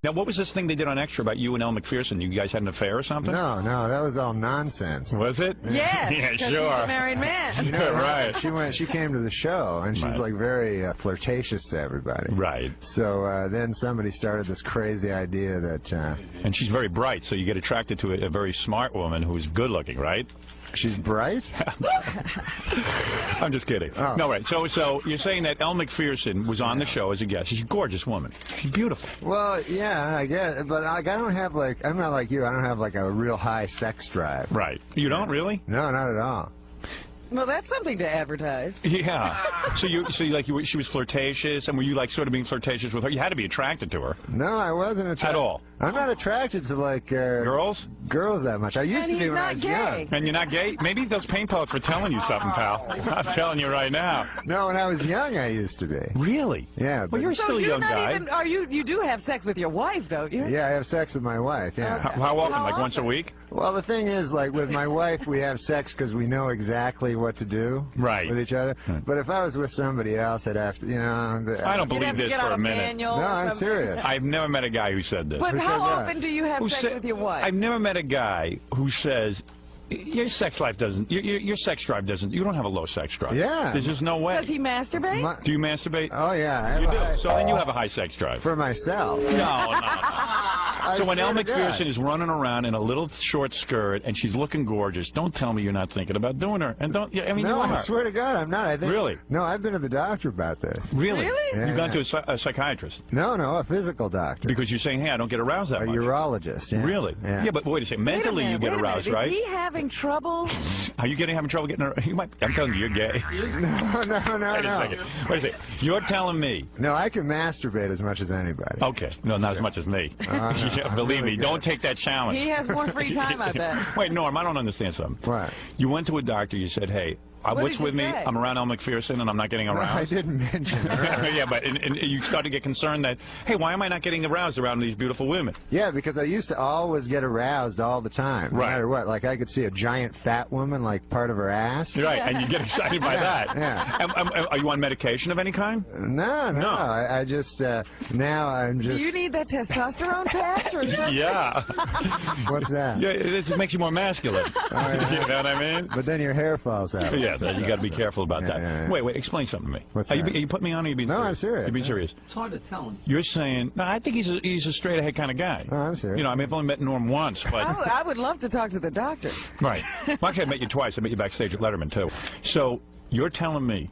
Now, what was this thing they did on Extra about you and Elle McPherson? You guys had an affair or something? No, that was all nonsense. Was it? Yes, yeah, sure. He's a married man. You know, right. She came to the show, and she's like very flirtatious to everybody. Right. So then somebody started this crazy idea that... and she's very bright, so you get attracted to a very smart woman who's good-looking, right? She's bright? I'm just kidding. Oh. No, right. So you're saying that Elle McPherson was on the show as a guest. She's a gorgeous woman. She's beautiful. Well, yeah, I guess, but I don't have like, I'm not like you. I don't have like a real high sex drive. Right. You don't really? No, not at all. Well, that's something to advertise. Yeah. So she was flirtatious, and were you like sort of being flirtatious with her? You had to be attracted to her. No, I wasn't attracted. At all? I'm not attracted to like girls that much. I used to be when I was young. And you're not gay? Maybe those paint pellets were telling you something, pal. I'm telling you right now. No, when I was young, I used to be. Really? Yeah. Well, you're still a young guy. You do have sex with your wife, don't you? Yeah, I have sex with my wife. Yeah. How often? Like once a week? Well, the thing is, like with my wife, we have sex because we know exactly what to do with each other. But if I was with somebody else, I'd have to, you know. I don't believe this for a minute. No, I'm serious. I've never met a guy who said this. But how often do you have sex with your wife? I've never met a guy who says your sex life doesn't, your sex drive doesn't, you don't have a low sex drive. Yeah. There's just no way. Does he masturbate? Do you masturbate? Oh, yeah. You do. So then you have a high sex drive. For myself. No. So when Elle McPherson is running around in a little short skirt and she's looking gorgeous, don't tell me you're not thinking about doing her. And don't, I mean, no, you are. I swear to God, I'm not. I think, Really? No, I've been to the doctor about this. Really? Yeah, You've gone to a psychiatrist? No, a physical doctor. Because you're saying, hey, I don't get aroused that much. A urologist, yeah. Really? Yeah. But wait a second. Mentally, you get aroused, right? Is he having trouble? Are you having trouble getting aroused? I'm telling you, you're gay. No. Wait a second. You're telling me. No, I can masturbate as much as anybody. Okay. No, not as much as me. Yeah, believe me, don't take that challenge. He has more free time, I bet. Wait, Norm, I don't understand something. What? You went to a doctor, you said, hey, what's with me? I'm around Elle McPherson and I'm not getting aroused. No, I didn't mention her. Yeah, but and you start to get concerned that, hey, why am I not getting aroused around these beautiful women? Yeah, because I used to always get aroused all the time, no matter what. Like I could see a giant fat woman, like part of her ass. Right, and you get excited by that. Yeah. Are you on medication of any kind? No. I just now I'm just. Do you need that testosterone patch or something? Yeah. What's that? Yeah, it makes you more masculine. Oh, yeah. You know what I mean? But then your hair falls out. Yeah, you got to be careful about that. Yeah. Wait, explain something to me. What's are that? you putting me on or are you being serious? No, I'm serious. You're being serious. It's hard to tell him. You're saying, no, I think he's a straight ahead kind of guy. Oh, I'm serious. You know, I mean, I've only met Norm once, but. I would love to talk to the doctor. Right. Well, actually, I met you twice. I met you backstage at Letterman, too. So, you're telling me,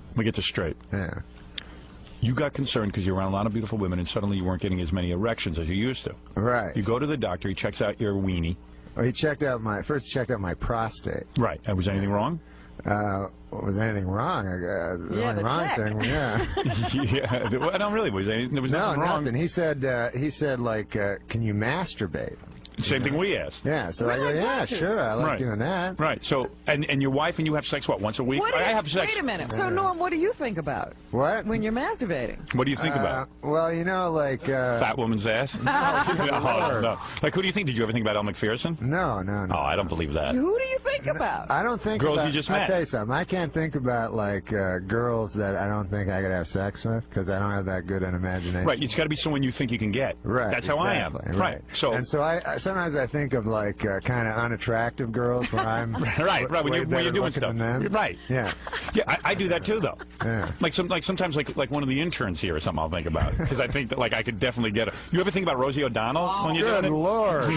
let me get this straight. Yeah. You got concerned because you were around a lot of beautiful women and suddenly you weren't getting as many erections as you used to. Right. You go to the doctor, he checks out your weenie. Oh, he checked out my prostate. Right. And was anything wrong? Was anything wrong? The only wrong thing, yeah. Well, no, really. There was nothing wrong. Nothing. He said, like, can you masturbate? Same thing we asked. Yeah, so I go, yeah, sure, I like doing that. Right, so, and your wife and you have sex, what, once a week? I have sex. Wait a minute. So, Norm, what do you think about? What? When you're masturbating? What do you think about? Well, you know, like... Fat woman's ass? No. Like, who do you think? Did you ever think about Elle McPherson? No. Oh, I don't believe that. Who do you think about? I don't think girls about... you just met. I'll tell you something. I can't think about, like, girls that I don't think I could have sex with, because I don't have that good an imagination. Right, it's got to be someone you think you can get. Right, That's how I am. Right. So I sometimes I think of like kind of unattractive girls where I'm right when you're doing stuff. Right. Yeah. Yeah, I do that too though. Yeah. Like sometimes like one of the interns here or something I'll think about because I think that like I could definitely get You ever think about Rosie O'Donnell when you're doing it? Good Lord.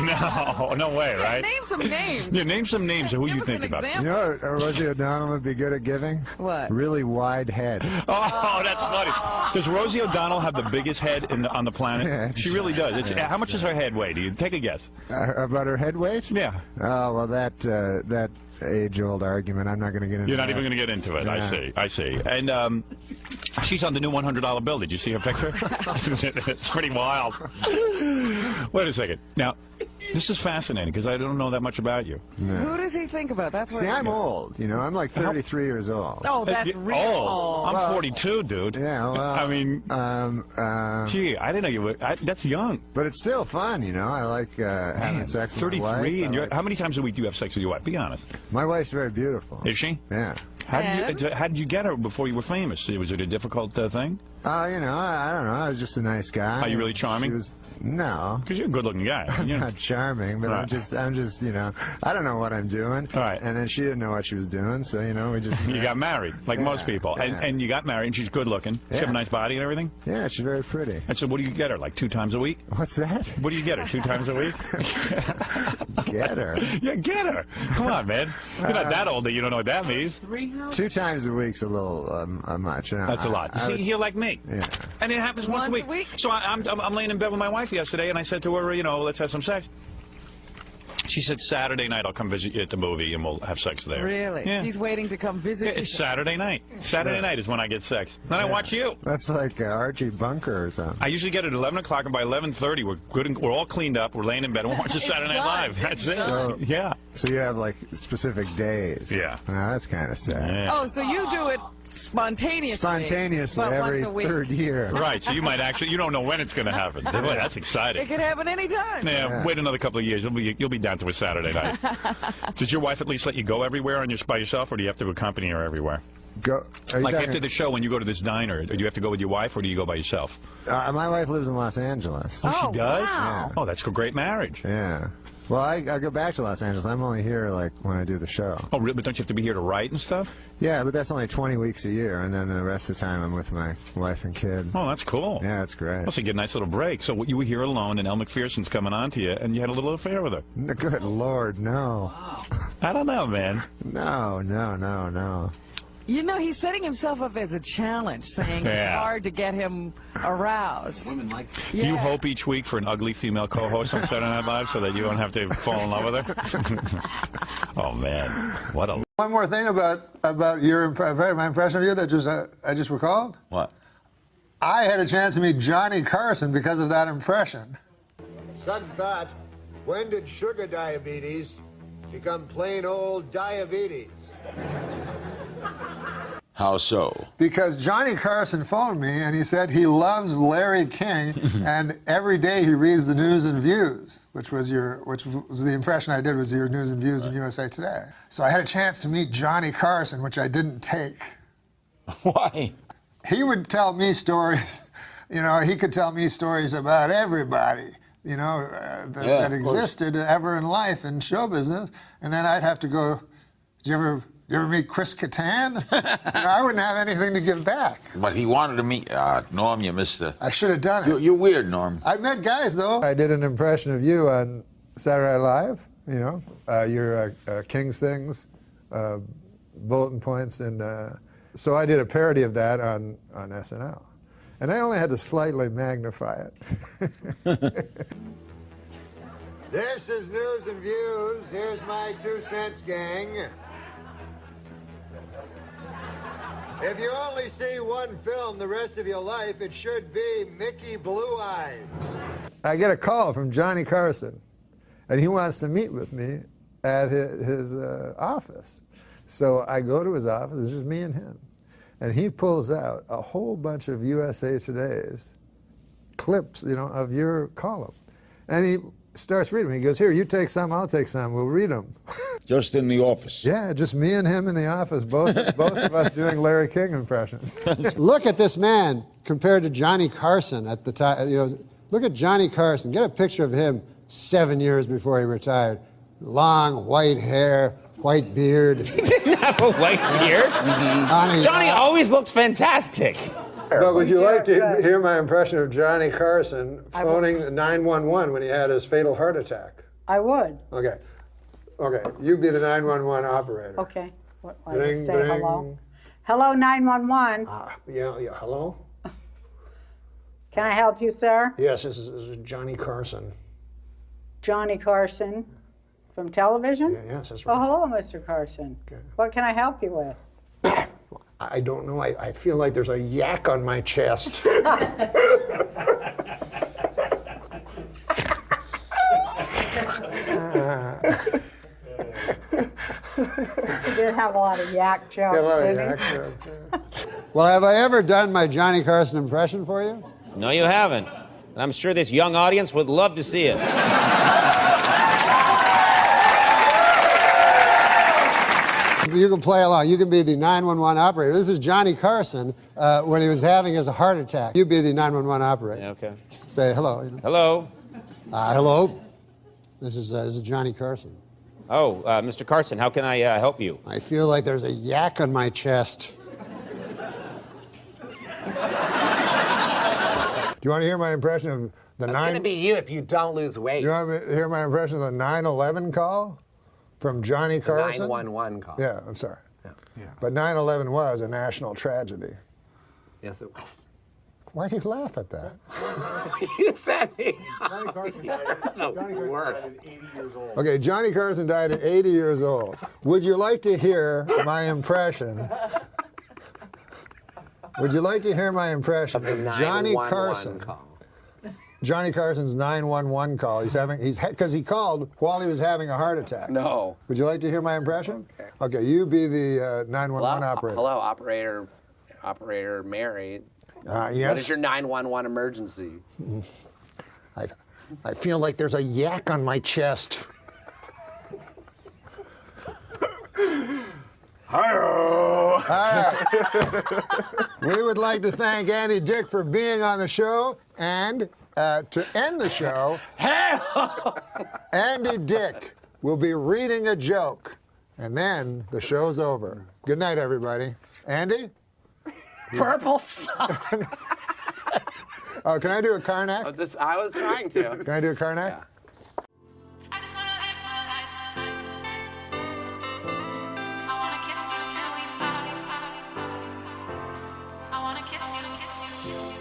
No way, right? Name some names. Yeah, name some names of who you think about. You know what Rosie O'Donnell would be good at giving? What? Really wide head. Oh, that's funny. Does Rosie O'Donnell have the biggest head on the planet? Yeah, she really does. How much does her head weigh? Do you take a guess? About her head weight? Yeah. Oh, well, that age-old argument, I'm not going to get into. You're not even going to get into it. Yeah. I see. And she's on the new $100 bill. Did you see her picture? It's pretty wild. Wait a second. Now, this is fascinating because I don't know that much about you. No. Who does he think about? That's what. See, I'm old. You know, I'm like 33 years old. Oh, that's real old. I'm 42, dude. Yeah, well, I mean, gee, I didn't know you were. That's young. But it's still fun, you know. I like having sex with my wife. 33, and how many times a week do you have sex with your wife? Be honest. My wife's very beautiful. Is she? Yeah. How did you get her before you were famous? Was it a difficult thing? You know, I don't know. I was just a nice guy. Are you really charming? No. Because you're a good-looking guy. I'm not charming, but I'm just, you know, I don't know what I'm doing. Right. And then she didn't know what she was doing, so, you know, we just... You got married, like most people. And you got married, and she's good-looking. She have a nice body and everything? Yeah, she's very pretty. And so what do you get her, like 2 times a week? What's that? What do you get her, 2 times a week? Get her. Yeah, get her. Come on, man. You're not that old that you don't know what that means. 2 times a week's a little much. You know, That's a lot. You see, you're like me. Yeah. And it happens once a week. So I'm laying in bed with my wife yesterday, and I said to her, you know, let's have some sex. She said, Saturday night I'll come visit you at the movie and we'll have sex there. Really? Yeah. She's waiting to come visit Yeah, it's Saturday night. Saturday night is when I get sex. Then I watch you. That's like Archie Bunker or something. I usually get it at 11 o'clock, and by 11:30 we're good. And, we're all cleaned up. We're laying in bed and we're watching Saturday Night Live. That's it. So, yeah. So you have like specific days. Yeah. That's kind of sad. Yeah. Oh, so you do it spontaneously. Spontaneously but every once a week. 3rd year. Right. So you might actually, you don't know when it's going to happen. Boy, that's exciting. It could happen anytime. Yeah, wait another couple of years. You'll be down to a Saturday night. Does your wife at least let you go everywhere on by yourself, or do you have to accompany her everywhere? Go. Like after the show, when you go to this diner, do you have to go with your wife, or do you go by yourself? My wife lives in Los Angeles. Oh, she does? Wow. Oh, that's a great marriage. Yeah. Well, I go back to Los Angeles. I'm only here like when I do the show. Oh, really? But don't you have to be here to write and stuff? Yeah, but that's only 20 weeks a year, and then the rest of the time I'm with my wife and kid. Oh, that's cool. Yeah, that's great. Must you get a nice little break. So you were here alone, and Elle McPherson's coming on to you, and you had a little affair with her. Good Lord, no. I don't know, man. No. You know, he's setting himself up as a challenge, saying it's hard to get him aroused. Women like that. Do you hope each week for an ugly female co-host on Saturday Night Live so that you don't have to fall in love with her? Oh, man. What a... One more thing about your my impression of you that I just recalled. What? I had a chance to meet Johnny Carson because of that impression. Sudden thought, when did sugar diabetes become plain old diabetes? How so? Because Johnny Carson phoned me and he said he loves Larry King and every day he reads the News and Views, which was the impression I did was your News and Views in USA Today. So I had a chance to meet Johnny Carson, which I didn't take. Why? He would tell me stories, you know, he could tell me stories about everybody, you know, that existed ever in life in show business, and then I'd have to go, did you ever meet Chris Kattan? You know, I wouldn't have anything to give back. But he wanted to meet Norm. You missed the. I should have done it. You're weird, Norm. I met guys though. I did an impression of you on Saturday Night Live. You know, your King's Things, bulletin points, and so I did a parody of that on SNL, and I only had to slightly magnify it. This is News and Views. Here's my 2 cents, gang. If you only see one film the rest of your life, it should be Mickey Blue Eyes. I get a call from Johnny Carson, and he wants to meet with me at his office. So I go to his office, it's just me and him. And he pulls out a whole bunch of USA Today's clips, you know, of your column. And he starts reading them. He goes, here, you take some, I'll take some, we'll read them. Just in the office? Yeah, just me and him in the office, both of us doing Larry King impressions. Look at this man compared to Johnny Carson at the time. You know, look at Johnny Carson. Get a picture of him 7 years before he retired. Long, white hair, white beard. He didn't have a white beard. Johnny always looked fantastic. But would you like to hear my impression of Johnny Carson phoning 911 when he had his fatal heart attack? I would. Okay. Okay, you be the 911 operator. Okay. What, I Ding, just say ding. hello? Hello, 911. Yeah, hello? Can I help you, sir? Yes, this is Johnny Carson. Johnny Carson from television? Yes, that's right. Oh, hello, Mr. Carson. Okay. What can I help you with? I don't know. I feel like there's a yak on my chest. You did have a lot of yak jokes, didn't you? Well, have I ever done my Johnny Carson impression for you? No, you haven't. And I'm sure this young audience would love to see it. you can play along. You can be the 911 operator. This is Johnny Carson when he was having his heart attack. You be the 911 operator. Yeah, okay. Say hello. Hello. Hello. This is Johnny Carson. Oh, Mr. Carson, how can I help you? I feel like there's a yak on my chest. Do you want to hear my impression of the That's going to be you if you don't lose weight. You want to hear my impression of the 9/11 call from Johnny Carson? 911 call. Yeah, I'm sorry. Yeah. But 9/11 was a national tragedy. Yes, it was. Why do you laugh at that? You said it. Johnny Carson died at 80 years old. Okay, Johnny Carson died at 80 years old. Would you like to hear my impression? Would you like to hear my impression of Johnny Carson? Call. Johnny Carson's 911 call. Because he called while he was having a heart attack. No. Would you like to hear my impression? Okay, you be the 911 operator. Hello, operator Mary. Yes. What is your 911 emergency? I feel like there's a yak on my chest. Hi-oh. All right. We would like to thank Andy Dick for being on the show, and to end the show, Andy Dick will be reading a joke, and then the show's over. Good night, everybody. Andy? Purple socks. Oh, can I do a Karnak? I was trying to. Can I do a Karnak? Yeah.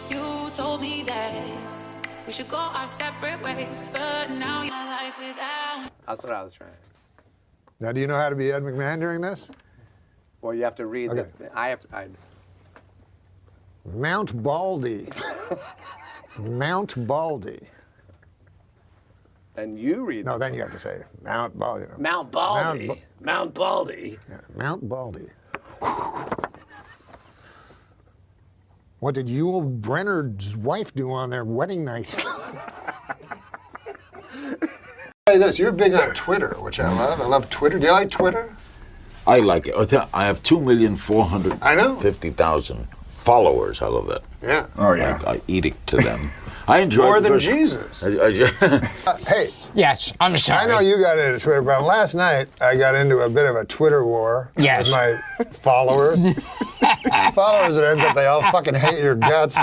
You told me that we should go our separate ways, but now your life without. That's what I was trying. Now, do you know how to be Ed McMahon during this? Well, you have to read. Okay. Mount Baldy. Mount Baldy. And you read. No, then you have to say Mount Baldy. Mount Baldy. Mount Baldy. Yeah, Mount Baldy. What did Yul Brenner's wife do on their wedding night? Hey, this, you're big on Twitter, which I love. I love Twitter. Do you like Twitter? I like it. I have 2,450,000 followers. I love that. Yeah. Oh, yeah. I edict to them. I enjoy More it than because Jesus. Hey. Yes, I'm sorry. I know you got into Twitter, but last night I got into a bit of a Twitter war with my followers. Followers, it ends up they all fucking hate your guts.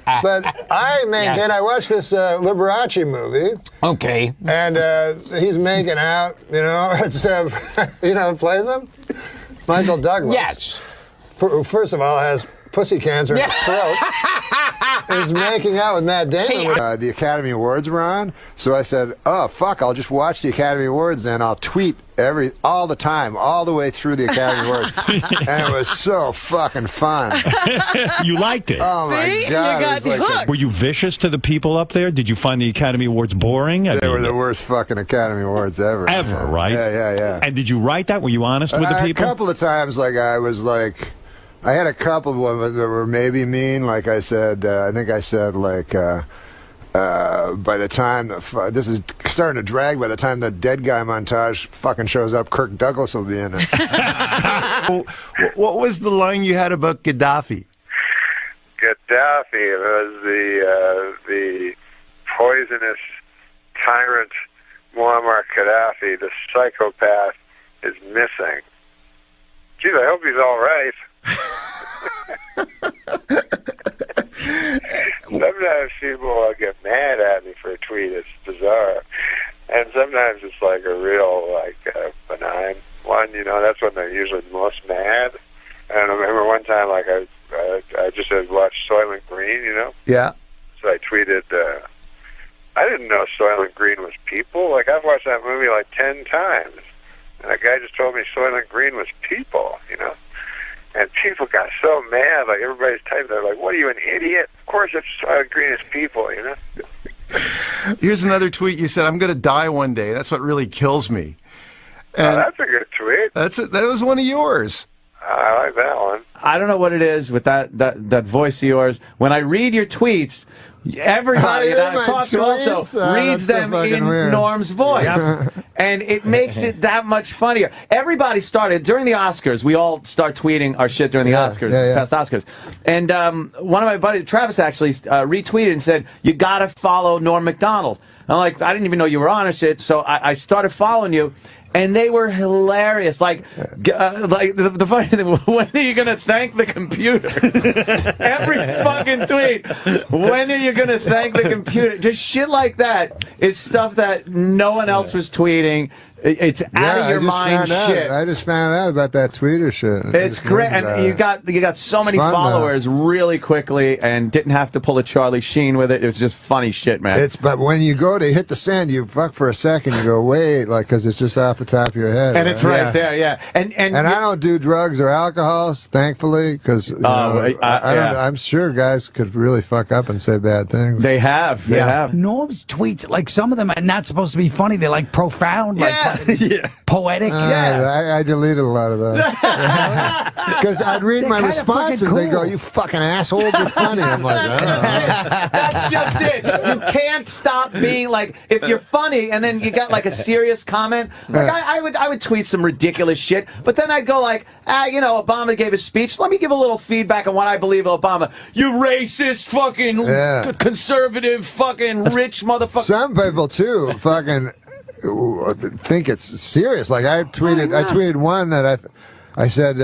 But I maintain, I watched this Liberace movie. Okay. And he's making out, you know, it's, you know, who plays him? Michael Douglas. Yes. First of all, has pussy cancer in his throat. He's making out with Matt Damon. The Academy Awards were on, so I said, oh, fuck, I'll just watch the Academy Awards and I'll tweet all the time, all the way through the Academy Awards. And it was so fucking fun. You liked it? Oh, my God. You got hooked. Were you vicious to the people up there? Did you find the Academy Awards boring? They were the worst fucking Academy Awards ever. Ever, right? Yeah. And did you write that? Were you honest with the people? A couple of times, I was like... I had a couple of ones that were maybe mean. Like I said, I think I said, by the time this is starting to drag, by the time the dead guy montage fucking shows up, Kirk Douglas will be in it. What was the line you had about Gaddafi? Gaddafi was the poisonous tyrant Muammar Gaddafi, the psychopath, is missing. Geez, I hope he's all right. Sometimes people get mad at me for a tweet. It's bizarre. And sometimes it's like a real, benign one, you know. That's when they're usually most mad. And I remember one time, I just had watched Soylent Green, you know. Yeah. So I tweeted, I didn't know Soylent Green was people. I've watched that movie 10 times. And a guy just told me Soylent Green was people, you know. And people got so mad, everybody's typing, they're like, what are you, an idiot? Of course it's Soylent Green is people, you know. Here's another tweet. You said, I'm going to die one day. That's what really kills me. And that's a good tweet. That was one of yours. I like that one. I don't know what it is with that voice of yours. When I read your tweets, everybody that I talk to also reads them in Norm's voice. And it makes it that much funnier. Everybody started, during the Oscars, we all start tweeting our shit during the Oscars, past Oscars. And one of my buddies, Travis, actually retweeted and said, you gotta follow Norm MacDonald. And I'm like, I didn't even know you were on or shit, so I started following you. And they were hilarious. Like the funny thing, when are you going to thank the computer? Every fucking tweet. When are you going to thank the computer? Just shit like that is stuff that no one else was tweeting. It's out of your mind shit. I just found out about that Twitter shit. It's great, and you got so many followers really quickly, and didn't have to pull a Charlie Sheen with it. It was just funny shit, man. But when you go to hit the send, you fuck for a second. You go wait, like because it's just off the top of your head, and it's right there, yeah. And I don't do drugs or alcohol, thankfully, because I'm sure guys could really fuck up and say bad things. They have. Norm's tweets, like some of them are not supposed to be funny. They're like profound, like poetic. I deleted a lot of those. Because I'd read my responses, cool. They go, you fucking asshole, you're funny. I'm like, oh. That's just it. You can't stop being like, if you're funny and then you got like a serious comment, like I would tweet some ridiculous shit, but then I'd go like, Obama gave a speech. Let me give a little feedback on what I believe of Obama. You racist, fucking conservative, fucking rich motherfucker. Some people too, fucking think it's serious. Like I tweeted one that I said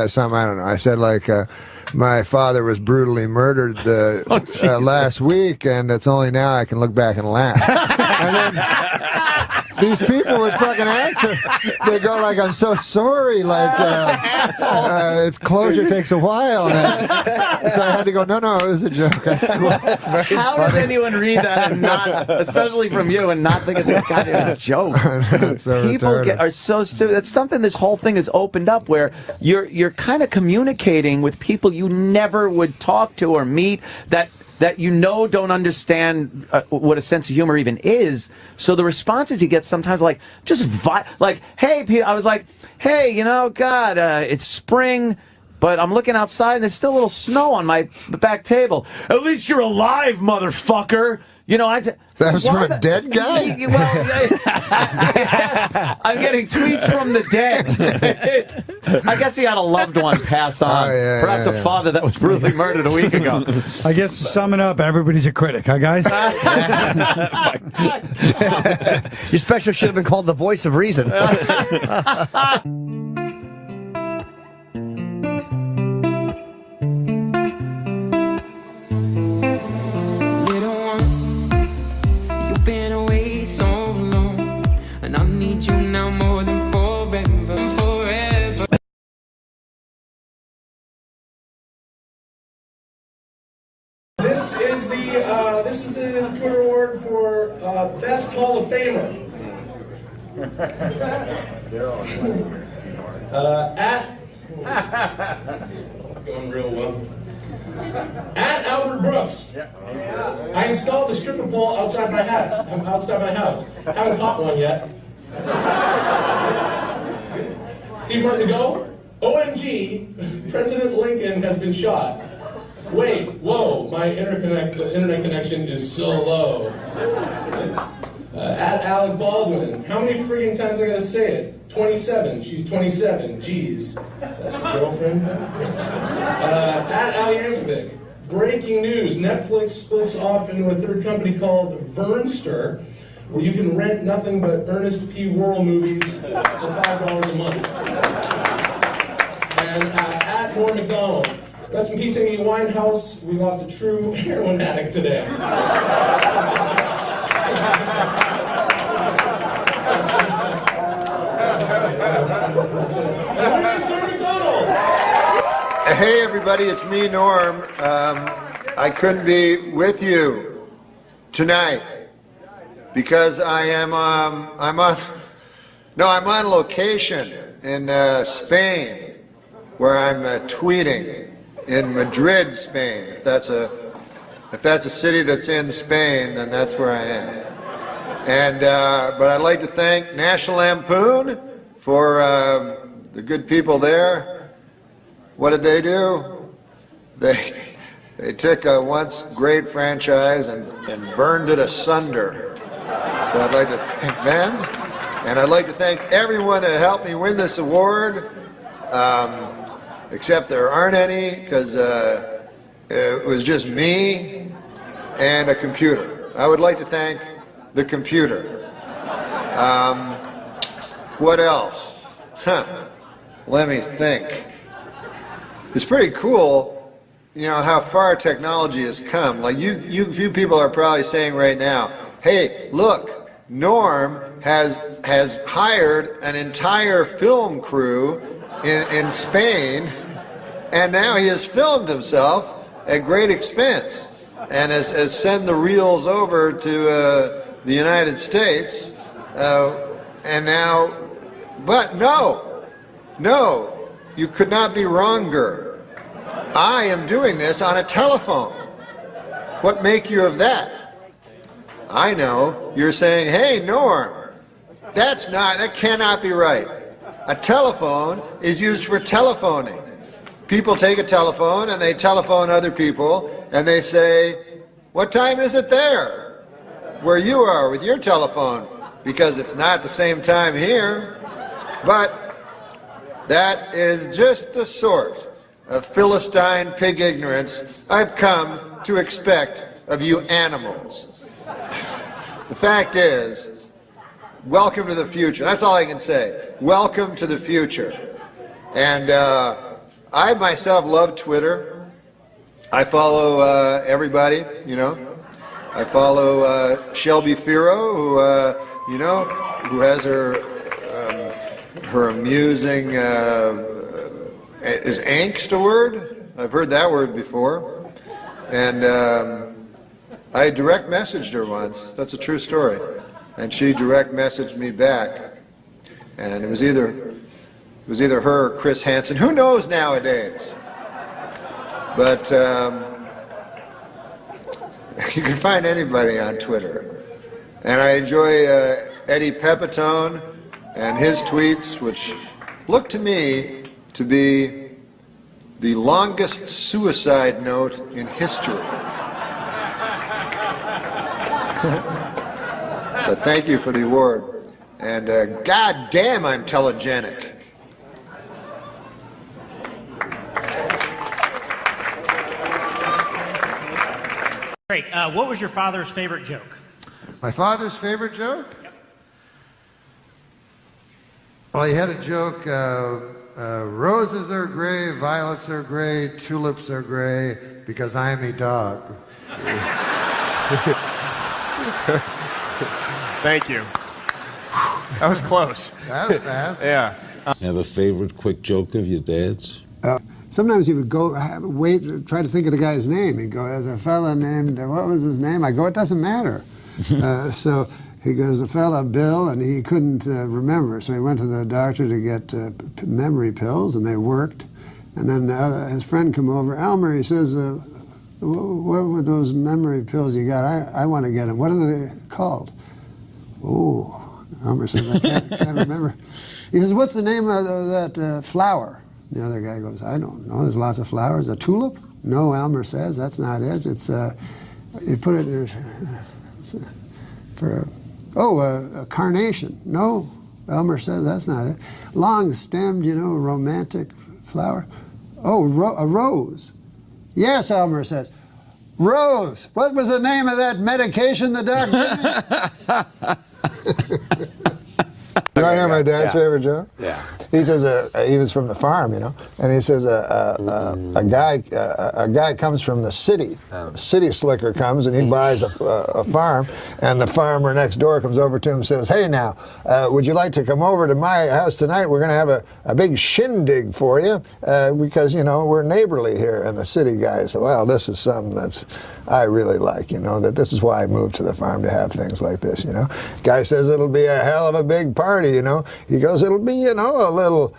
something, I don't know. I said like my father was brutally murdered last week, and it's only now I can look back and laugh. And then these people would fucking answer. They go like, I'm so sorry. Like closure takes a while. So I had to go, no, it was a joke. How does anyone read that and not, especially from you, and not think it's a goddamn joke? People are so stupid. That's something this whole thing has opened up, where you're kind of communicating with people you never would talk to or meet, that don't understand what a sense of humor even is. So the responses you get sometimes are like, hey, I was like, hey, God, it's spring, but I'm looking outside and there's still a little snow on my back table. At least you're alive, motherfucker. That was from a dead guy? Yes, I'm getting tweets from the dead. I guess he had a loved one pass on. Perhaps a father that was brutally murdered a week ago. I guess to sum it up, everybody's a critic, huh, guys? Your special should have been called The Voice of Reason. This is the Twitter award for Best Hall of Famer. Going real well. At Albert Brooks. I installed the stripper pole outside my house. Haven't caught one yet. Steve Martin to go. OMG, President Lincoln has been shot. Wait, whoa, my internet connection is so low. At Alec Baldwin, how many friggin' times I gotta say it? 27, she's 27, geez. That's your girlfriend? At Al Yankovic, breaking news, Netflix splits off into a third company called Vernster, where you can rent nothing but Ernest P. Worrell movies for $5 a month. And at Norm MacDonald, rest in peace, Amy Winehouse. We lost a true heroin addict today. Hey everybody, it's me, Norm. I couldn't be with you tonight because I'm on location in Spain, where I'm tweeting. In Madrid, Spain. If that's a city that's in Spain, then that's where I am. And but I'd like to thank National Lampoon for the good people there, what did they do? They took a once great franchise and burned it asunder. So I'd like to thank them, and I'd like to thank everyone that helped me win this award, except there aren't any, because it was just me and a computer. I would like to thank the computer. What else? Let me think. It's pretty cool, you know, how far technology has come. Like you people are probably saying right now, hey, look, Norm has hired an entire film crew in Spain, and now he has filmed himself at great expense and has sent the reels over to the United States, and now, but no, you could not be wronger. I am doing this on a telephone. What make you of that? I know, you're saying, hey, Norm, that cannot be right. A telephone is used for telephoning. People take a telephone and they telephone other people and they say, what time is it there? Where you are with your telephone, because it's not the same time here. But that is just the sort of Philistine pig ignorance I've come to expect of you animals. The fact is, welcome to the future. That's all I can say. Welcome to the future. And I myself love Twitter. I follow everybody, you know. I follow Shelby Firo, who, you know, who has her amusing, is angst a word? I've heard that word before. And I direct messaged her once. That's a true story. And she direct messaged me back. And it was either her or Chris Hansen. Who knows nowadays? But you can find anybody on Twitter. And I enjoy Eddie Pepitone and his tweets, which look to me to be the longest suicide note in history. But thank you for the award. And God damn, I'm telegenic. Great. What was your father's favorite joke? My father's favorite joke? Yep. Well, he had a joke, roses are gray, violets are gray, tulips are gray, because I am a dog. Thank you. That was close. That was fast. Yeah. You have a favorite quick joke of your dad's? Sometimes he would go, try to think of the guy's name. He'd go, there's a fella named, what was his name? I go, it doesn't matter. So he goes, a fella, Bill, and he couldn't remember. So he went to the doctor to get memory pills, and they worked. And then his friend come over, Elmer, he says, what were those memory pills you got? I want to get them. What are they called? Oh, Elmer says, I can't remember. He says, what's the name of that flower? The other guy goes, I don't know. There's lots of flowers. A tulip? No, Elmer says, that's not it. It's, you put it in for, a carnation. No, Elmer says, that's not it. Long-stemmed, you know, romantic flower. Oh, a rose. Yes, Elmer says. Rose. What was the name of that medication the doctor gave me? You want to hear my dad's favorite joke? Yeah. He says he was from the farm, you know, and he says a guy comes from the city. City slicker comes and he buys a farm, and the farmer next door comes over to him and says, "Hey, now, would you like to come over to my house tonight? We're going to have a big shindig for you because you know we're neighborly here." And the city guy said, "Well, this is something that's I really like, you know, that this is why I moved to the farm to have things like this, you know." Guy says it'll be a hell of a big party, you know. He goes, it'll be, you know, a little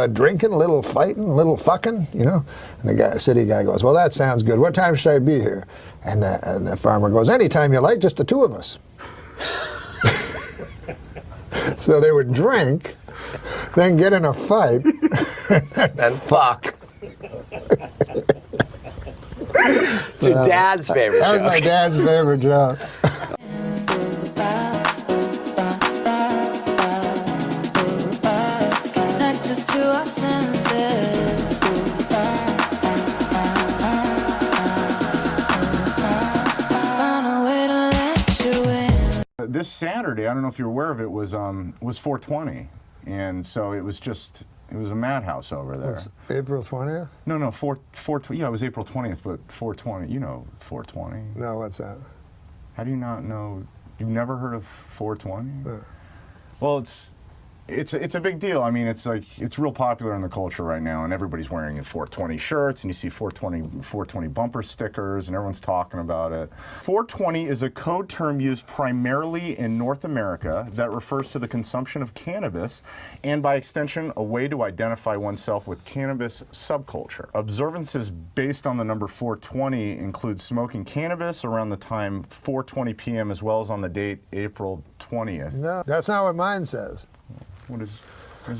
drinking, a little fighting, a little fucking, you know. And the city guy goes, well, that sounds good. What time should I be here? And the farmer goes, anytime you like, just the two of us. So they would drink, then get in a fight, and fuck. It's your dad's favorite That was joke. my dad's favorite joke. Connected to our senses. Found a way to let you in. This Saturday, I don't know if you're aware of it, was 420, and so it was a madhouse over there. It's April 20th? No, 420. Yeah, it was April 20th, but 420. You know 420. No, what's that? How do you not know? You've never heard of 420? No. Well, it's a big deal. I mean, it's real popular in the culture right now, and everybody's wearing 420 shirts, and you see 420 bumper stickers, and everyone's talking about it. 420 is a code term used primarily in North America that refers to the consumption of cannabis, and by extension, a way to identify oneself with cannabis subculture. Observances based on the number 420 include smoking cannabis around the time 4:20 p.m. as well as on the date April 20th. No, that's not what mine says. What does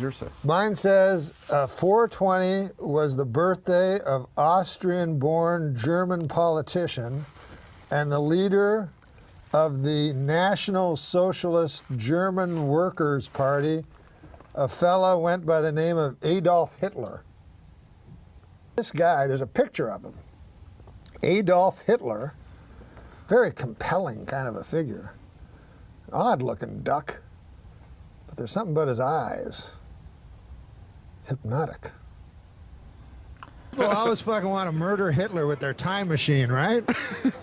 yours say? Mine says 420 was the birthday of Austrian-born German politician and the leader of the National Socialist German Workers' Party, a fella went by the name of Adolf Hitler. This guy, there's a picture of him. Adolf Hitler, very compelling kind of a figure. Odd-looking duck. But there's something about his eyes. Hypnotic. People always fucking want to murder Hitler with their time machine, right?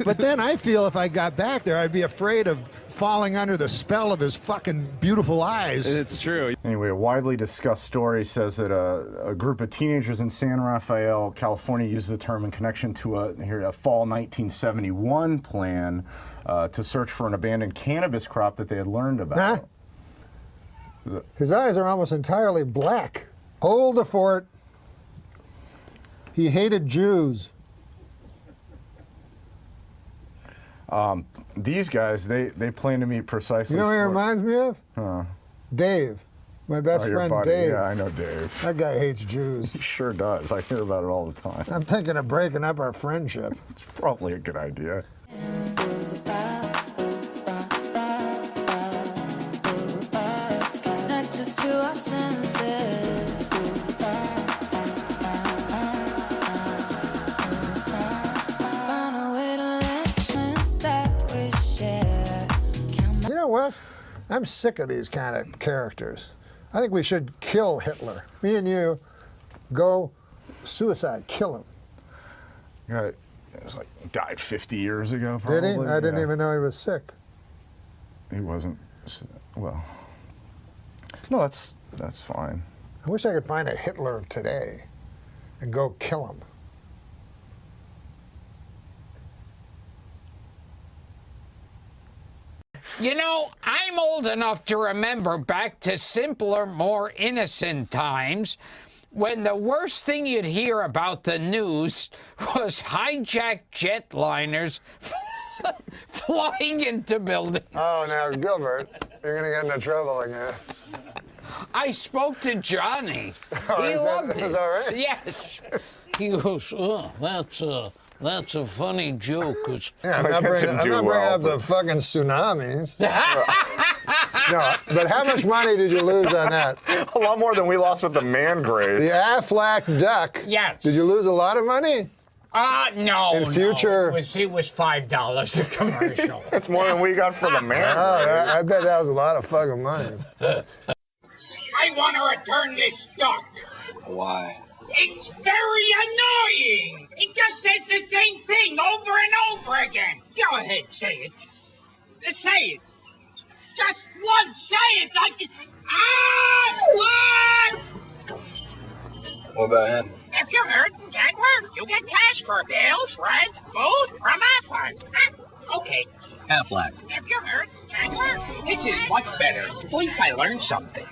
But then I feel if I got back there, I'd be afraid of falling under the spell of his fucking beautiful eyes. It's true. Anyway, a widely discussed story says that a group of teenagers in San Rafael, California, used the term in connection to a fall 1971 plan to search for an abandoned cannabis crop that they had learned about. Huh? His eyes are almost entirely black. Hold the fort. He hated Jews. These guys, they plan to meet precisely. You know what he reminds me of? Huh. Dave. My best Your friend buddy. Dave. Yeah, I know Dave. That guy hates Jews. He sure does. I hear about it all the time. I'm thinking of breaking up our friendship. It's probably a good idea. Connected to our senses. Found a way to let you that we share. You know what? I'm sick of these kind of characters. I think we should kill Hitler. Me and you go suicide, kill him. Yeah, it's like died 50 years ago, Did probably. he? I didn't Yeah. even know he was sick. He wasn't. Well, no, that's fine. I wish I could find a Hitler of today and go kill him. You know, I'm old enough to remember back to simpler, more innocent times when the worst thing you'd hear about the news was hijacked jetliners flying into buildings. Oh, now, Gilbert, you're going to get into trouble again. I spoke to Johnny. Oh, He loved that it. was all right? Yes. He goes, oh, that's a funny joke. Yeah, I'm not bringing up the fucking tsunamis. No, but how much money did you lose on that? A lot more than we lost with the man grade. The Aflac duck. Yes. Did you lose a lot of money? No. In future- No. It was $5 a commercial. That's more than we got for the man Oh, grade. I bet that was a lot of fucking money. I want to return this duck. Why? It's very annoying. It just says the same thing over and over again. Go ahead, say it. Say it. Just once, say it. What? What about him? If you're hurt and can't work, you get cash for bills, rent, food from Aflac. Okay. Aflac. If you're hurt and can't work. This is much better. At least I learned something.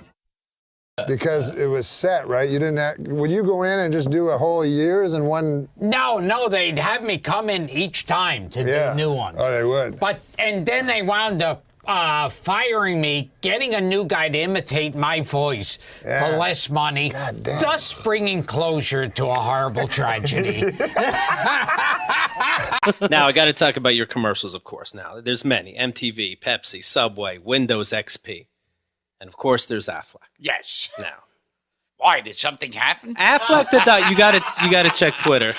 Because it was set, right? You didn't. Would you go in and just do a whole year's in one? No, they'd have me come in each time to do new ones. Oh, they would. And then they wound up firing me, getting a new guy to imitate my voice for less money, thus bringing closure to a horrible tragedy. Now, I got to talk about your commercials, of course. Now, there's many. MTV, Pepsi, Subway, Windows XP. And, of course, there's Affleck. Yes. Now. Why, did something happen? Affleck the Duck. You got to check Twitter.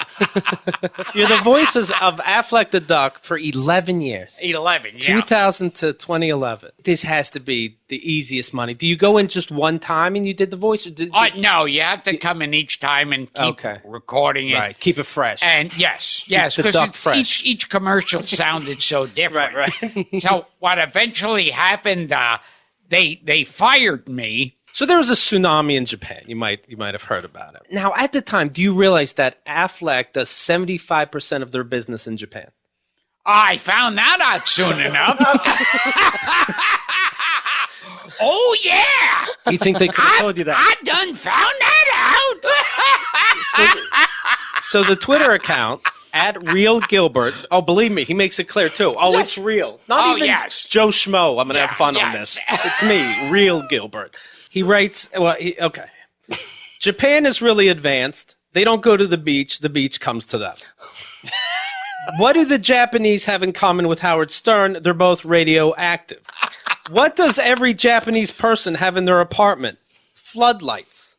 You're the voices of Affleck the Duck for 11 years. 11, yeah. 2000 to 2011. This has to be the easiest money. Do you go in just one time and you did the voice? Or No, you have to come in each time and keep recording it. Right, keep it fresh. And yes, because each commercial sounded so different. Right. So what eventually happened, they fired me. So there was a tsunami in Japan. You might have heard about it. Now, at the time, do you realize that Affleck does 75% of their business in Japan? I found that out soon enough. Oh, yeah. You think they could have told you that? I done found that out. So the Twitter account, @RealGilbert, oh, believe me, he makes it clear, too. Oh, it's real. Not even Joe Schmo. I'm going to have fun on this. It's me, Real Gilbert. He writes, okay. Japan is really advanced. They don't go to the beach comes to them. What do the Japanese have in common with Howard Stern? They're both radioactive. What does every Japanese person have in their apartment? Floodlights.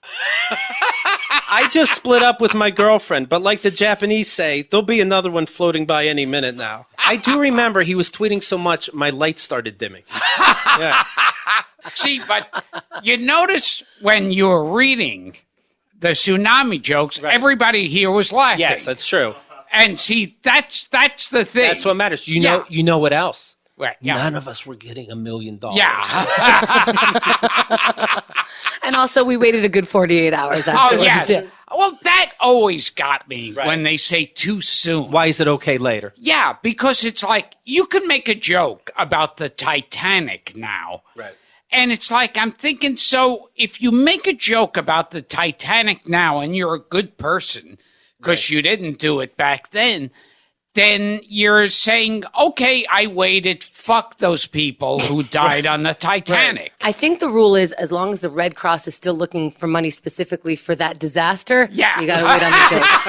I just split up with my girlfriend, but like the Japanese say, there'll be another one floating by any minute now. I do remember he was tweeting so much, my lights started dimming. Yeah. See, but you notice when you were reading the tsunami jokes, everybody here was laughing. Yes, that's true. And see, that's the thing. That's what matters. You know what else? Right, yeah. None of us were getting $1 million. Yeah. And also, we waited a good 48 hours after. Oh, yeah. Well, that always got me when they say too soon. Why is it okay later? Yeah, because it's like, you can make a joke about the Titanic now. Right. And it's like, I'm thinking, so if you make a joke about the Titanic now and you're a good person because you didn't do it back then you're saying, okay, I waited, fuck those people who died on the Titanic. I think the rule is, as long as the Red Cross is still looking for money specifically for that disaster, you got to wait on the jokes.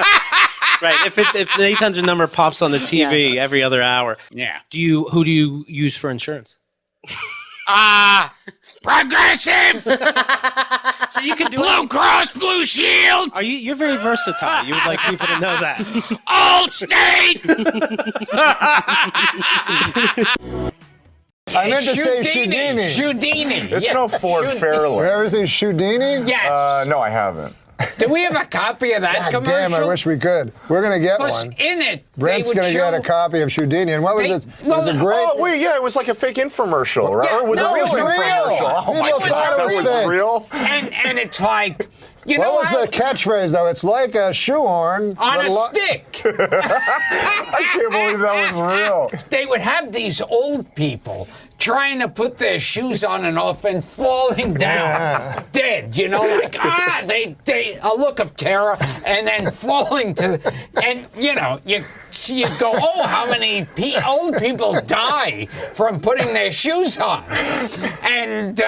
Right. If the 800 number pops on the TV every other hour, who do you use for insurance? Progressive. So you can do Blue Cross Blue Shield. You're very versatile. You would like people to know that. Allstate. I meant to say Shudini. Shudini. It's no Ford Fairlane. Where is he, Shudini? Yes. No, I haven't. Do we have a copy of that commercial? Damn, I wish we could. We're going to get one. In it, Brent's going to get a copy of Shudini. And what was it? Was it great? Oh, wait, it was like a fake infomercial, right? Yeah, or was it a real infomercial? Oh, my God, that was real? And it's like, what was the catchphrase, though? It's like a shoehorn. On a stick. I can't believe that was real. They would have these old people trying to put their shoes on and off and falling down dead, like, a look of terror, and then falling to, and, you go, oh, how many old people die from putting their shoes on? And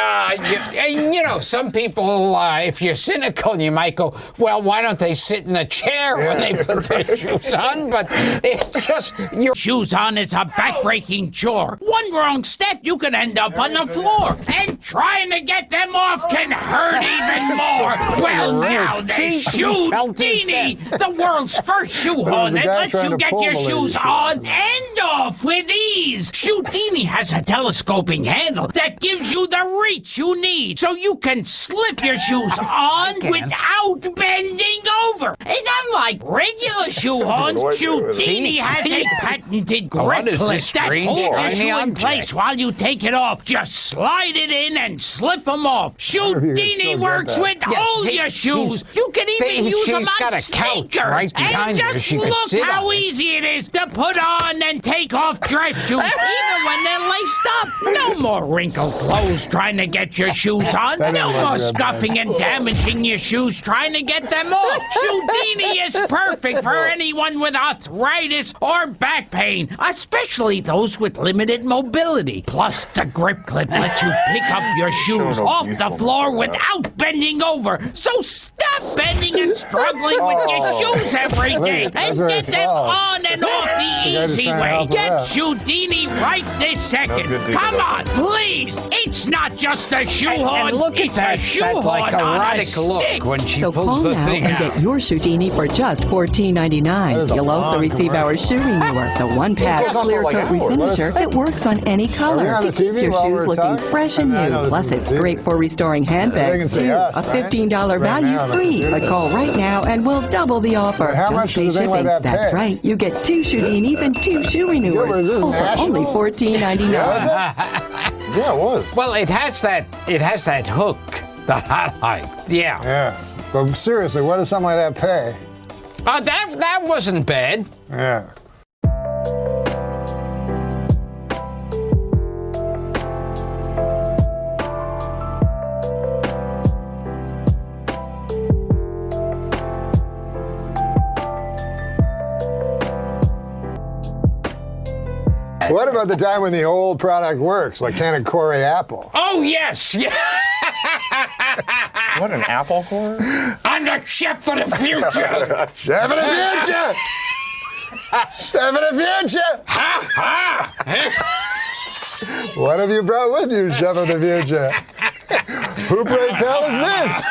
some people, if you're cynical, you might go, well, why don't they sit in a chair when they put their shoes on? But it's just, your shoes on is a backbreaking chore. One wrong step, you could end up on the floor. And trying to get them off can hurt even more. Well, now they Shudini, the world's first shoehorn that lets you get your shoes on and off with ease. Shudini has a telescoping handle that gives you the reach you need so you can slip your shoes on without bending over. And unlike regular shoehorns, Shudini has a patented grip clip that holds your shoe in place while you take it off. Just slide it in and slip them off. Shudini works with all your shoes. You can even use them on sneakers. And just look how easy it is to put on and take off dress shoes. shoes even when they're laced up. No more wrinkled clothes trying to get your shoes on. No more scuffing and damaging your shoes trying to get them off. Shoedini is perfect for anyone with arthritis or back pain, especially those with limited mobility. Plus, the grip clip lets you pick up your shoes off the floor without bending over. So stop bending and struggling with your shoes every day and get them on and off the easy way. Get Shoedini right this second. Come on, please. It's not just a shoehorn. And look at that shoehorn like erotic look when she So pulls call the now thing and out. get your Shoedini for just $14.99. You'll also receive our shoe renewer, the one-patch clear coat refinisher that works on any color to keep your shoes looking fresh and new. Plus, it's great for restoring handbags too. A $15 value free. But call right now and we'll double the offer. How Just much pay does a thing like shipping. that That's pay? right. You get 2 Shoedinis and 2 shoe renewers, all for only $14.99. Yeah, it was. Well, it has that hook that I like. Yeah. Yeah. But seriously, what does something like that pay? That wasn't bad. Yeah. What about the time when the old product works, like can of Corey apple? Oh, yes. Yeah. What, an apple core? I'm the chef for the future. Chef of the future! Chef of the future! Ha ha! What have you brought with you, Chef of the future? Who, pray tell, is this?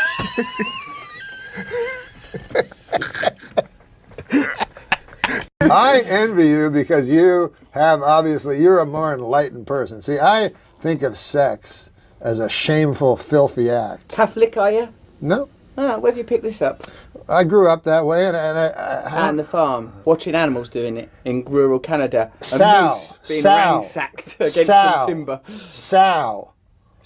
I envy you because you have, obviously, you're a more enlightened person. See, I think of sex as a shameful, filthy act. Catholic, are you? No. Oh, where have you picked this up? I grew up that way, and On the farm, watching animals doing it in rural Canada. Sow. A moose being Sow. ransacked against Sow. some timber. Sow.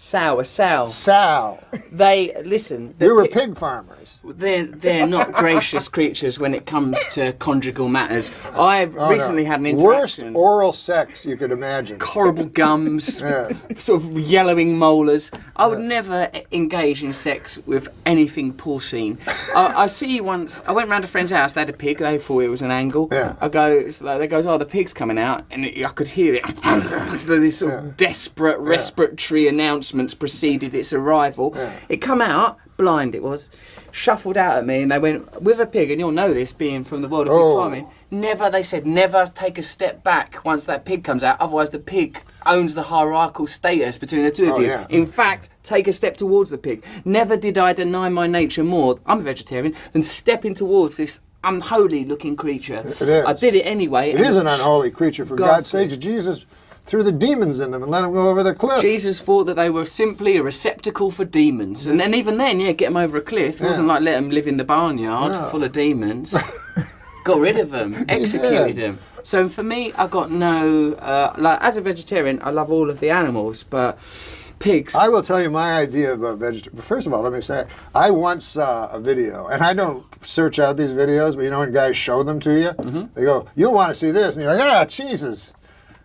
Sow, a sow. Sow. They, listen. You were pig farmers. They're not gracious creatures when it comes to conjugal matters. I've recently had an Worst interaction. oral sex you could imagine. Horrible gums, sort of yellowing molars. I would never engage in sex with anything porcine. I see once, I went round a friend's house, they had a pig, they thought it was an angle. I go, it's like, they goes, oh, the pig's coming out, and I could hear it. So this sort of desperate respiratory announcements preceded its arrival. It come out, blind it was, shuffled out at me, and they went, with a pig, and you'll know this being from the world of pig farming, they said never take a step back once that pig comes out, otherwise the pig owns the hierarchical status between the two of you. In fact, take a step towards the pig. Never did I deny my nature more, I'm a vegetarian, than stepping towards this unholy looking creature. It is. I did it anyway. It is an unholy creature, for God's sakes. Jesus threw the demons in them and let them go over the cliff. Jesus thought that they were simply a receptacle for demons. And then even then, get them over a cliff. It wasn't like let them live in the barnyard full of demons. Got rid of them, executed them. So for me, I got no... as a vegetarian, I love all of the animals, but pigs... I will tell you my idea about vegetarian. First of all, let me say, I once saw a video, and I don't search out these videos, but you know when guys show them to you? They go, you'll want to see this, and you're like, Jesus.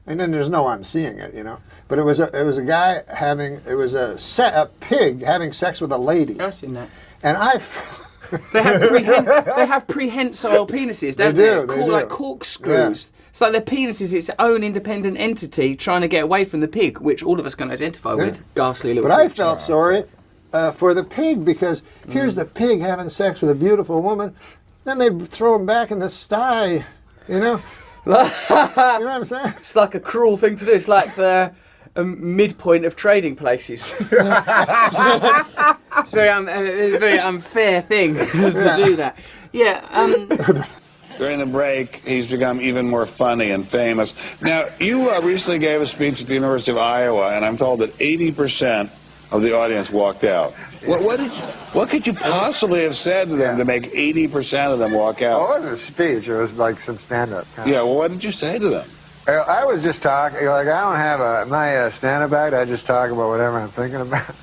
And then there's no one seeing it, you know. But it was a guy having, it was a pig having sex with a lady. I've seen that. And they have prehensile penises, don't they? They do. Like corkscrews. It's like their penis is its own independent entity trying to get away from the pig, which all of us can identify with. Ghastly little But creature. I felt sorry for the pig, because here's the pig having sex with a beautiful woman, then they throw him back in the sty, you know. You know what I'm saying? It's like a cruel thing to do. It's like the midpoint of trading places. It's a very unfair thing to do that. During the break, he's become even more funny and famous. Now, you recently gave a speech at the University of Iowa, and I'm told that 80% of the audience walked out. What could you possibly have said to them to make 80% of them walk out? Well, it wasn't a speech. It was like some stand-up. Well, what did you say to them? I was just talking, like, I don't have my stand-up act. I just talk about whatever I'm thinking about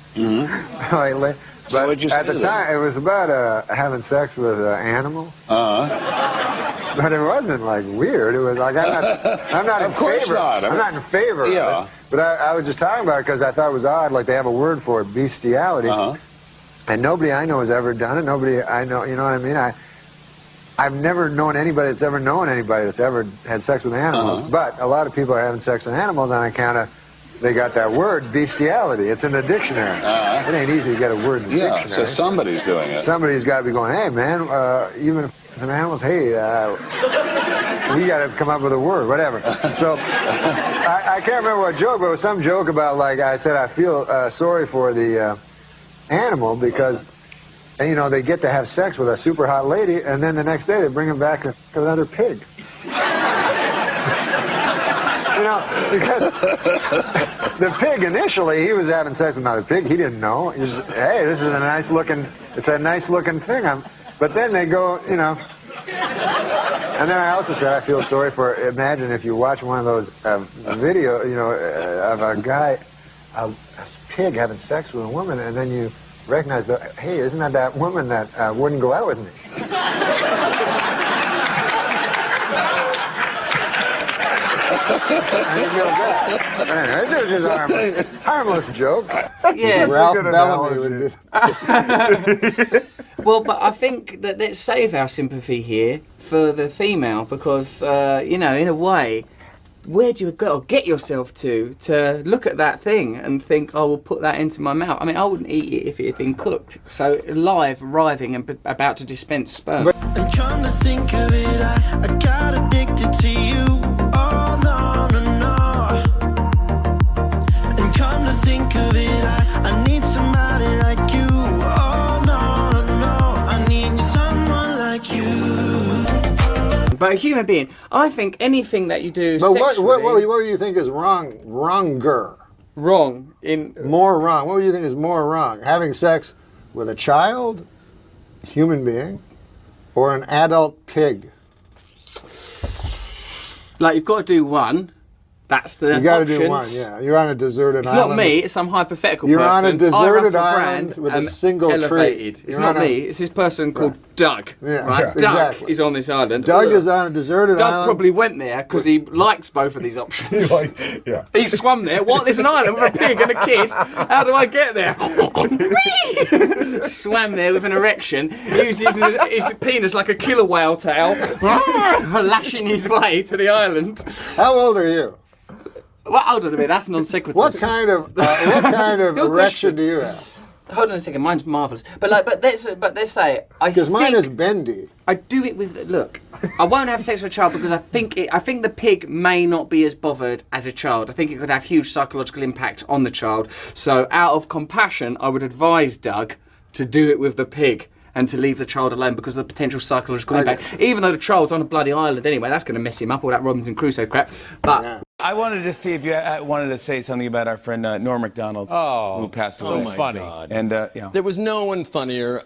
lately. So but at the time, it was about having sex with an animal. But it wasn't like weird. It was like I'm not in favor. I'm not in favor of it. But I was just talking about it because I thought it was odd. Like they have a word for it, bestiality, and nobody I know has ever done it. Nobody I know, you know what I mean? I've never known anybody that's ever known anybody that's ever had sex with animals. But a lot of people are having sex with animals on account of they got that word, bestiality. It's in the dictionary. It ain't easy to get a word in the dictionary. So somebody's doing it. Somebody's got to be going, hey, man, even if some animals, hey, we got to come up with a word, whatever. So I can't remember what joke, but it was some joke about, like, I said, I feel sorry for the animal because, you know, they get to have sex with a super hot lady, and then the next day they bring him back another pig. You know, because the pig initially, he was having sex with another pig. He didn't know. He was, hey, this is a nice looking thing. But then they go, you know. And then I also said I feel sorry for. Imagine if you watch one of those video, you know, of a guy, a pig having sex with a woman, and then you recognize that, hey, isn't that woman that wouldn't go out with me? Anyway, this is just harmless joke. Yeah, Ralph Bellamy would do. Well, but I think that let's save our sympathy here for the female because, you know, in a way, where do you get yourself to look at that thing and think, oh, we'll put that into my mouth? I mean, I wouldn't eat it if it had been cooked. So live, writhing and about to dispense sperm. And come to think of it, I got addicted to you. Oh, no, no, no. And come to think of it, I need somebody like you. Oh, no, no, no. I need someone like you. But a human being, I think anything that you do But sexually... what do you think is wronger? Wrong. More wrong. What do you think is more wrong? Having sex with a child, human being, or an adult pig? Like, you've got to do one. That's the You got to options. do one, yeah. You're on a deserted It's island. not me, it's some hypothetical You're person. on a deserted Russell island Brand, with a single elevated. tree. It's You're not on a- me, it's this person called Doug. Yeah, right? yeah, Doug exactly. is on this island. Doug Ugh. is on a deserted Doug island. probably went there because he likes both of these options. Yeah. He swam there. What? There's an island with a pig and a kid. How do I get there? Swam there with an erection, using his penis like a killer whale tail, lashing his way to the island. How old are you? Well, hold on a minute. That's non sequitur. What kind of erection do you have? Hold on a second. Mine's marvelous. But let's say Because mine is bendy. I do it with look. I won't have sex with a child because I think the pig may not be as bothered as a child. I think it could have huge psychological impact on the child. So out of compassion, I would advise Doug to do it with the pig and to leave the child alone because of the potential psychological impact. Even though the child's on a bloody island anyway, that's going to mess him up, all that Robinson Crusoe crap. But I wanted to see if you wanted to say something about our friend Norm MacDonald, who passed away. Oh my funny. God. And there was no one funnier.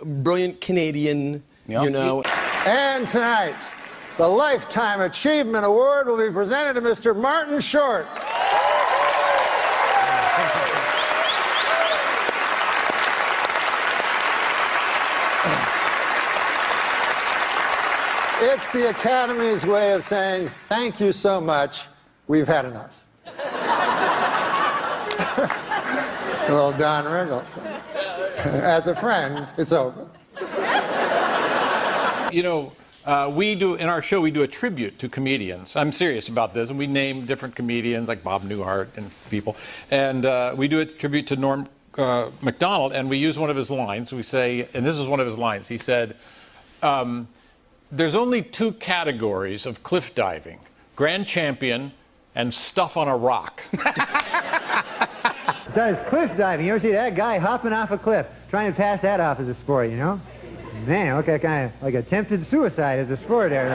Brilliant Canadian, you know. And tonight, the Lifetime Achievement Award will be presented to Mr. Martin Short. It's the Academy's way of saying, thank you so much, we've had enough. Little Don Rickles. As a friend, it's over. You know, we do, in our show, we do a tribute to comedians. I'm serious about this, and we name different comedians like Bob Newhart and people. And we do a tribute to Norm MacDonald, and we use one of his lines. We say, and this is one of his lines, he said, there's only two categories of cliff diving, grand champion and stuff on a rock. So it's cliff diving. You ever see that guy hopping off a cliff, trying to pass that off as a sport, you know? Man, look at kind of like attempted suicide as a sport there.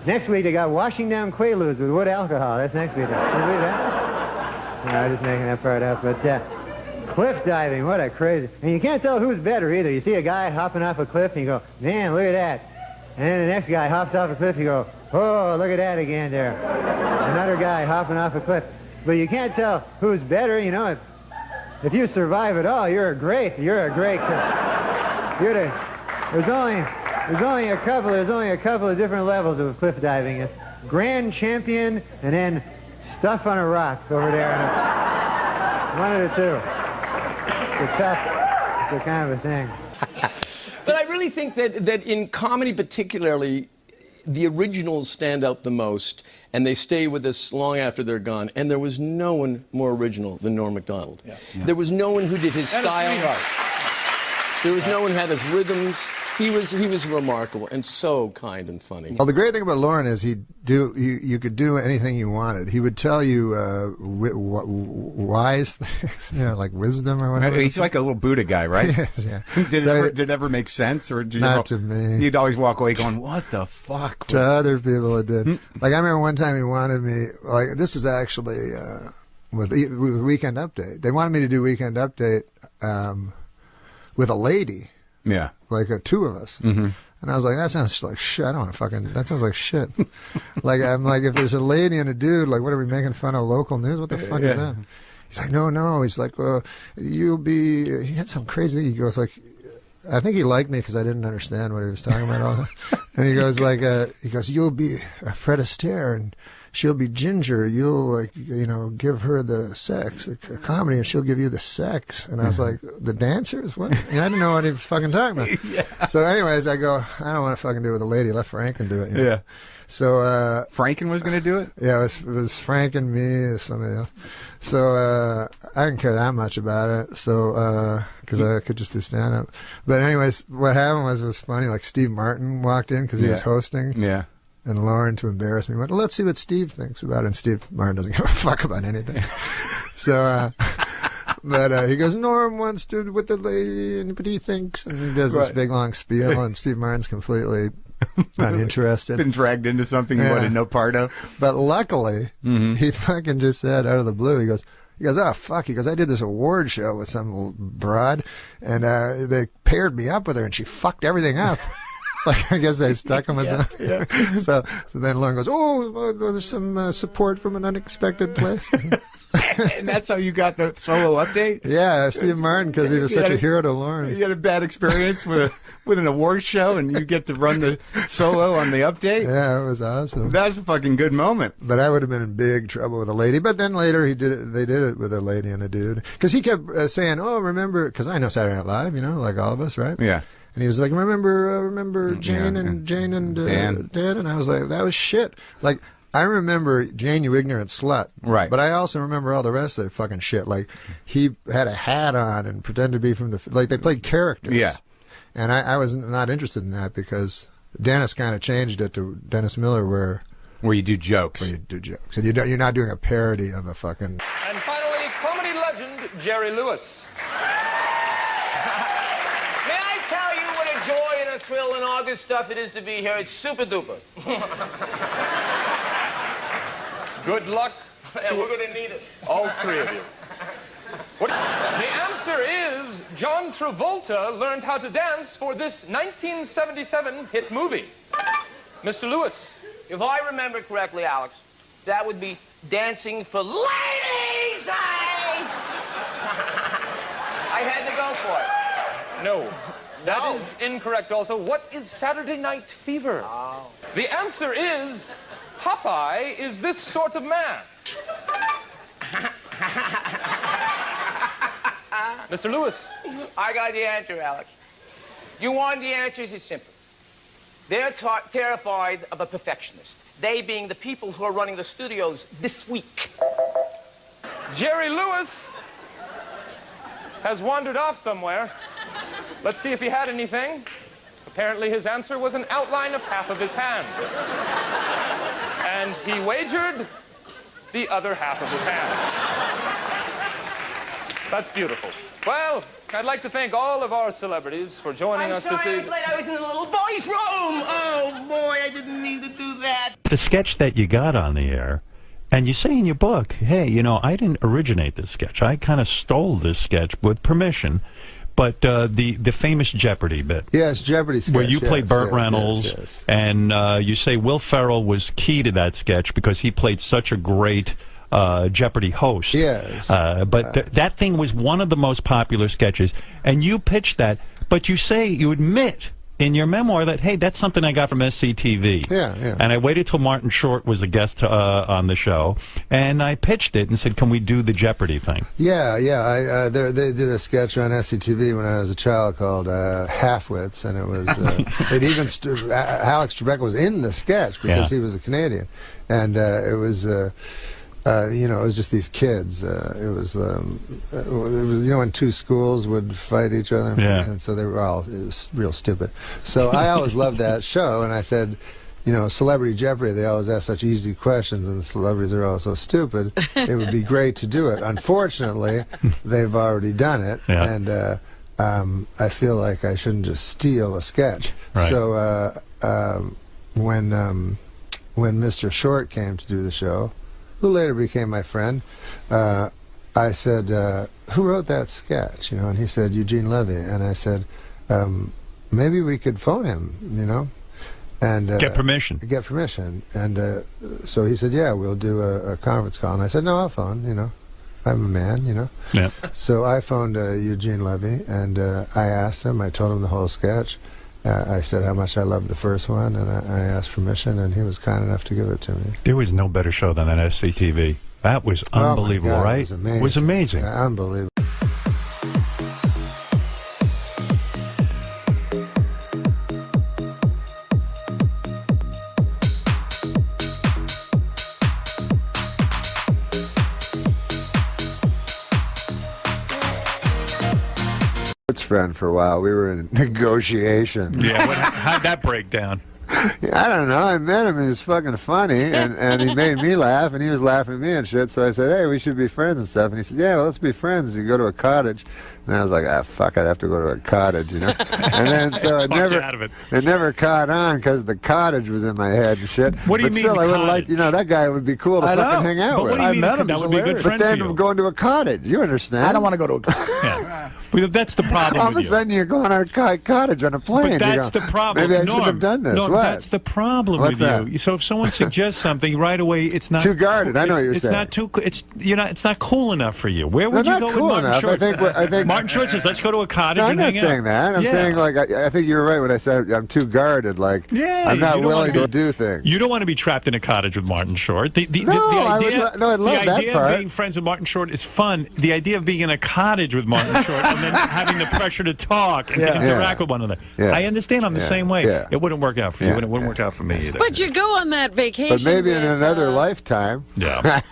Next week they got washing down Quaaludes with wood alcohol. That's next week. Can you believe that? No, I'm just making that part up. But cliff diving, what a crazy. And you can't tell who's better either. You see a guy hopping off a cliff and you go, man, look at that. And then the next guy hops off a cliff and you go, oh, look at that again there. Another guy hopping off a cliff. But you can't tell who's better, you know. If you survive it all, you're a great. There's only There's only a couple of different levels of cliff diving. It's grand champion and then stuff on a rock over there. One of the two. It's tough. It's a kind of a thing. But I really think that in comedy particularly, the originals stand out the most, and they stay with us long after they're gone. And there was no one more original than Norm Macdonald. Yeah. There was no one who did his style. There was no one who had his rhythms. He was remarkable and so kind and funny. Well, the great thing about Lauren is you could do anything you wanted. He would tell you wise things, like wisdom or whatever. He's like a little Buddha guy, right? Yeah. Did it ever make sense, or not to me? You'd always walk away going, "What the fuck?" To other people, it did. Like I remember one time he wanted me. Like this was actually with Weekend Update. They wanted me to do Weekend Update with a lady. Yeah. Like two of us. Mm-hmm. And I was like, that sounds like shit. I don't want to fucking, that sounds like shit. I'm like, if there's a lady and a dude, like, what are we making fun of local news? What the fuck is that? He's like, no. He's like, you'll be, he had some crazy, he goes like, I think he liked me because I didn't understand what he was talking about all that. And he goes like, you'll be Fred Astaire and she'll be Ginger. You'll give her the sex, a comedy, and she'll give you the sex. And I was like, the dancers? What? I didn't know what he was fucking talking about. Yeah. So anyways, I go, I don't want to fucking do it with a lady. Let Franken do it. Yeah. So Franken was going to do it? Yeah, it was Franken, me, or somebody else. So I didn't care that much about it. So because I could just do stand up. But anyways, what happened was funny. Like Steve Martin walked in because he was hosting. Yeah. And Lauren, to embarrass me, went, let's see what Steve thinks about it. And Steve Martin doesn't give a fuck about anything. So, but he goes, Norm wants to with the lady, but he thinks, and he does this big long spiel, and Steve Martin's completely uninterested. Been dragged into something he wanted no part of. But luckily, he fucking just said out of the blue, he goes, oh, fuck. He goes, I did this award show with some broad, and they paired me up with her, and she fucked everything up. Like, I guess they stuck him or something. Yeah. So then Lauren goes, there's some support from an unexpected place. And that's how you got the solo update? Yeah, Steve Martin, because he was such a hero to Lauren. You had a bad experience with an award show, and you get to run the solo on the update? Yeah, it was awesome. That's a fucking good moment. But I would have been in big trouble with a lady. But then later they did it with a lady and a dude. Because he kept saying, remember, because I know Saturday Night Live, like all of us, right? Yeah. And he was like, remember Jane and Dan? And I was like, that was shit. Like, I remember Jane, you ignorant slut. Right. But I also remember all the rest of the fucking shit. Like, he had a hat on and pretended to be from they played characters. Yeah. And I was not interested in that because Dennis kind of changed it to Dennis Miller where you do jokes. Where you do jokes. And you're not doing a parody of a fucking... And finally, comedy legend Jerry Lewis. Joy and a thrill and all good stuff it is to be here. It's super duper. Good luck. And we're going to need it. All three of you. The answer is John Travolta learned how to dance for this 1977 hit movie. Mr. Lewis. If I remember correctly, Alex, that would be Dancing for Ladies! I had to go for it. No. That is incorrect also. What is Saturday Night Fever? Oh. The answer is Popeye is this sort of man. Mr. Lewis. I got the answer, Alex. You want the answers? It's simple. They're terrified of a perfectionist. They being the people who are running the studios this week. Jerry Lewis has wandered off somewhere. Let's see if he had anything. Apparently his answer was an outline of half of his hand. And he wagered the other half of his hand. That's beautiful. Well, I'd like to thank all of our celebrities for joining us this evening. I was in the little boy's room. Oh, boy, I didn't mean to do that. The sketch that you got on the air, and you say in your book, hey, I didn't originate this sketch. I kind of stole this sketch with permission. But the famous Jeopardy bit. Yes, Jeopardy sketch. Where you played Burt Reynolds, and you say Will Ferrell was key to that sketch because he played such a great Jeopardy host. Yes. But that thing was one of the most popular sketches, and you pitched that, but you admit in your memoir that, hey, that's something I got from SCTV. Yeah, yeah. And I waited till Martin Short was a guest on the show, and I pitched it and said, can we do the Jeopardy thing? Yeah. They did a sketch on SCTV when I was a child called Halfwits, and it was it even Alex Trebek was in the sketch because he was a Canadian, and it was. It was just these kids. It was when two schools would fight each other, and so it was real stupid. So I always loved that show, and I said, Celebrity Jeopardy, they always ask such easy questions, and the celebrities are all so stupid. It would be great to do it. Unfortunately, they've already done it, and I feel like I shouldn't just steal a sketch. Right. So when Mr. Short came to do the show, who later became my friend, I said, who wrote that sketch? And he said, Eugene Levy. And I said, maybe we could phone him, and get permission. Get permission. And so he said, yeah, we'll do a conference call. And I said, no, I'll phone, I'm a man, Yeah. So I phoned Eugene Levy, and I asked him, I told him the whole sketch. I said how much I loved the first one, and I asked permission, and he was kind enough to give it to me. There was no better show than that SCTV. That was unbelievable, God, right? It was amazing. Unbelievable. Friend for a while. We were in negotiations. Yeah, how'd that break down? I don't know. I met him. He was fucking funny, and he made me laugh, and he was laughing at me and shit. So I said, hey, we should be friends and stuff. And he said, yeah, well, let's be friends. You go to a cottage. And I was like, fuck, I'd have to go to a cottage, And then so it never caught on because the cottage was in my head and shit. What do you but mean? Still, I would like, that guy would be cool to fucking hang out with. I met him. That would be a good friend But for then you. going to a cottage, you understand? I don't want to go to a cottage. Yeah. Well, that's the problem. All of a sudden, you're going on a cottage on a plane. But that's the problem. Maybe I should have done this. No, what? That's the problem What's with that? you. So if someone suggests something right away, it's not too guarded. I know what you're saying. It's not cool enough for you. Where would you go cool with Martin enough. Short? I think Martin Short says, let's go to a cottage No, I'm and not hang saying out. that. I'm saying, I think you're right when I said I'm too guarded. I'm not willing to do things. You don't want to be trapped in a cottage with Martin Short. The idea that of being friends with Martin Short is fun. The idea of being in a cottage with Martin Short and then having the pressure to talk and to interact with one another. Yeah. I understand. I'm the same way. Yeah. It wouldn't work out for you. It wouldn't work out for me either. But you go on that vacation. But maybe in with, another lifetime. Yeah.